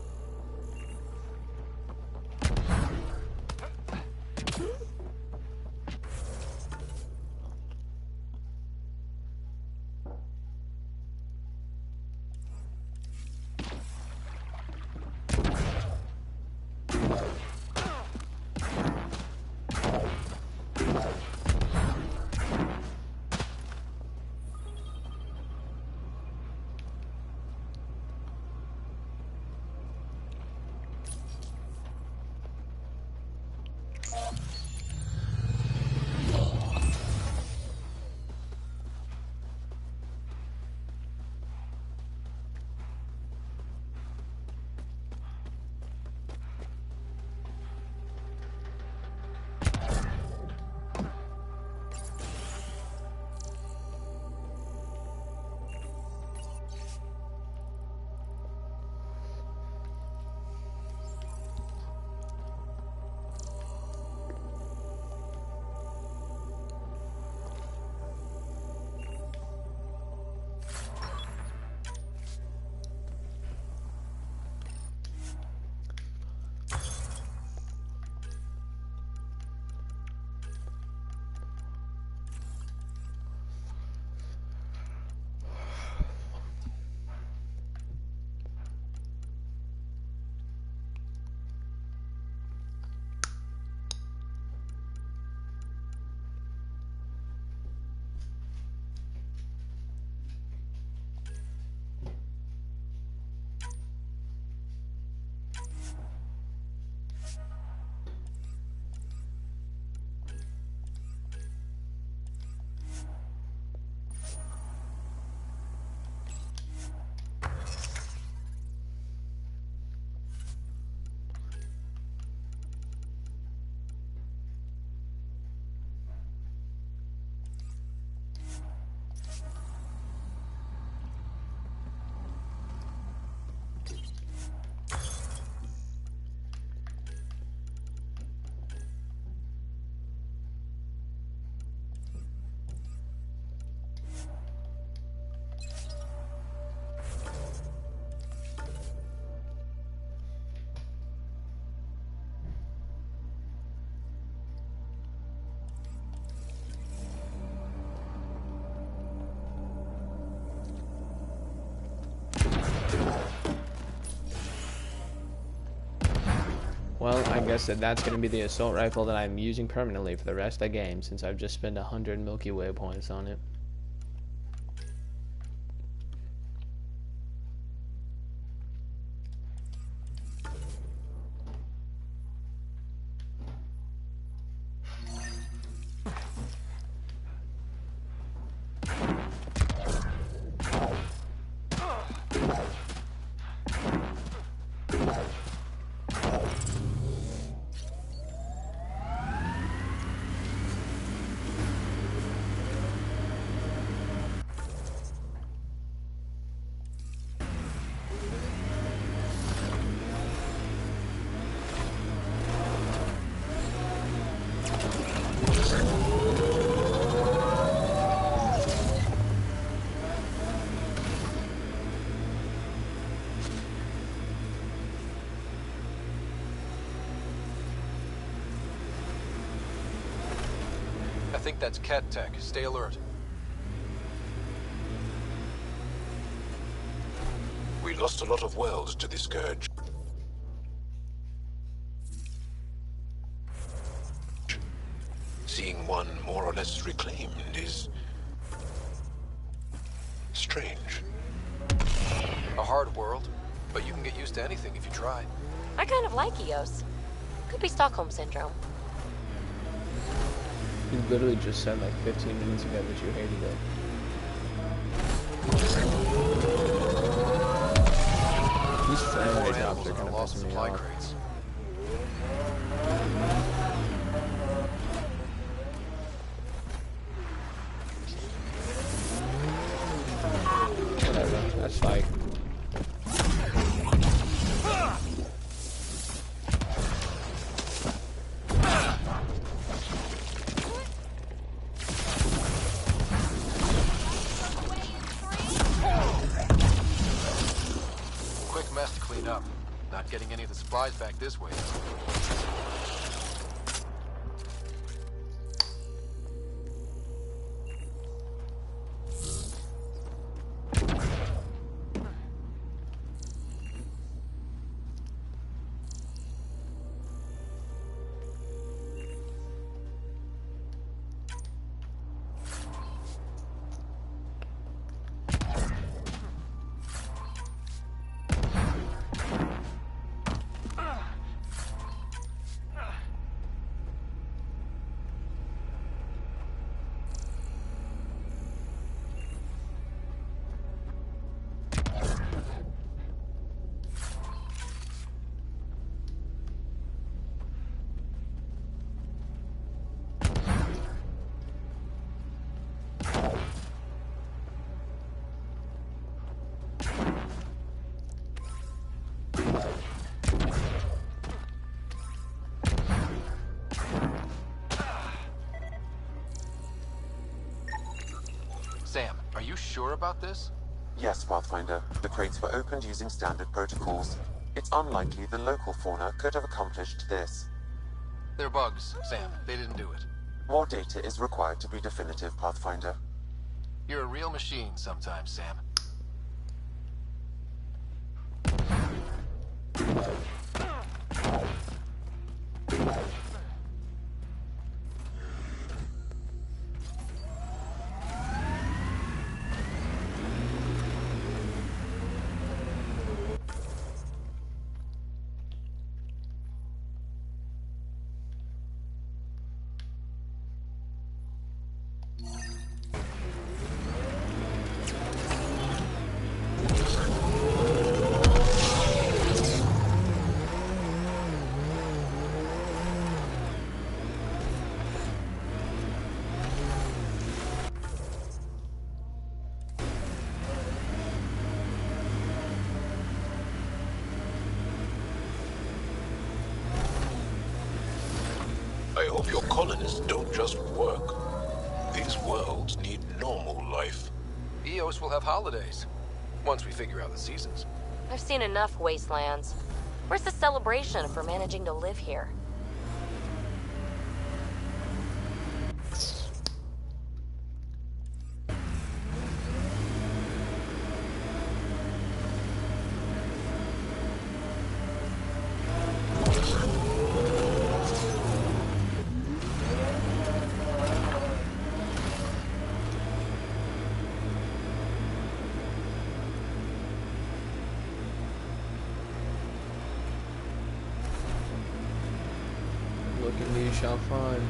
Well, I guess that's going to be the assault rifle that I'm using permanently for the rest of the game, since I've just spent 100 Milky Way points on it. I think that's Cat Tech. Stay alert. We lost a lot of worlds to the Scourge. Seeing one more or less reclaimed is strange. A hard world, but you can get used to anything if you try. I kind of like Eos. Could be Stockholm Syndrome. You literally just said like 15 minutes ago that you hated it. These frame rate drops animals are on kind our of lost pissing me supply off. crates. Whatever, that's fine. Quick mess to clean up. Not getting any of the supplies back this way, though. Sam, are you sure about this? Yes, Pathfinder. The crates were opened using standard protocols. It's unlikely the local fauna could have accomplished this. They're bugs, Sam. They didn't do it. More data is required to be definitive, Pathfinder. You're a real machine sometimes, Sam. I hope your colonists don't just work. These worlds need normal life. Eos will have holidays. Once we figure out the seasons. I've seen enough wastelands. Where's the celebration for managing to live here? Look and you shall find.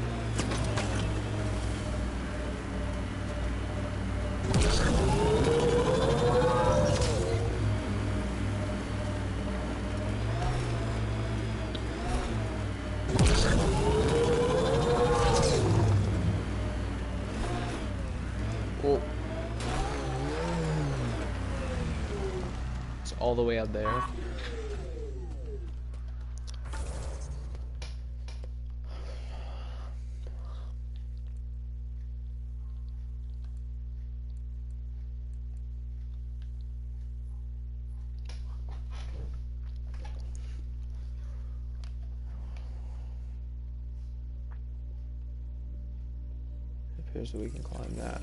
Oh. It's all the way up there. Appears that we can climb that.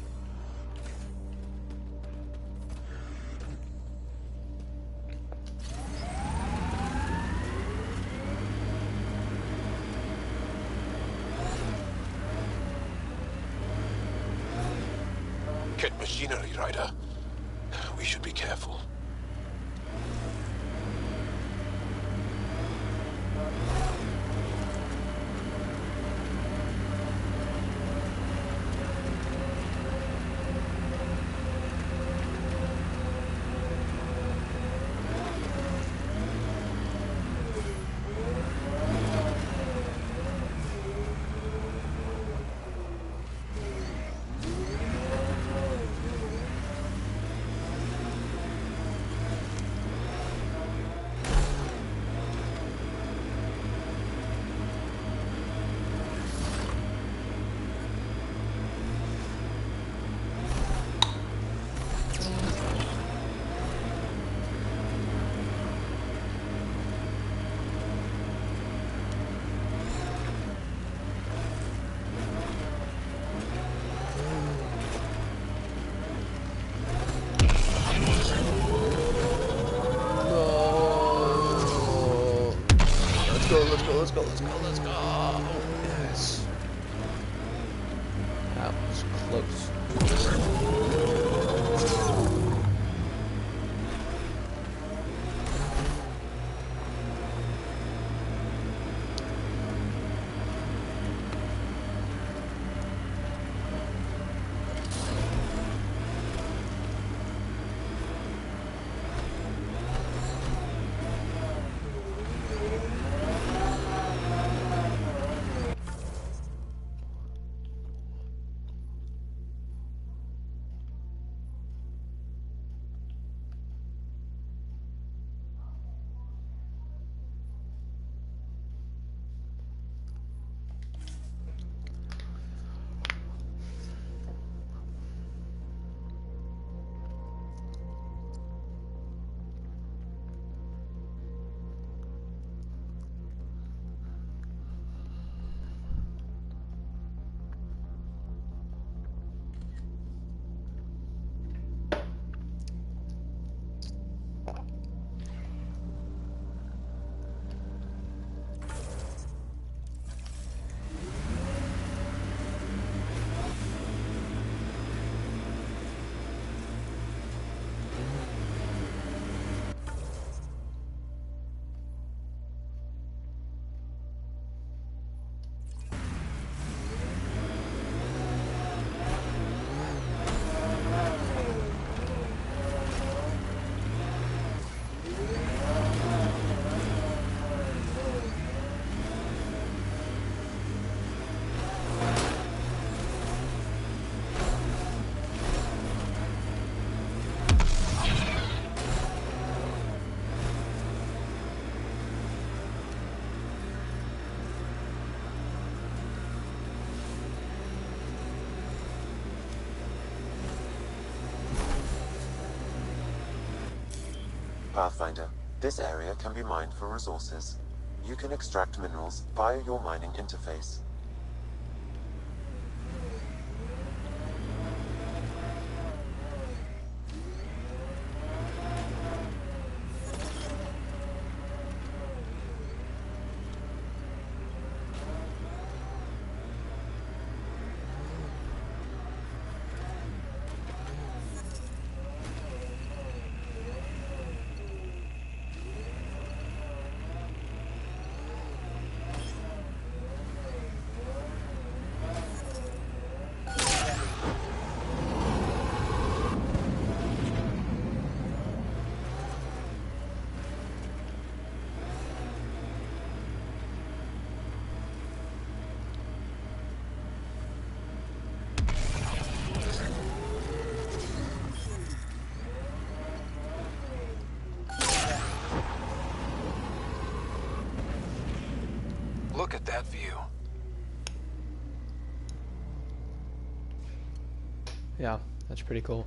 Get machinery, Ryder. We should be careful. go, let's go, let's go, let's go, let's go. Yes. That was close. Pathfinder, this area can be mined for resources. You can extract minerals via your mining interface. Look at that view. Yeah, that's pretty cool.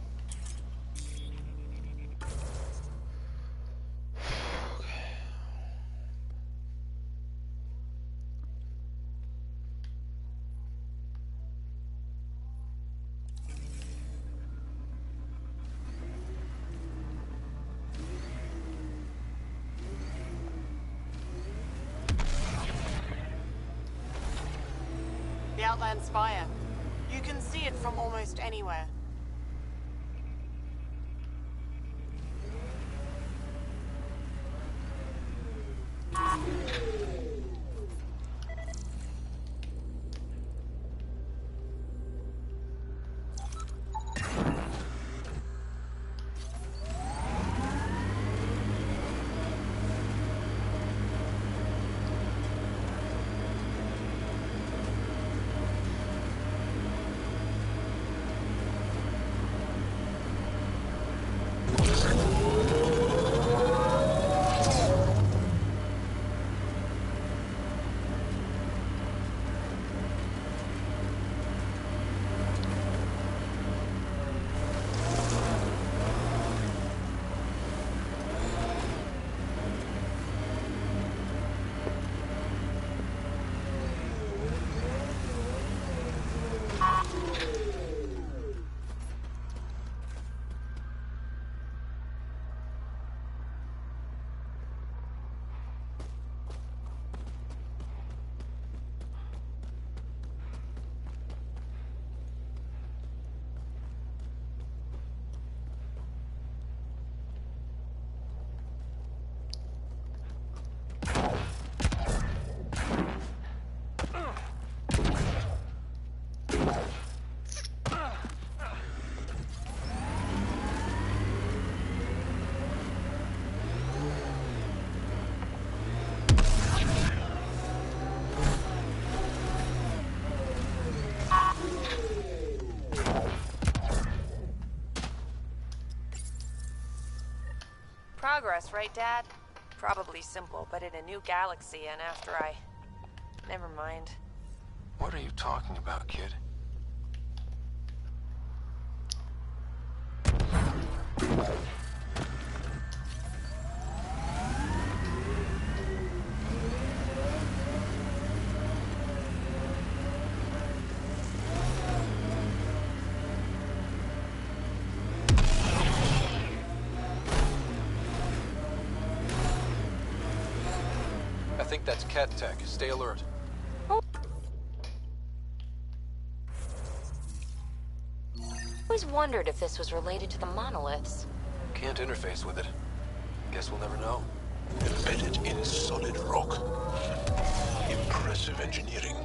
The Outland Spire. You can see it from almost anywhere. progress, right, Dad? Probably simple, but in a new galaxy, and after I... Never mind. What are you talking about, kid? I think that's Cat Tech. Stay alert. Always wondered if this was related to the monoliths. Can't interface with it. Guess we'll never know. Embedded in solid rock. Impressive engineering.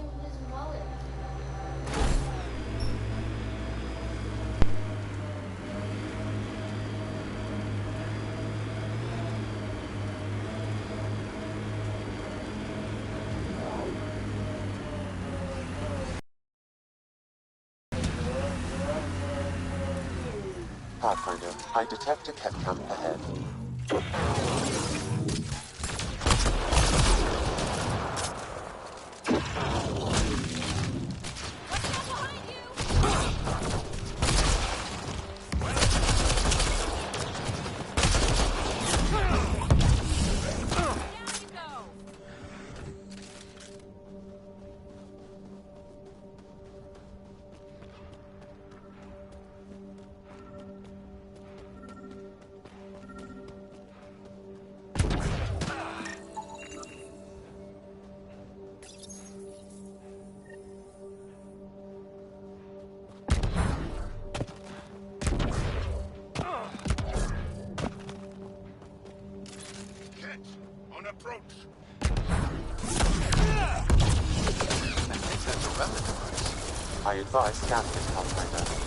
Pathfinder, I detect a Ket camp ahead. I advise scan this Pathfinder.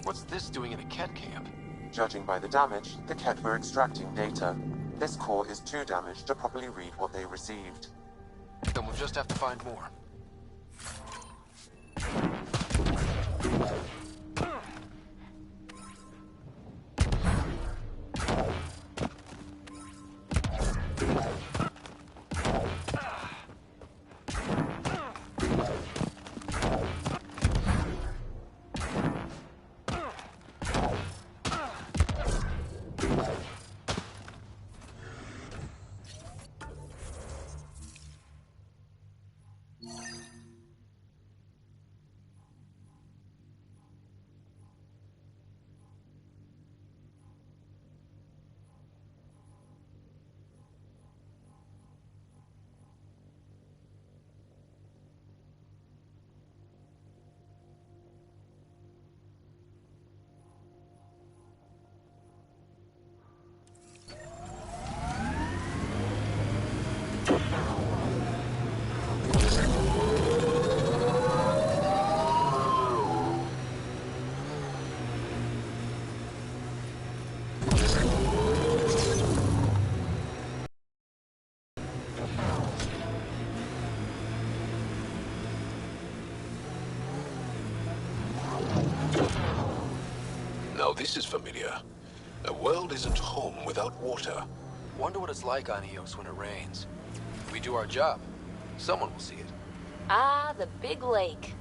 What's this doing in a Ket camp? Judging by the damage, the Ket were extracting data. This core is too damaged to properly read what they received. Then we'll just have to find more. Now this is familiar. A world isn't home without water. Wonder what it's like on Eos when it rains. If we do our job, someone will see it. Ah, the Big Lake.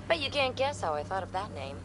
Bet you can't guess how I thought of that name.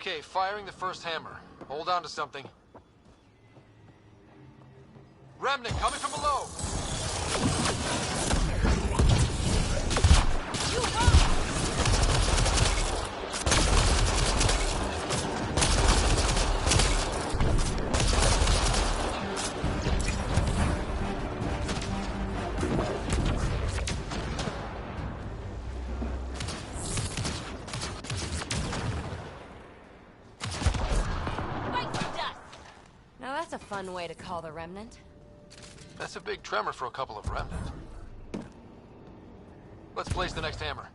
Okay, firing the first hammer. Hold on to something. Remnant coming from below! Now that's a fun way to call the Remnant. That's a big tremor for a couple of Remnant. Let's place the next hammer.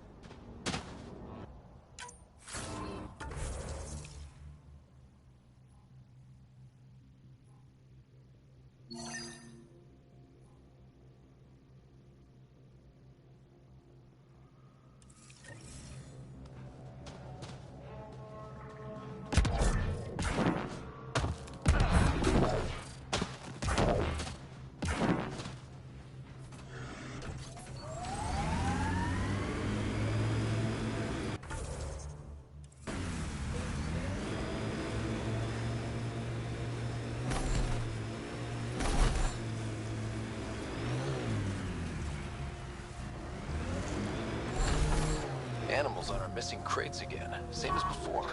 Animals on our missing crates again, same as before.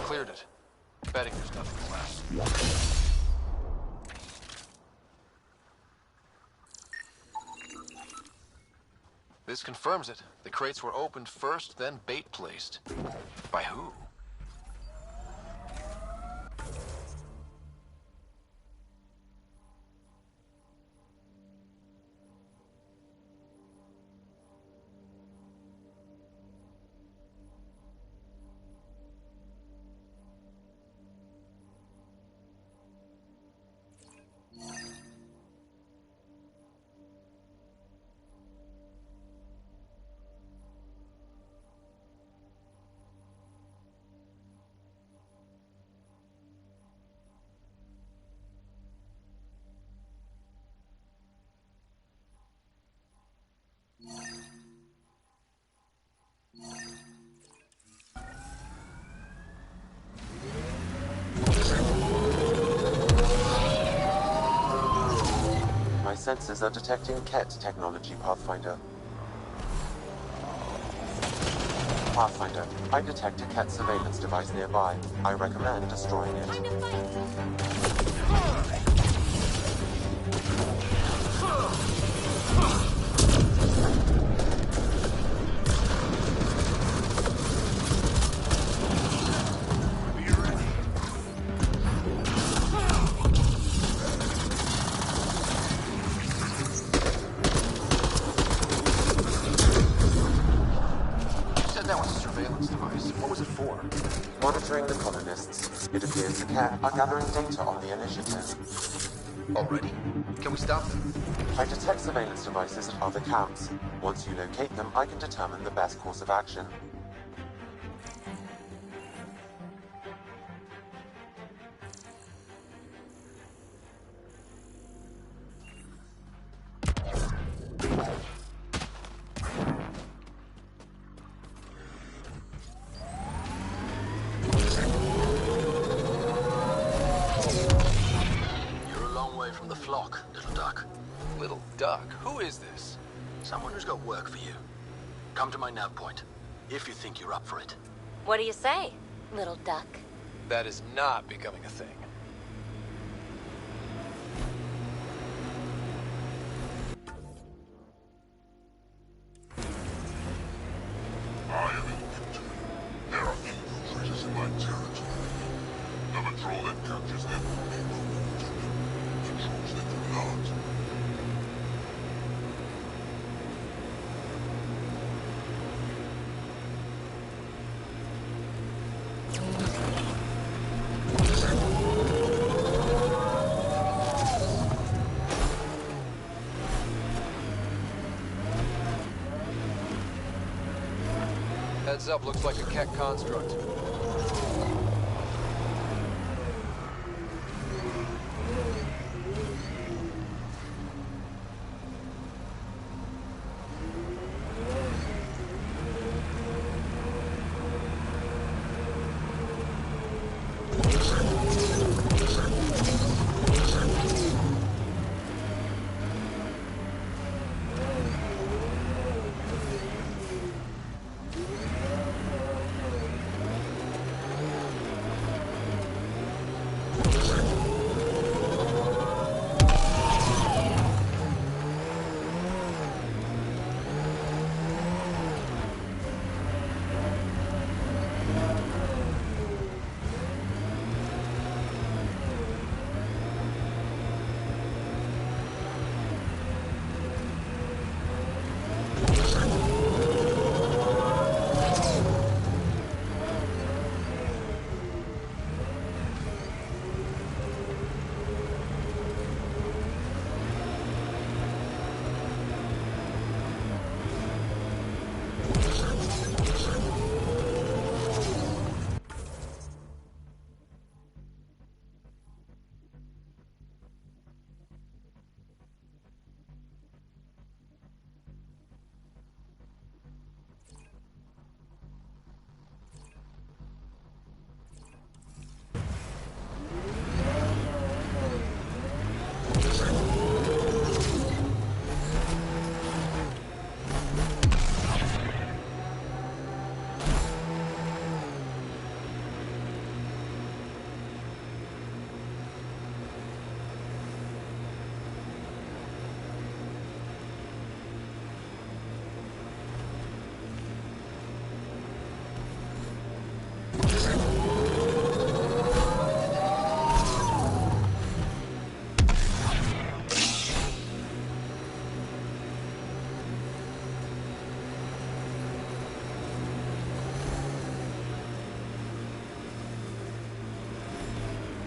Cleared it. Betting there's nothing left. This confirms it. The crates were opened first, then bait placed. By who? My sensors are detecting Ket technology, Pathfinder. Pathfinder, I detect a Ket surveillance device nearby. I recommend destroying it. Monitoring the colonists. It appears the Ket are gathering data on the initiative. Already? Can we stop them? I detect surveillance devices at other camps. Once you locate them, I can determine the best course of action. Someone who's got work for you. Come to my nav point, if you think you're up for it. What do you say, little duck? That is not becoming a thing. I am infantry. There are infiltrators in my territory. The patrol that captures them will be removed. Patrols that do not. Heads up, looks like a Ket construct.